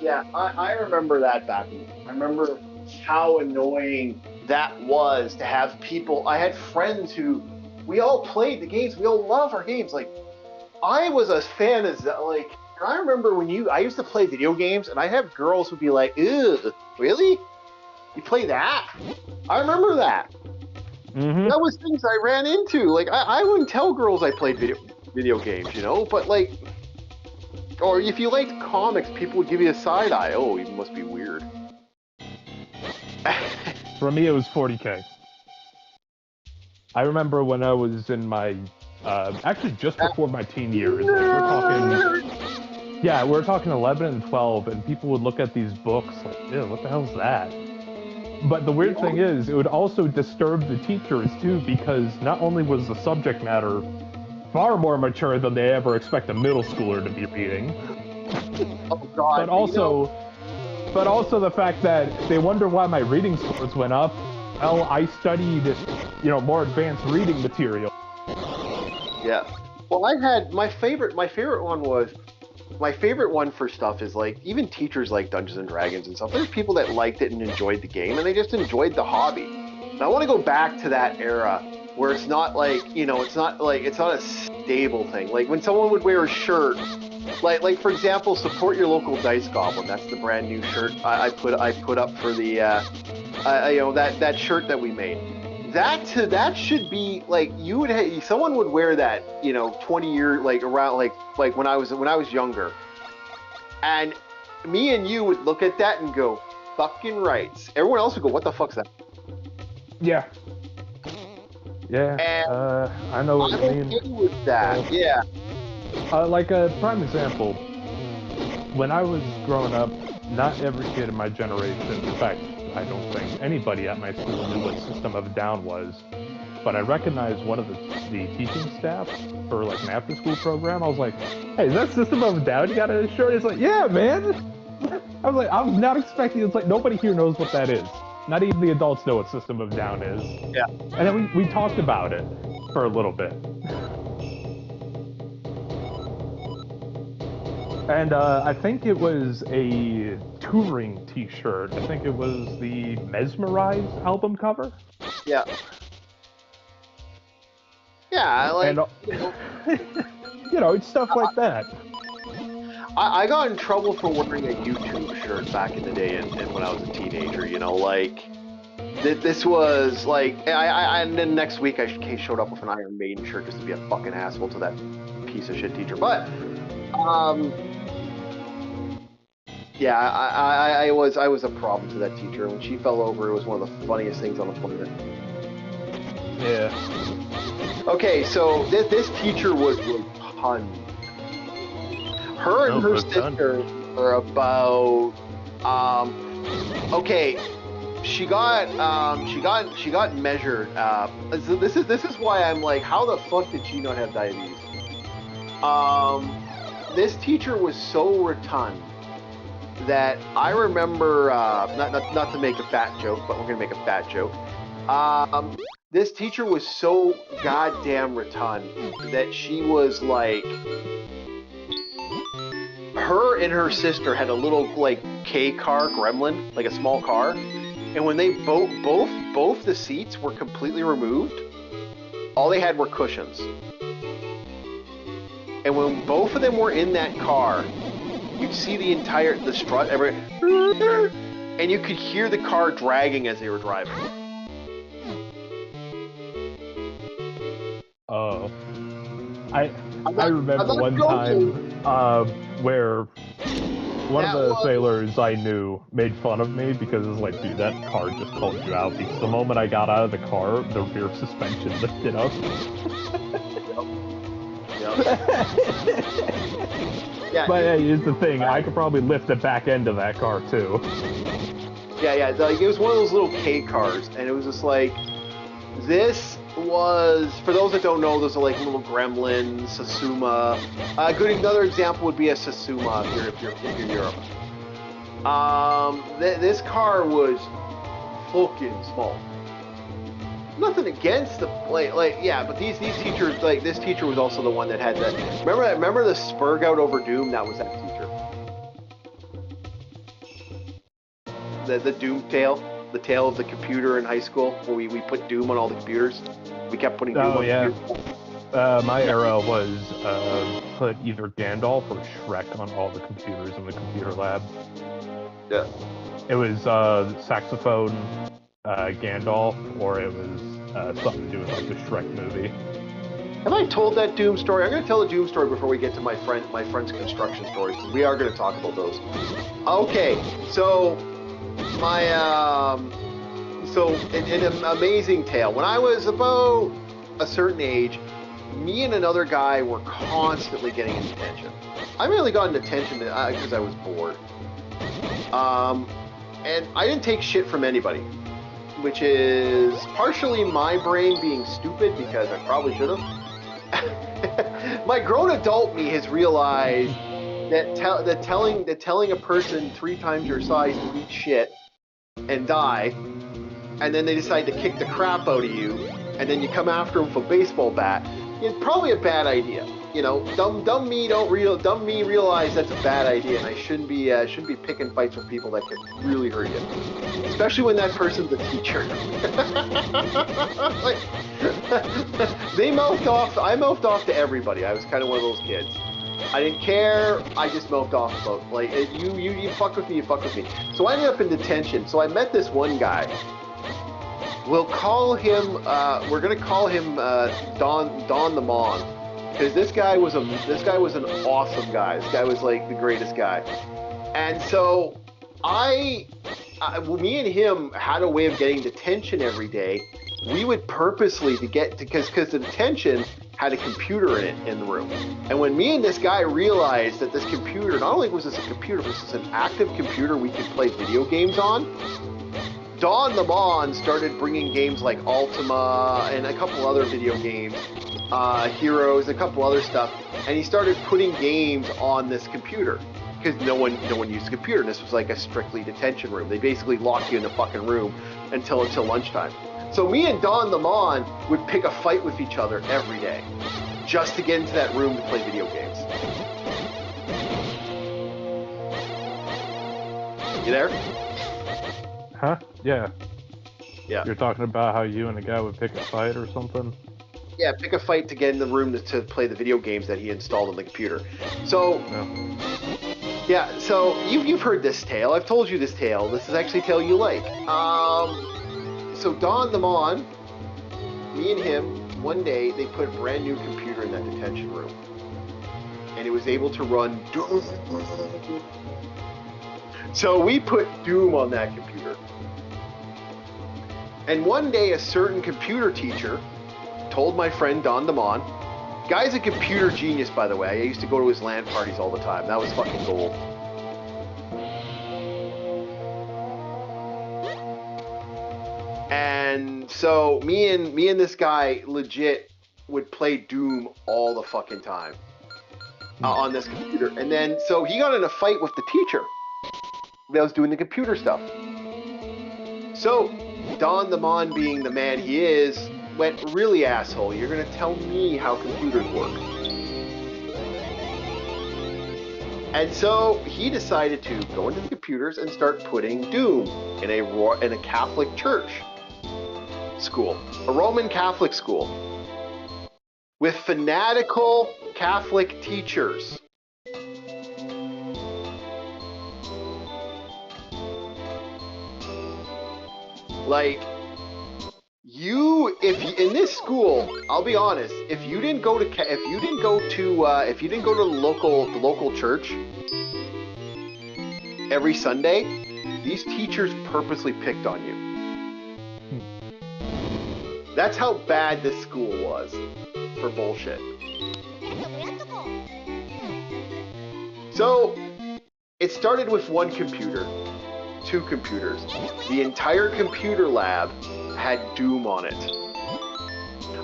Yeah, I remember that back then. I remember how annoying that was to have people. I had friends who, we all played the games, we all love our games. Like, I was a fan of that. Like, I remember when I used to play video games, and I have girls who'd be like, "Ew, really? You play that?" I remember that. Mm-hmm. That was things I ran into. Like, I wouldn't tell girls I played video games, you know? But, like, or if you liked comics, people would give you a side eye. Oh, you must be weird. For me, it was 40K. I remember when I was in my, actually just before my teen years, like we're talking 11 and 12, and people would look at these books like, ew, what the hell is that? But the weird thing is, it would also disturb the teachers too, because not only was the subject matter far more mature than they ever expect a middle schooler to be reading, oh God, but also the fact that they wonder why my reading scores went up. Well, I studied, more advanced reading material. Yeah. Well, I had my favorite one for stuff is, like, even teachers like Dungeons and Dragons and stuff. There's people that liked it and enjoyed the game, and they just enjoyed the hobby. And I want to go back to that era where it's not like, it's not a stable thing. Like, when someone would wear a shirt, like for example, support your local dice goblin. That's the brand new shirt I put up for the that shirt that we made. That should be like, someone would wear that 20 years, like around like when I was younger, and me and you would look at that and go, fucking rights. Everyone else would go, what the fuck's that? Yeah. I know what you mean. Okay with that. Yeah. Like a prime example, when I was growing up, not every kid in my generation, in fact, I don't think anybody at my school knew what System of a Down was, but I recognized one of the teaching staff for like an after-school program. I was like, hey, is that System of a Down you got a shirt? It's like, yeah, man. I was like, I'm not expecting, it's like nobody here knows what that is. Not even the adults know what System of a Down is. Yeah. And then we talked about it for a little bit. And I think it was a touring t-shirt. I think it was the Mesmerize album cover. Yeah. Yeah, like... And, it's stuff like that. I got in trouble for wearing a YouTube shirt back in the day and when I was a teenager, like... This was, like... and then next week I showed up with an Iron Maiden shirt just to be a fucking asshole to that piece of shit teacher. But, yeah, I was a problem to that teacher. When she fell over, it was one of the funniest things on the planet. Yeah. Okay, so this teacher was rotund. Her and her sister were about. Okay, she got measured. So this is why I'm like, how the fuck did she not have diabetes? This teacher was so rotund that I remember, not to make a fat joke, but we're gonna make a fat joke. This teacher was so goddamn rotund that she was like, her and her sister had a little like K car gremlin, like a small car, and when they both the seats were completely removed, all they had were cushions. And when both of them were in that car, you'd see the strut, and you could hear the car dragging as they were driving. Oh. I remember one time where one of the sailors I knew made fun of me because it was like, dude, that car just called you out. Because the moment I got out of the car, the rear suspension lifted up. But hey, here's the thing, I could probably lift the back end of that car too. Yeah, like, it was one of those little K cars, and it was just like, this was, for those that don't know, those are like little gremlins, Satsuma. Another example would be a Satsuma if you're Europe. This car was fucking small. Nothing against the but these teachers, like, this teacher was also the one that had the remember the spurg out over Doom. That was that teacher. The Doom tail, the tail of the computer in high school, where we put Doom on all the computers. We kept putting Doom on computers. My era was put either Gandalf or Shrek on all the computers in the computer lab. Yeah. It was saxophone, Gandalf, or it was something to do with like the Shrek movie. Have I told that Doom story? I'm going to tell the Doom story before we get to my friend's construction stories, because we are going to talk about those. Okay, so an amazing tale. When I was about a certain age, me and another guy were constantly getting in detention. I mainly got in detention because I was bored. And I didn't take shit from anybody, which is partially my brain being stupid, because I probably should have. My grown adult me has realized that telling a person 3 times your size to eat shit and die, and then they decide to kick the crap out of you, and then you come after them with a baseball bat, it's probably a bad idea. You know, dumb me realize that's a bad idea, and I shouldn't be picking fights with people that could really hurt you, especially when that person's a teacher. Like, I mouthed off to everybody. I was kind of one of those kids. I didn't care. I just mouthed off about, like, you fuck with me, you fuck with me. So I ended up in detention. So I met this one guy. We'll call him. We're gonna call him Don the Mon. Because this guy was an awesome guy. This guy was like the greatest guy. And so me and him had a way of getting detention every day. We would purposely because the detention had a computer in it in the room. And when me and this guy realized that this computer, not only was this a computer, but this was an active computer we could play video games on, Don the Mon started bringing games like Ultima and a couple other video games, Heroes, a couple other stuff, and he started putting games on this computer because no one used a computer. And this was like a strictly detention room. They basically locked you in the fucking room until lunchtime. So me and Don the Mon would pick a fight with each other every day just to get into that room to play video games. You there? Huh? Yeah. Yeah. You're talking about how you and a guy would pick a fight or something? Yeah, pick a fight to get in the room to play the video games that he installed on the computer. So, yeah, so you've heard this tale. I've told you this tale. This is actually a tale you like. So Don the Mon, me and him, one day, they put a brand new computer in that detention room. And it was able to run Doom. So we put Doom on that computer. And one day, a certain computer teacher told my friend Don the Mon, guy's a computer genius, by the way. I used to go to his LAN parties all the time. That was fucking gold. And so me and this guy legit would play Doom all the fucking time on this computer. And then so he got in a fight with the teacher that was doing the computer stuff. So Don the Mon, being the man he is, went really asshole. You're gonna tell me how computers work. And so he decided to go into the computers and start putting Doom in a Catholic church school, a Roman Catholic school, with fanatical Catholic teachers. Like, if you, in this school, I'll be honest, if you didn't go to the local church every Sunday, these teachers purposely picked on you. That's how bad this school was for bullshit. So, it started with one computer, 2 computers. The entire computer lab had Doom on it.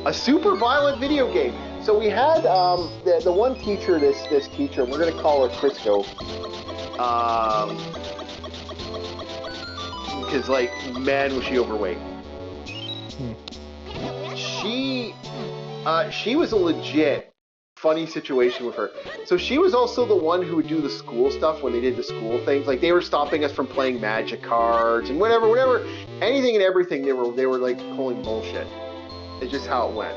A super violent video game. So we had the one teacher, this teacher, we're gonna call her Crisco. Because like, man, was she overweight. She was a legit funny situation with her. So she was also the one who would do the school stuff when they did the school things. Like, they were stopping us from playing magic cards and whatever, anything and everything. They were like pulling bullshit. It's just how it went.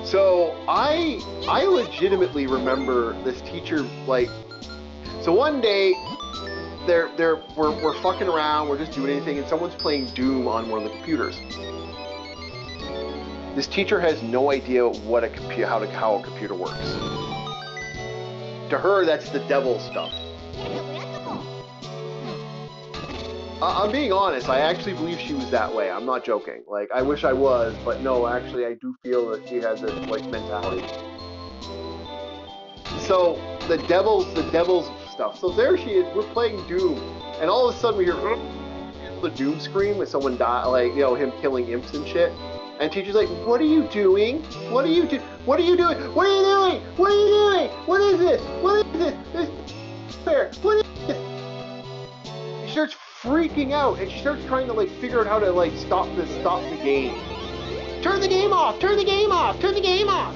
So I legitimately remember this teacher, like, so one day we're fucking around, we're just doing anything, and someone's playing Doom on one of the computers. This teacher has no idea how a computer works. To her, that's the devil stuff. I'm being honest, I actually believe she was that way. I'm not joking. Like, I wish I was, but no, actually, I do feel that she has this, like, mentality. So, the devil's stuff. So there she is, we're playing Doom, and all of a sudden we hear the Doom scream with someone die, like, you know, him killing imps and shit. And teacher's like, what are you doing? What are you doing? What are you doing? What are you doing? What are you doing? What is this? What is this? What is this? She starts freaking out, and she starts trying to, like, figure out how to, like, stop the game. Turn the game off! Turn the game off! Turn the game off!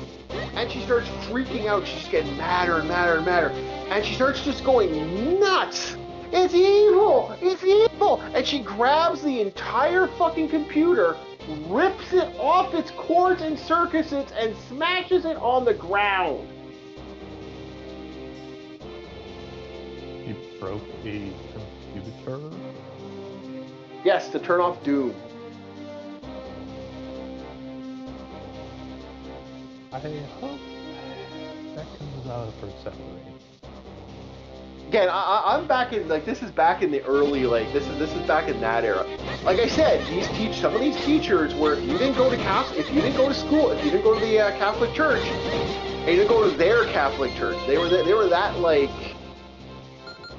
And she starts freaking out. She's getting madder and madder and madder. And she starts just going nuts. It's evil! It's evil! And she grabs the entire fucking computer, rips it off its cords and circuits, and smashes it on the ground. You broke a computer? Yes, to turn off Doom. I hope that comes out for Saturday. Again, I'm back in, like, this is back in the early, like, this is back in that era. Like I said, some of these teachers were, if you didn't go to school, if you didn't go to the Catholic Church, and you didn't go to their Catholic Church, they were that, like,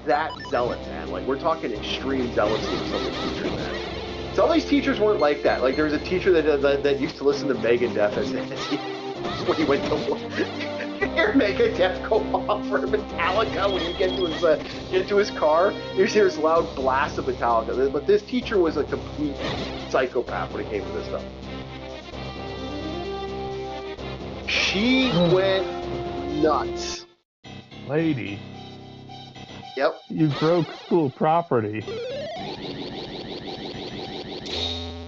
that zealot, man. Like, we're talking extreme zealousy with some of these teachers, man. Some of these teachers weren't like that. Like, there was a teacher that used to listen to Megadeth when he went to work. Hear Megadeth go off for Metallica when you get to his car. You hear this loud blast of Metallica. But this teacher was a complete psychopath when it came to this stuff. She went nuts. Lady. Yep. You broke school property.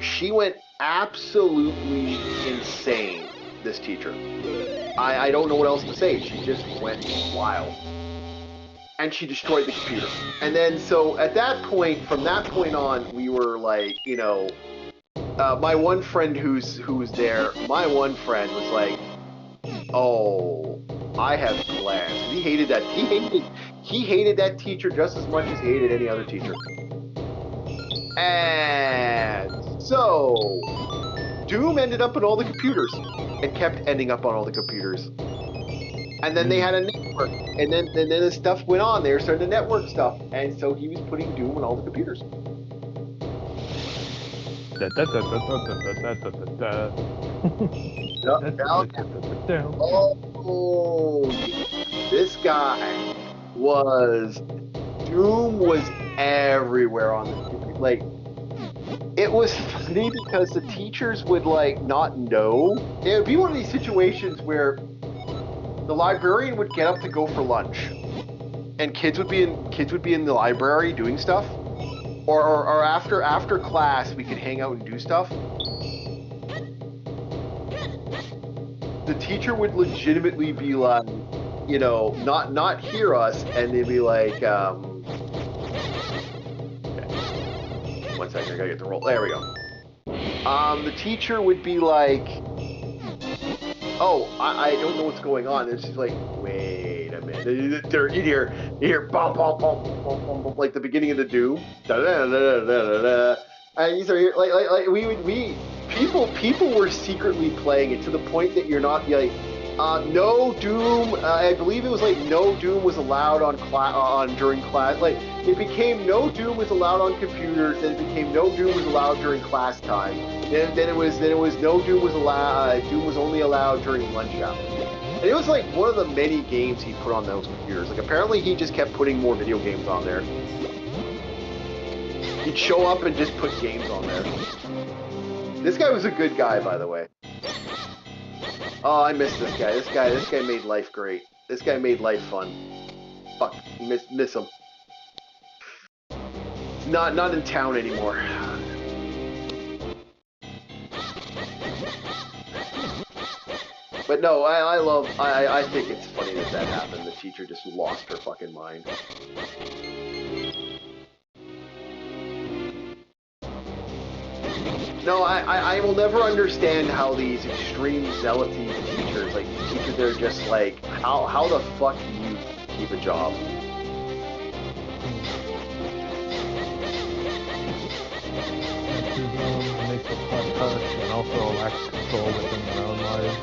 She went absolutely insane, this teacher. I don't know what else to say. She just went wild. And she destroyed the computer. And then, so at that point, from that point on, we were like, you know, my one friend who was there, my one friend was like, oh, I have plans. He hated that teacher just as much as he hated any other teacher. And so, Doom ended up on all the computers. And kept ending up on all the computers. And then they had a network. And then the stuff went on. They were starting to network stuff. And so he was putting Doom on all the computers. Oh, this guy Doom was everywhere on the computer. Like, it was funny because the teachers would, like, not know. It would be one of these situations where the librarian would get up to go for lunch, and kids would be in the library doing stuff, or after class we could hang out and do stuff. The teacher would legitimately be like, you know, not hear us, and they'd be like, 1 second, I gotta get the roll. There we go. The teacher would be like, oh, I don't know what's going on. And she's like, wait a minute. You hear bum, bum, bum, bum, bum, bum, like the beginning of the Doom. Da, da, da, da, da, da. And you start people were secretly playing it to the point that you're not like, no Doom. I believe it was like no Doom was allowed on during class. Like it became no Doom was allowed on computers, then it became no Doom was allowed during class time. Then it was no Doom was allowed. Doom was only allowed during lunch hour. And it was like one of the many games he put on those computers. Like apparently he just kept putting more video games on there. He'd show up and just put games on there. This guy was a good guy, by the way. Oh, I miss this guy. This guy made life great. This guy made life fun. Fuck, miss him. He's not in town anymore. But no, I think it's funny that happened. The teacher just lost her fucking mind. No, I will never understand how these extreme zealoty teachers, like these teachers, they're just like, how the fuck do you keep a job? Make the touch and also lack control within their own lives.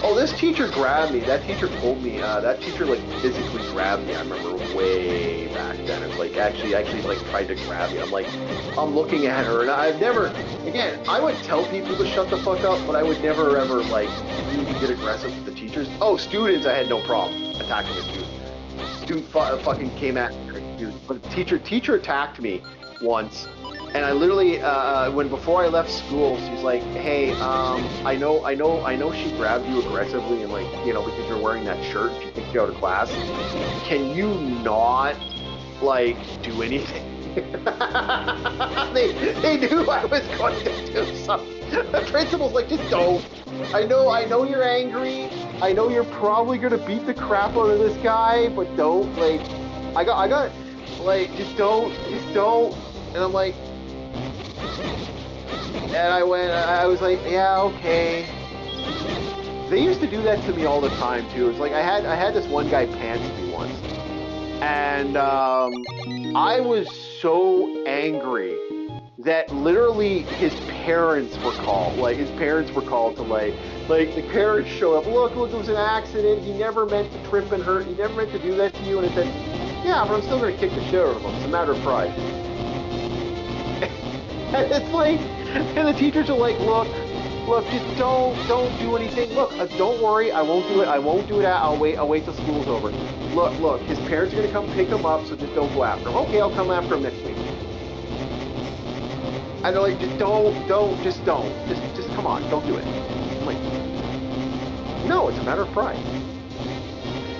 Oh, this teacher grabbed me. That teacher told me. That teacher like physically grabbed me. I remember way back then. It's like actually like tried to grab me. I'm looking at her, and I've never. Again, I would tell people to shut the fuck up, but I would never ever like really get aggressive with the teachers. Oh, students, I had no problem attacking a student. Student fucking came at me, but teacher attacked me once. And I literally, before I left school, she's like, "Hey, I know she grabbed you aggressively, and like, you know, because you're wearing that shirt, she kicked you out of class. Can you not, like, do anything?" they knew I was going to do something. The principal's like, "Just don't. I know you're angry. I know you're probably gonna beat the crap out of this guy, but don't. Like, I got, like, just don't. And I'm like. And I was like, yeah, okay. They used to do that to me all the time too. It's like I had this one guy pants me once, and I was so angry that literally his parents were called. Like his parents were called to like the parents show up. Look, it was an accident. He never meant to trip and hurt. He never meant to do that to you. And it said, yeah, but I'm still gonna kick the shit out of him. It's a matter of pride. And it's like, and the teachers are like, look, just don't do anything. Look, don't worry, I won't do it. I'll wait till school's over. Look, his parents are gonna come pick him up, so just don't go after him. Okay, I'll come after him next week. And they're like, just come on, don't do it. I'm like, no, it's a matter of pride.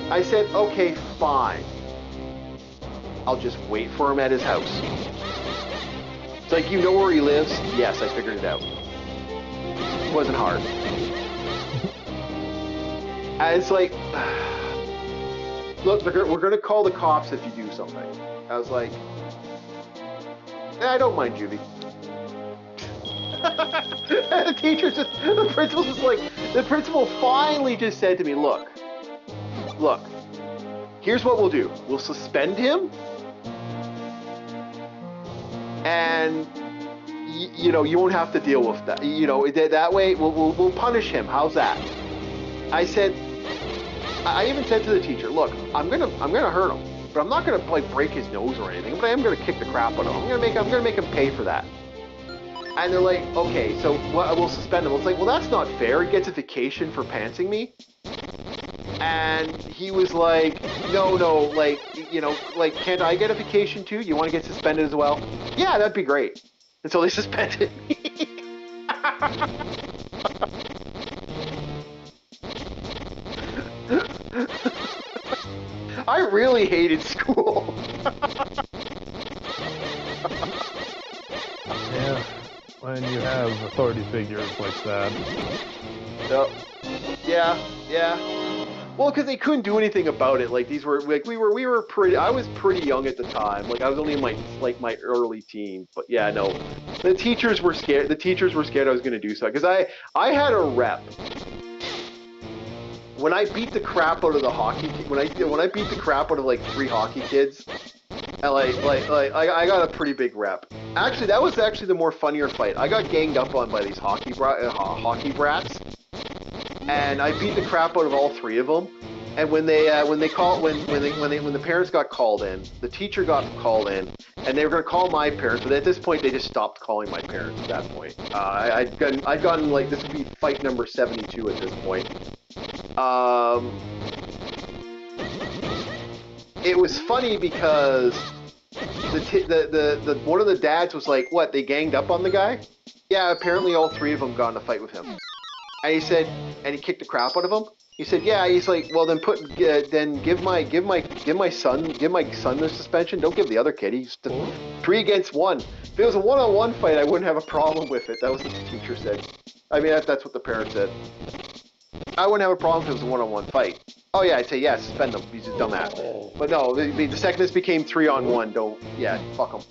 I said, okay, fine. I'll just wait for him at his house. It's like, you know where he lives? Yes, I figured it out. It wasn't hard. And it's like, look, we're going to call the cops if you do something. I was like, I don't mind Juvie. And the principal finally just said to me, look, here's what we'll do. We'll suspend him. And you know, you won't have to deal with that. You know, that way we'll punish him. How's that? I said, I even said to the teacher, look, I'm gonna hurt him, but I'm not gonna like break his nose or anything. But I am gonna kick the crap out of him. I'm gonna make him pay for that. And they're like, okay, so we'll suspend him. It's like, well, that's not fair. He gets a vacation for pantsing me. And he was like, no, like, you know, like, can't I get a vacation too? You want to get suspended as well? Yeah, that'd be great. And so they suspended me. I really hated school. Yeah, when you have authority figures like that. So, yeah. Well, because they couldn't do anything about it. Like these were like we were pretty. I was pretty young at the time. Like I was only in my early teens. But yeah, no, the teachers were scared. The teachers were scared I was going to do so because I had a rep. When I beat the crap out of the hockey, when I beat the crap out of like 3 hockey kids, and I got a pretty big rep. Actually, that was actually the more funnier fight. I got ganged up on by these hockey brats. And I beat the crap out of all 3 of them. And when the parents got called in, the teacher got called in, and they were going to call my parents. But at this point, they just stopped calling my parents. At that point, I'd gotten like this would be fight number 72 at this point. It was funny because the one of the dads was like, "What? They ganged up on the guy?" Yeah, apparently all 3 of them got in a fight with him. And he said, and he kicked the crap out of him. He said, yeah. He's like, well, then give my son the suspension. Don't give the other kid. He's 3 against 1. If it was a 1-on-1 fight, I wouldn't have a problem with it. That was what the teacher said. I mean, that's what the parent said. I wouldn't have a problem if it was a 1-on-1 fight. Oh yeah, I'd say yeah, suspend him. He's a dumbass. But no, the second this became 3-on-1, fuck him.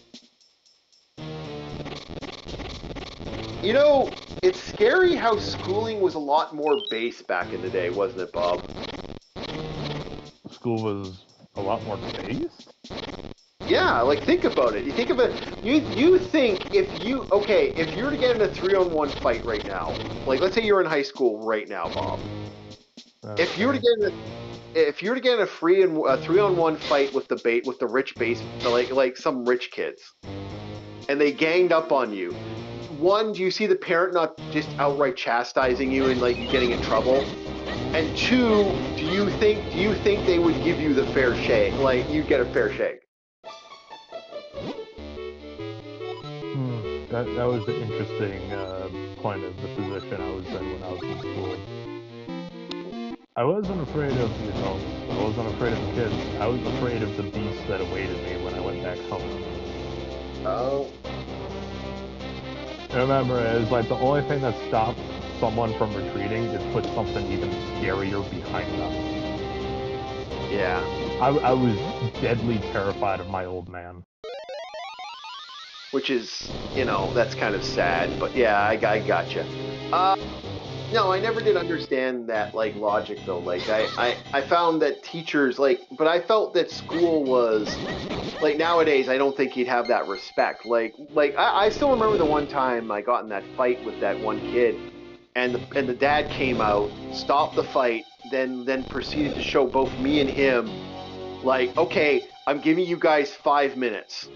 You know, it's scary how schooling was a lot more base back in the day, wasn't it, Bob? School was a lot more based? Yeah, like think about it. You think about it. You think if you were to get in a 3-on-1 fight right now, like let's say you're in high school right now, Bob. Okay. If you were to get in a 3-on-1 fight with the rich base, like some rich kids, and they ganged up on you. 1, do you see the parent not just outright chastising you and like you getting in trouble? And 2, do you think they would give you the fair shake? Like you'd get a fair shake? That was an interesting point of the position I was in when I was in school. I wasn't afraid of the adults. I wasn't afraid of the kids. I was afraid of the beast that awaited me when I went back home. Oh. I remember, it was like the only thing that stopped someone from retreating is put something even scarier behind them. Yeah. I was deadly terrified of my old man. Which is, that's kind of sad, but yeah, I gotcha. No, I never did understand that, like, logic, though. Like, I found that teachers, but I felt that school was, like, nowadays, I don't think you'd have that respect. I still remember the one time I got in that fight with that one kid, and the dad came out, stopped the fight, then proceeded to show both me and him, like, okay, I'm giving you guys 5 minutes.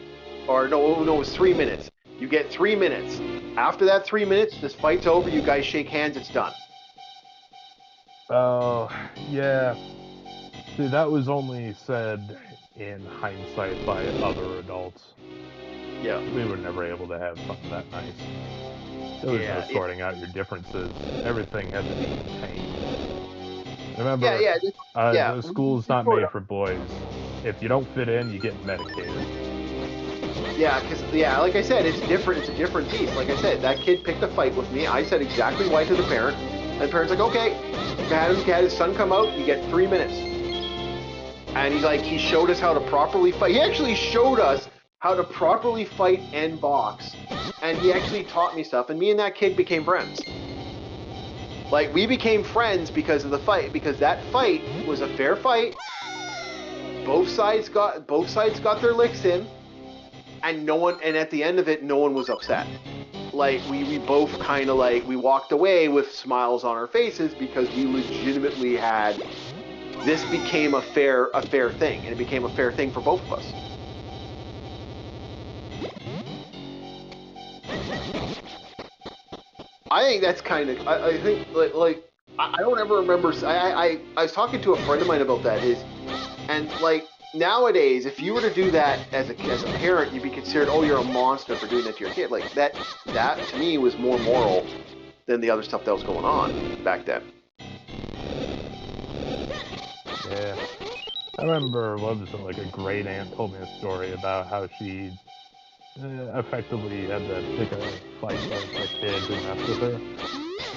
Or, no, it was 3 minutes. You get 3 minutes. After that 3 minutes, this fight's over, you guys shake hands, it's done. Oh, yeah. See, that was only said in hindsight by other adults. Yeah. We were never able to have something that nice. There was no sorting out your differences. Everything had to be contained. Remember, the school's not made for boys. If you don't fit in, you get medicated. Yeah, like I said, it's different. It's a different beast. Like I said, that kid picked a fight with me. I said exactly why to the parent. And the parent's like, okay. Had his son come out, you get 3 minutes. And he showed us how to properly fight. He actually showed us how to properly fight and box. And he actually taught me stuff. And me and that kid became friends. Like, we became friends because of the fight. Because that fight was a fair fight. Both sides got their licks in. And at the end of it, no one was upset. Like, we both kind of we walked away with smiles on our faces because we legitimately had, this became a fair thing, and it became a fair thing for both of us. I think that's kind of, I think, I don't ever remember, I was talking to a friend of mine about that, and nowadays, if you were to do that as a parent, you'd be considered, oh, you're a monster for doing that to your kid. Like, that to me was more moral than the other stuff that was going on back then. Yeah. I remember, a great aunt told me a story about how she effectively had to pick a fight with a kid who messed with her.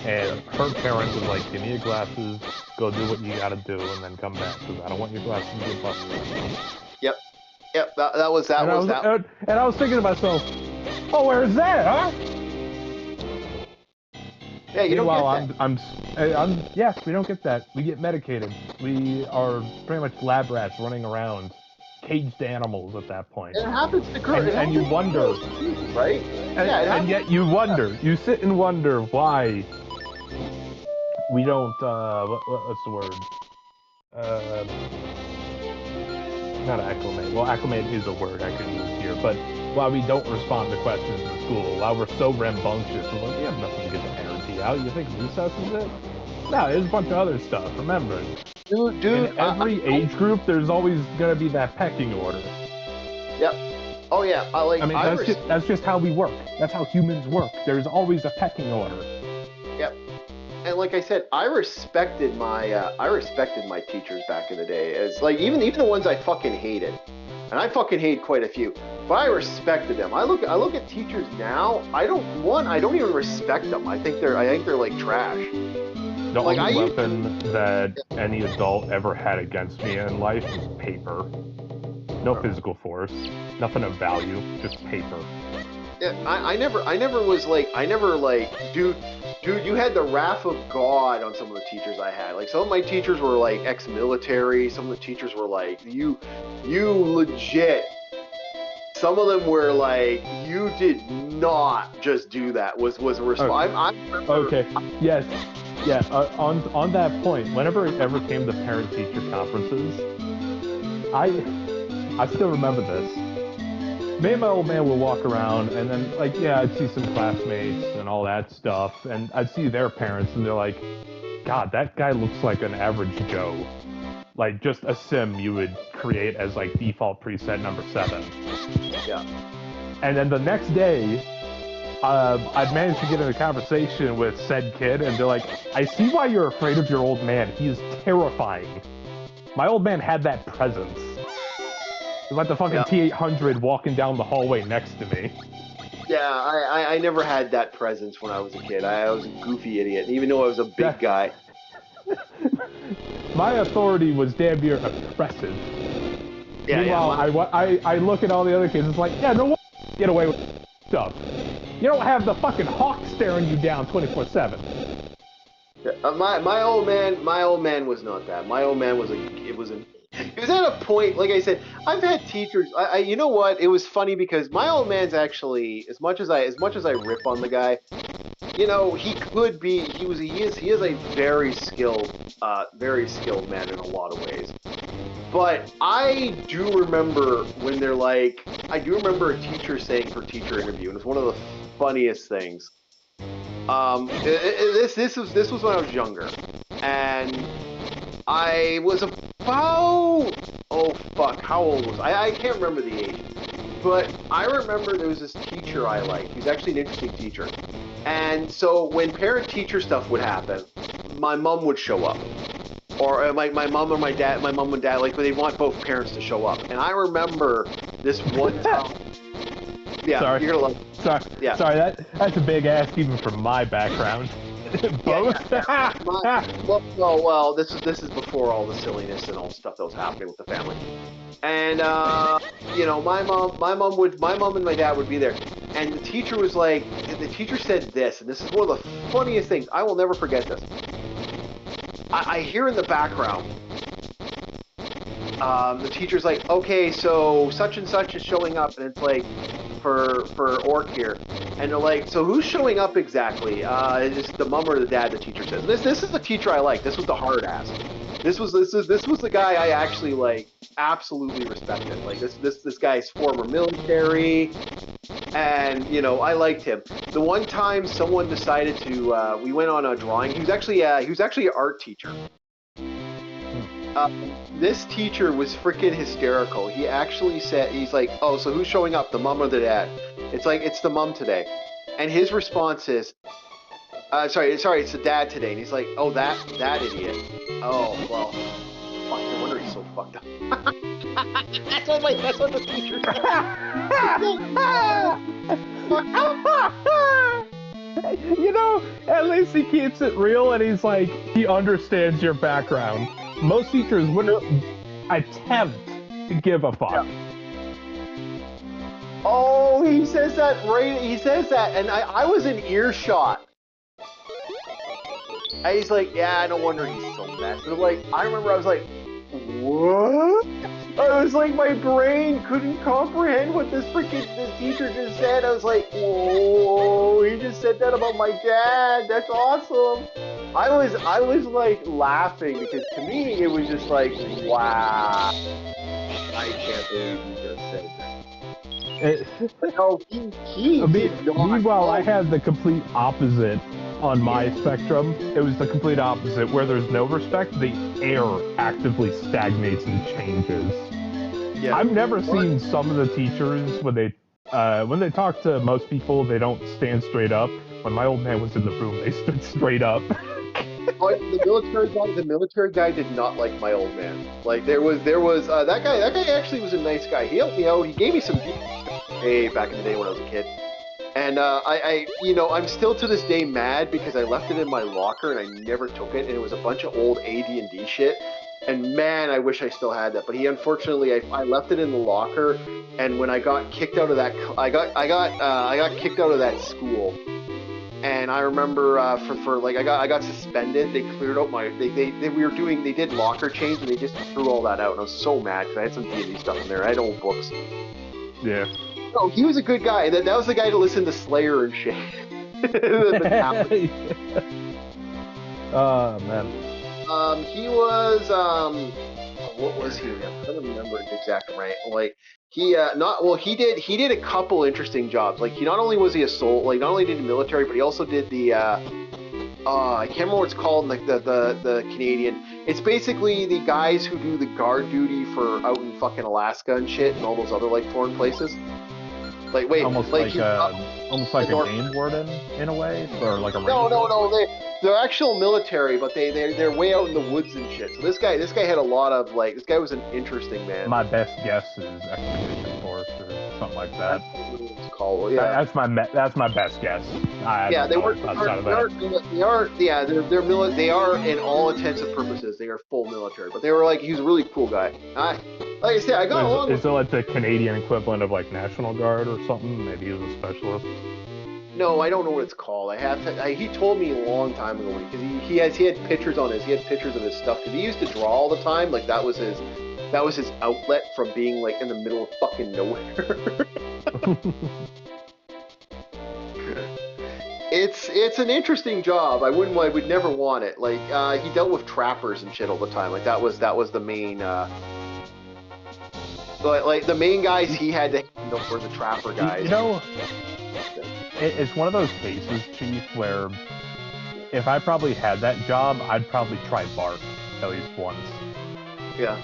And her parents was like, give me your glasses, go do what you gotta do, and then come back, because I don't want your glasses to get busted. Yep, that was that. And I was thinking to myself, oh, where's that, huh? Yeah, you Meanwhile, don't get that. Yes, we don't get that. We get medicated. We are pretty much lab rats running around, caged animals at that point. It happens to girls. And you wonder, right? And yet you wonder. You sit and wonder why we don't. What's the word? Not acclimate. Well, acclimate is a word I could use here, but why we don't respond to questions in school, why we're so rambunctious, we're like, we have nothing to get the energy out. You think recess is it? No, there's a bunch of other stuff. Remember, dude. In every age group, there's always gonna be that pecking order. Yep. Oh yeah. That's just how we work. That's how humans work. There's always a pecking order. Yep. And like I said, I respected my teachers back in the day. As like even the ones I fucking hated, and I fucking hate quite a few, but I respected them. I look at teachers now. I don't even respect them. I think they're like trash. The only weapon that any adult ever had against me in life was paper. No physical force, nothing of value, just paper. Yeah, I never dude, you had the wrath of God on some of the teachers I had. Like some of my teachers were like ex-military, some of the teachers were like, you legit. Some of them were like, you did not just do that. Was a response. Okay. Yes. Yeah. On that point, whenever it ever came to parent-teacher conferences, I still remember this. Me and my old man would walk around, and then, like, yeah, I'd see some classmates and all that stuff, and I'd see their parents, and they're like, God, that guy looks like an average Joe. Like, just a sim you would create as, like, default preset number 7. Yeah. And then the next day, I'd managed to get in a conversation with said kid, and they're like, I see why you're afraid of your old man. He is terrifying. My old man had that presence. Like the fucking T-800 walking down the hallway next to me. Yeah, I never had that presence when I was a kid. I was a goofy idiot, even though I was a big guy. My authority was damn near oppressive. Yeah, Meanwhile, I look at all the other kids, it's like, yeah, no one get away with stuff. You don't have the fucking hawk staring you down 24/7. My old man was not that. My old man was it was at a point, like I said, I've had teachers. You know what? It was funny because my old man's actually, as much as I rip on the guy, you know, he is a very skilled man in a lot of ways. But I do remember when they're like, I do remember a teacher saying for teacher interview, and it's one of the funniest things. This was when I was younger, and I was about, oh fuck, how old was I can't remember the age, but I remember there was this teacher I liked. He was actually an interesting teacher, and so when parent-teacher stuff would happen, my mom would show up, or my mom and dad, like they want both parents to show up, and I remember this one time. Yeah, sorry. You're gonna love. Sorry. Yeah. Sorry. That's a big ask even from my background. Both. Well, this is before all the silliness and all the stuff that was happening with the family, and you know, my mom and my dad would be there, and the teacher said this, and this is one of the funniest things. I will never forget this. I hear in the background. The teacher's like, okay, so such and such is showing up, and it's like for Orc here, and they're like, so who's showing up exactly? Is the mom or the dad? The teacher says. This is the teacher I like. This was the hard ass. This was the guy I actually like absolutely respected. Like this guy's former military, and you know I liked him. The one time someone decided to, we went on a drawing. He was actually an art teacher. This teacher was freaking hysterical. He actually said, he's like, oh, so who's showing up, the mom or the dad? It's like, it's the mom today. And his response is, sorry, it's the dad today. And he's like, oh, that idiot. Oh, well, fuck, no wonder he's so fucked up. That's what the teacher said. You know, at least he keeps it real, and he's like, he understands your background. Most teachers wouldn't attempt to give a fuck. Yeah. Oh, he says that right. He says that, and I was in earshot. And he's like, yeah, no wonder he's so messed. And I'm like, I remember I was like, what? I was like, my brain couldn't comprehend what this teacher just said. I was like, whoa, he just said that about my dad. That's awesome. I was like laughing because to me it was just like, wow, I can't believe he just said that. No, he did not. Meanwhile, I had the complete opposite on my spectrum. It was the complete opposite. Where there's no respect, the air actively stagnates and changes. Yeah. I've never seen some of the teachers when they talk to most people, they don't stand straight up. When my old man was in the room, they stood straight up. The military guy did not like my old man. Like there was that guy actually was a nice guy. He helped me out. He gave me some back in the day when I was a kid. And I'm still to this day mad because I left it in my locker and I never took it, and it was a bunch of old AD&D shit. And man, I wish I still had that. But he unfortunately, I left it in the locker, and when I got kicked out of that, I got kicked out of that school. And I remember I got suspended. They cleared out they did locker change and they just threw all that out. And I was so mad because I had some D&D stuff in there. I had old books. Yeah. No, he was a good guy. That was the guy to listen to Slayer and shit. Oh man. He was what was he? I'm trying to remember his exact rank. Like he did a couple interesting jobs. Like he not only was he not only did the military, but he also did the I can't remember what it's called, like the Canadian. It's basically the guys who do the guard duty for out in fucking Alaska and shit and all those other like foreign places. Like wait, almost like a game warden in a way, or like a no. They're actual military, but they're way out in the woods and shit. So this guy had a lot of like. This guy was an interesting man. My best guess is expedition force or something like that. It's called, yeah. That's my best guess. Yeah, they are in all intents and purposes they are full military, but they were like he was a really cool guy. Like I said, I got along. Is it like the Canadian equivalent of like National Guard or something? Maybe he was a specialist. No, I don't know what it's called. He told me a long time ago because he had pictures of his stuff because he used to draw all the time. Like that was his outlet from being like in the middle of fucking nowhere. It's an interesting job. I would never want it. Like he dealt with trappers and shit all the time. Like that was the main. Like the main guys he had to handle were the trapper guys. You know. It's one of those cases, Chief, where if I probably had that job, I'd probably try bark at least once. Yeah.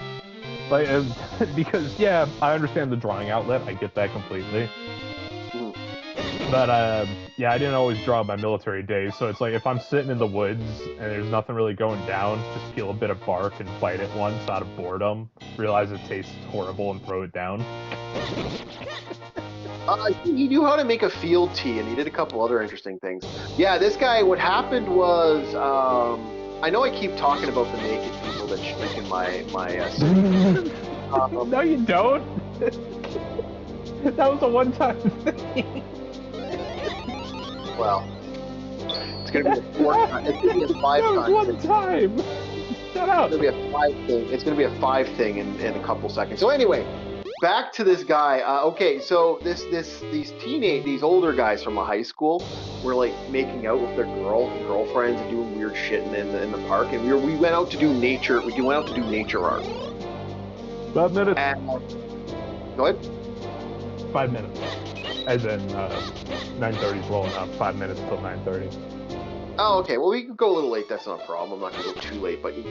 Like, because, yeah, I understand the drawing outlet. I get that completely. But, yeah, I didn't always draw my military days, so it's like if I'm sitting in the woods and there's nothing really going down, just peel a bit of bark and bite it once out of boredom, realize it tastes horrible and throw it down. He knew how to make a field tea, and he did a couple other interesting things. Yeah, this guy, what happened was, I know I keep talking about the naked people that shrink in my city. No, you don't. That was a one-time thing. Well, it's going to be a 4-time. It's going to be a 5-time. That was one time. Shut up. It's going to be a 5 thing. It's going to be a 5 thing in a couple seconds. So anyway, back to this guy. Okay, so these older guys from a high school were like making out with their girlfriends and doing weird shit in the park, and we went out to do nature. We went out to do nature art. 5 minutes. Go ahead. 5 minutes. As in 9:30 is well enough. 5 minutes till 9:30. Oh, okay. Well, we could go a little late. That's not a problem. I'm not gonna go too late, but he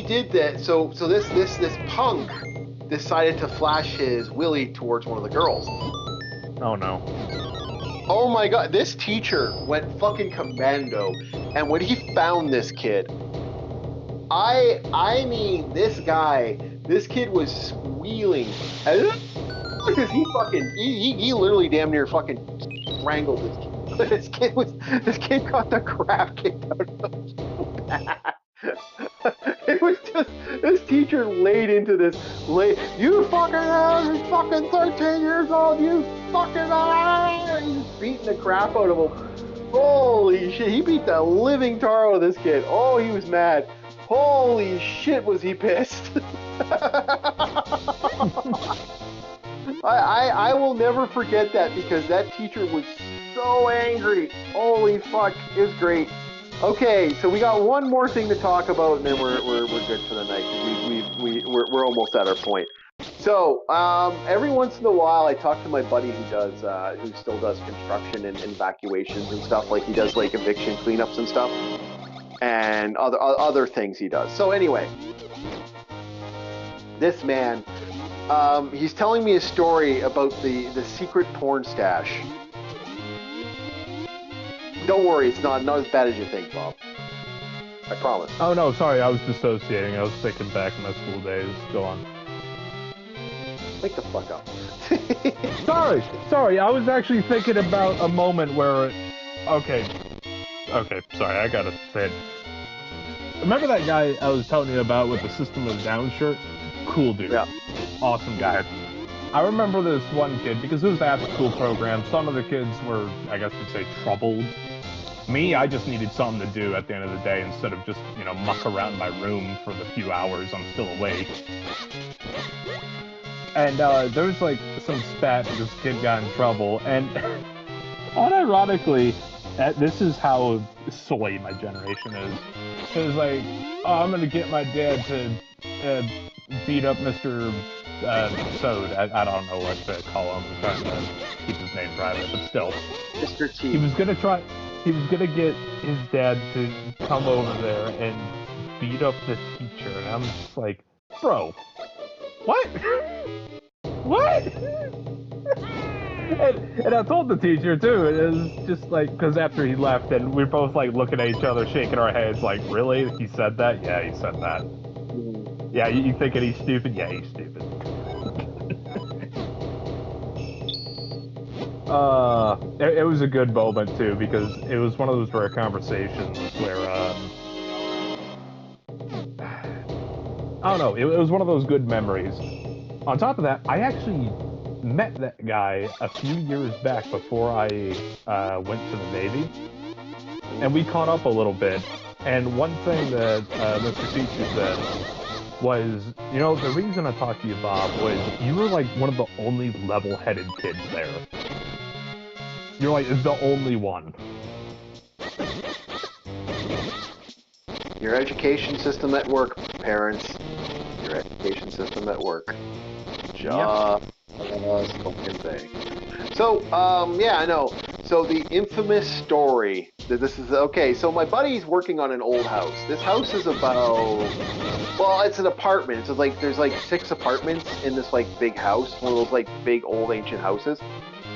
did that. So this punk decided to flash his willy towards one of the girls. Oh no. Oh my god, this teacher went fucking commando, and when he found this kid, I mean, this kid was squealing because he literally damn near fucking strangled this kid. This kid got the crap kicked out of him so bad. It was just, this teacher laid into this, you fucking 13 years old, you fucking, he's beating the crap out of him. Holy shit, he beat the living tar out of this kid. Oh, he was mad. Holy shit, was he pissed. I will never forget that because that teacher was so angry. Holy fuck, it was great. Okay, so we got one more thing to talk about, and then we're good for the night. We're almost at our point. So every once in a while, I talk to my buddy who still does construction and evacuations and stuff. Like he does like eviction cleanups and stuff, and other things he does. So anyway, this man, he's telling me a story about the secret porn stash. Don't worry, it's not as bad as you think, Bob. I promise. Oh no, sorry, I was dissociating. I was thinking back in my school days. Go on. Wake the fuck up. Sorry, I was actually thinking about a moment where... Okay, sorry, I gotta say it. Remember that guy I was telling you about with the System of Down shirt? Cool dude. Yeah. Awesome guy. I remember this one kid, because it was the after-school program, some of the kids were, I guess you'd say, troubled. Me, I just needed something to do at the end of the day instead of just, muck around my room for the few hours I'm still awake. And there was, like, some spat that this kid got in trouble, and unironically, this is how soy my generation is. It was like, oh, I'm gonna get my dad to beat up Mr. Sode. I don't know what to call him. I'm trying to keep his name private, but still. Mr. T. He was gonna get his dad to come over there and beat up the teacher, and I'm just like, bro, what? What? And I told the teacher too. It was just like, because after he left, and we were both like looking at each other, shaking our heads, like, really? He said that? Yeah, he said that. Yeah, you thinking he's stupid? Yeah, he's stupid. It was a good moment too, because it was one of those rare conversations where, I don't know, it was one of those good memories. On top of that, I actually met that guy a few years back before I went to the Navy, and we caught up a little bit, and one thing that Mr. Teacher said was, the reason I talked to you, Bob, was you were like one of the only level-headed kids there. You're like the only one. Your education system at work, parents. Your education system at work. Just fucking thing. So, yeah, I know. So the infamous story that this is, okay, so my buddy's working on an old house. This house is about, well, it's an apartment. So there's like 6 apartments in this like big house, one of those like big old ancient houses.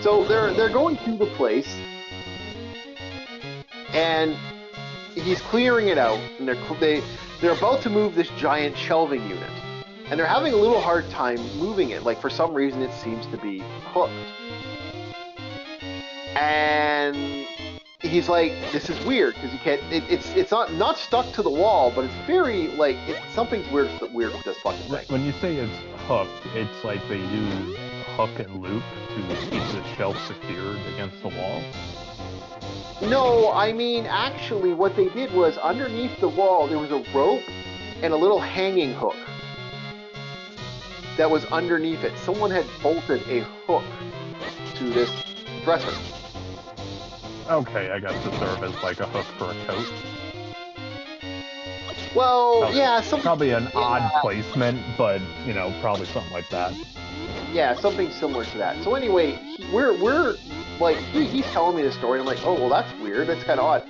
So they're going through the place, and he's clearing it out, and they're about to move this giant shelving unit, and they're having a little hard time moving it. Like for some reason, it seems to be hooked, and he's like, "This is weird because you can't. It's not stuck to the wall, but it's very like something's weird with this fucking thing." When you say it's hooked, it's like they use hook and loop to keep the shelf secured against the wall? No, I mean, actually what they did was underneath the wall there was a rope and a little hanging hook that was underneath it. Someone had bolted a hook to this dresser. Okay, I got to serve as like a hook for a coat. Well, yeah, probably an odd placement, but probably something like that. Yeah, something similar to that. So anyway, we're like, he's telling me the story, and I'm like, oh, well, that's weird. That's kind of odd.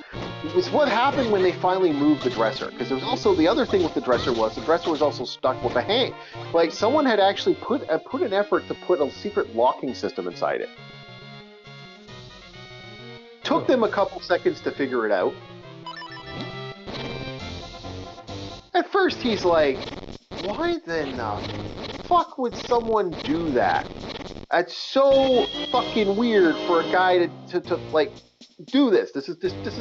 It's what happened when they finally moved the dresser. Because there was also, the other thing with the dresser was also stuck with a hang. Like, someone had actually put an effort to put a secret locking system inside it. Took them a couple seconds to figure it out. At first, he's like, why the fuck would someone do that? That's so fucking weird for a guy to to like do this. This is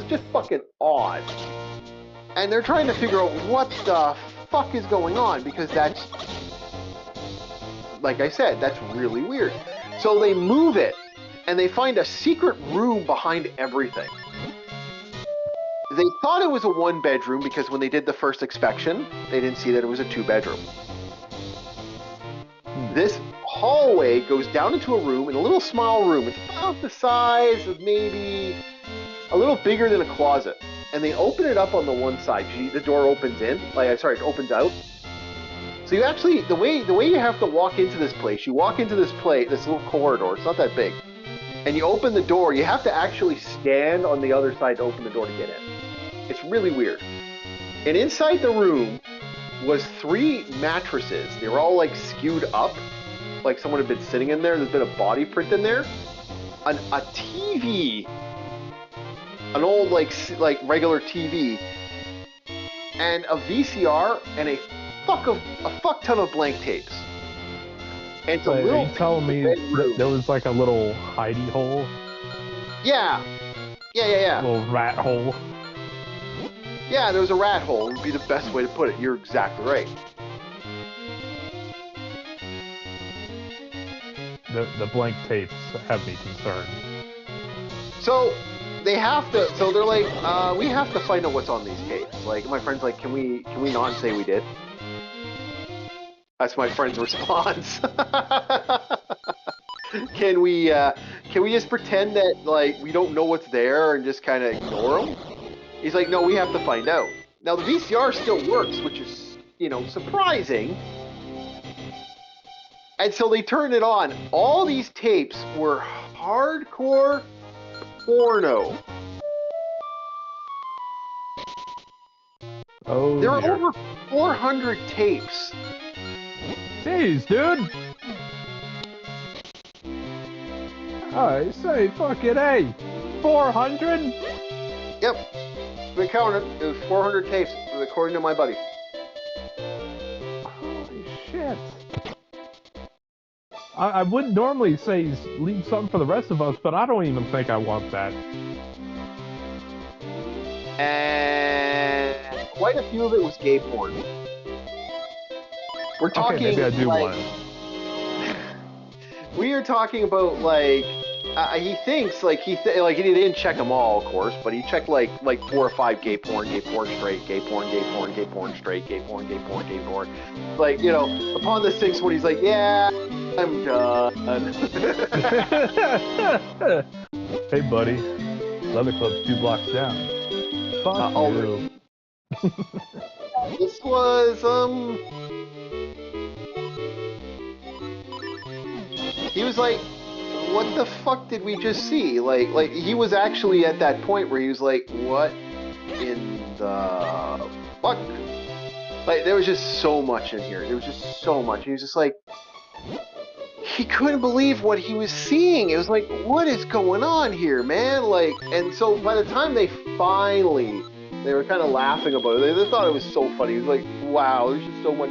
just fucking odd. And they're trying to figure out what the fuck is going on, because that's, like I said, that's really weird. So they move it, and they find a secret room behind everything. They thought it was a 1-bedroom because when they did the first inspection, they didn't see that it was a 2-bedroom. This hallway goes down into a room, in a little small room. It's about the size of maybe a little bigger than a closet. And they open it up on the one side. The door opens in. It opens out. So you actually, the way you have to walk into this place, you walk into this little corridor. It's not that big. And you open the door. You have to actually stand on the other side to open the door to get in. It's really weird. And inside the room was 3 mattresses. They were all like skewed up, like someone had been sitting in there. There's been a body print in there. A TV. An old like regular TV, and a VCR, and a fuck ton of blank tapes. And it's are you telling me that there was like a little hidey hole? Yeah. A little rat hole. Yeah, there was a rat hole. Would be the best way to put it. You're exactly right. The blank tapes have me concerned. So they're like, we have to find out what's on these tapes. Like, my friend's like, can we not say we did? That's my friend's response. Can we just pretend that, like, we don't know what's there and just kind of ignore them? He's like, no, we have to find out. Now, the VCR still works, which is, surprising. And so they turned it on. All these tapes were hardcore porno. Oh, there are over 400 tapes. Jeez, dude. I say, fucking A. 400? Yep. We counted. It was 400 tapes, according to my buddy. Holy shit. I wouldn't normally say leave something for the rest of us, but I don't even think I want that. And quite a few of it was gay porn. We're talking. Okay, maybe I do want. We are talking about he thinks he didn't check them all, of course, but he checked like 4 or 5 gay porn straight, gay porn straight, gay porn. Like, upon the 6th one, he's like, yeah, I'm done. Hey, buddy, Leather Club's 2 blocks down. Fuck you. This was he was like, what the fuck did we just see? Like he was actually at that point where he was like, what in the fuck? Like, there was just so much in here. There was just so much. He was just like, he couldn't believe what he was seeing. It was like, what is going on here, man? Like, and so by the time they were kind of laughing about it. They thought it was so funny. He was like, wow, there's just so much.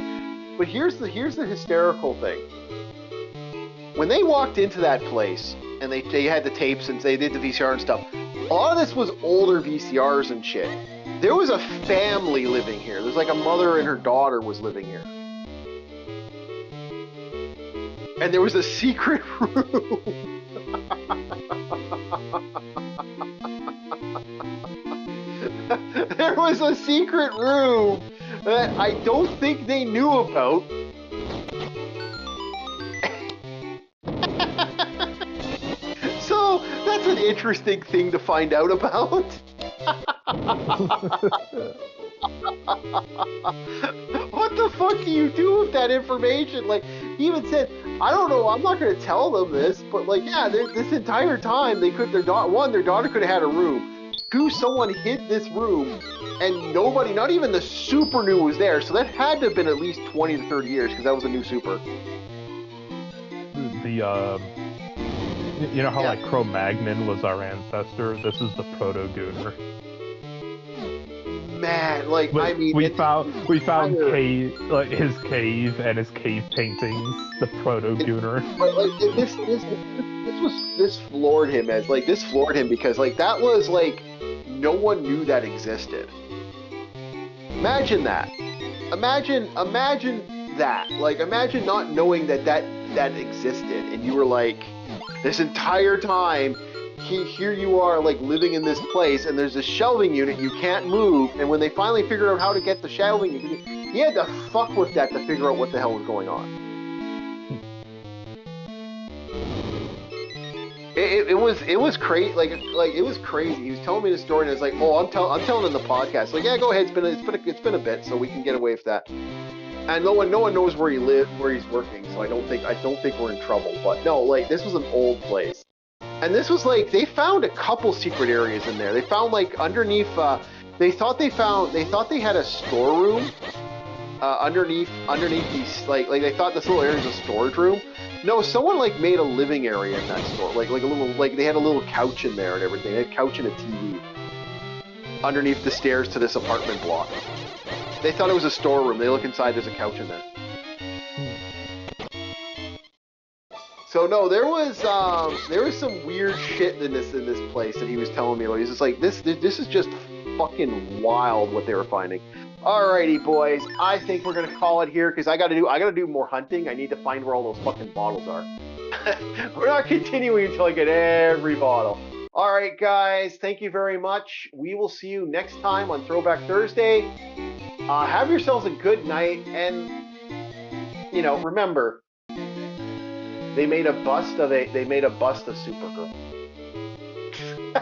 But here's the hysterical thing. When they walked into that place and they had the tapes and they did the VCR and stuff, a lot of this was older VCRs and shit. There was a family living here. There's like a mother and her daughter was living here. And there was a secret room. There was a secret room that I don't think they knew about. So that's an interesting thing to find out about. What the fuck do you do with that information? Like, he even said, I don't know, I'm not going to tell them this, but like, yeah, this entire time their daughter could have had a room. 2, someone hid this room, and nobody, not even the super knew was there. So that had to have been at least 20 to 30 years, because that was a new super. You know how like Cro-Magnon was our ancestor? This is the proto-Gooner. Man, like, I mean, we found cave, like his cave and his cave paintings, the proto-Gooner. But like, this this floored him because like that was like no one knew that existed. Imagine that. Imagine that. Like imagine not knowing that existed, and you were like this entire time. Here you are, like living in this place, and there's a shelving unit you can't move. And when they finally figured out how to get the shelving unit, he had to fuck with that to figure out what the hell was going on. It was crazy. Like it was crazy. He was telling me the story, and it's like, oh, I'm telling in the podcast. Like, yeah, go ahead. It's been a bit, so we can get away with that. And no one knows where he lives, where he's working. So I don't think we're in trouble. But no, like this was an old place. And this was like, they found a couple secret areas in there. They found like underneath, they thought they had a storeroom underneath these, like they thought this little area was a storage room. No, someone like made a living area in that store. Like a little, like they had a little couch in there and everything. They had a couch and a TV underneath the stairs to this apartment block. They thought it was a storeroom. They look inside, there's a couch in there. So no, there was some weird shit in this place that he was telling me about. He's just like, this is just fucking wild what they were finding. Alrighty, boys, I think we're gonna call it here because I gotta do more hunting. I need to find where all those fucking bottles are. We're not continuing until I get every bottle. Alright, guys, thank you very much. We will see you next time on Throwback Thursday. Have yourselves a good night, and remember. They made a bust of Supergirl.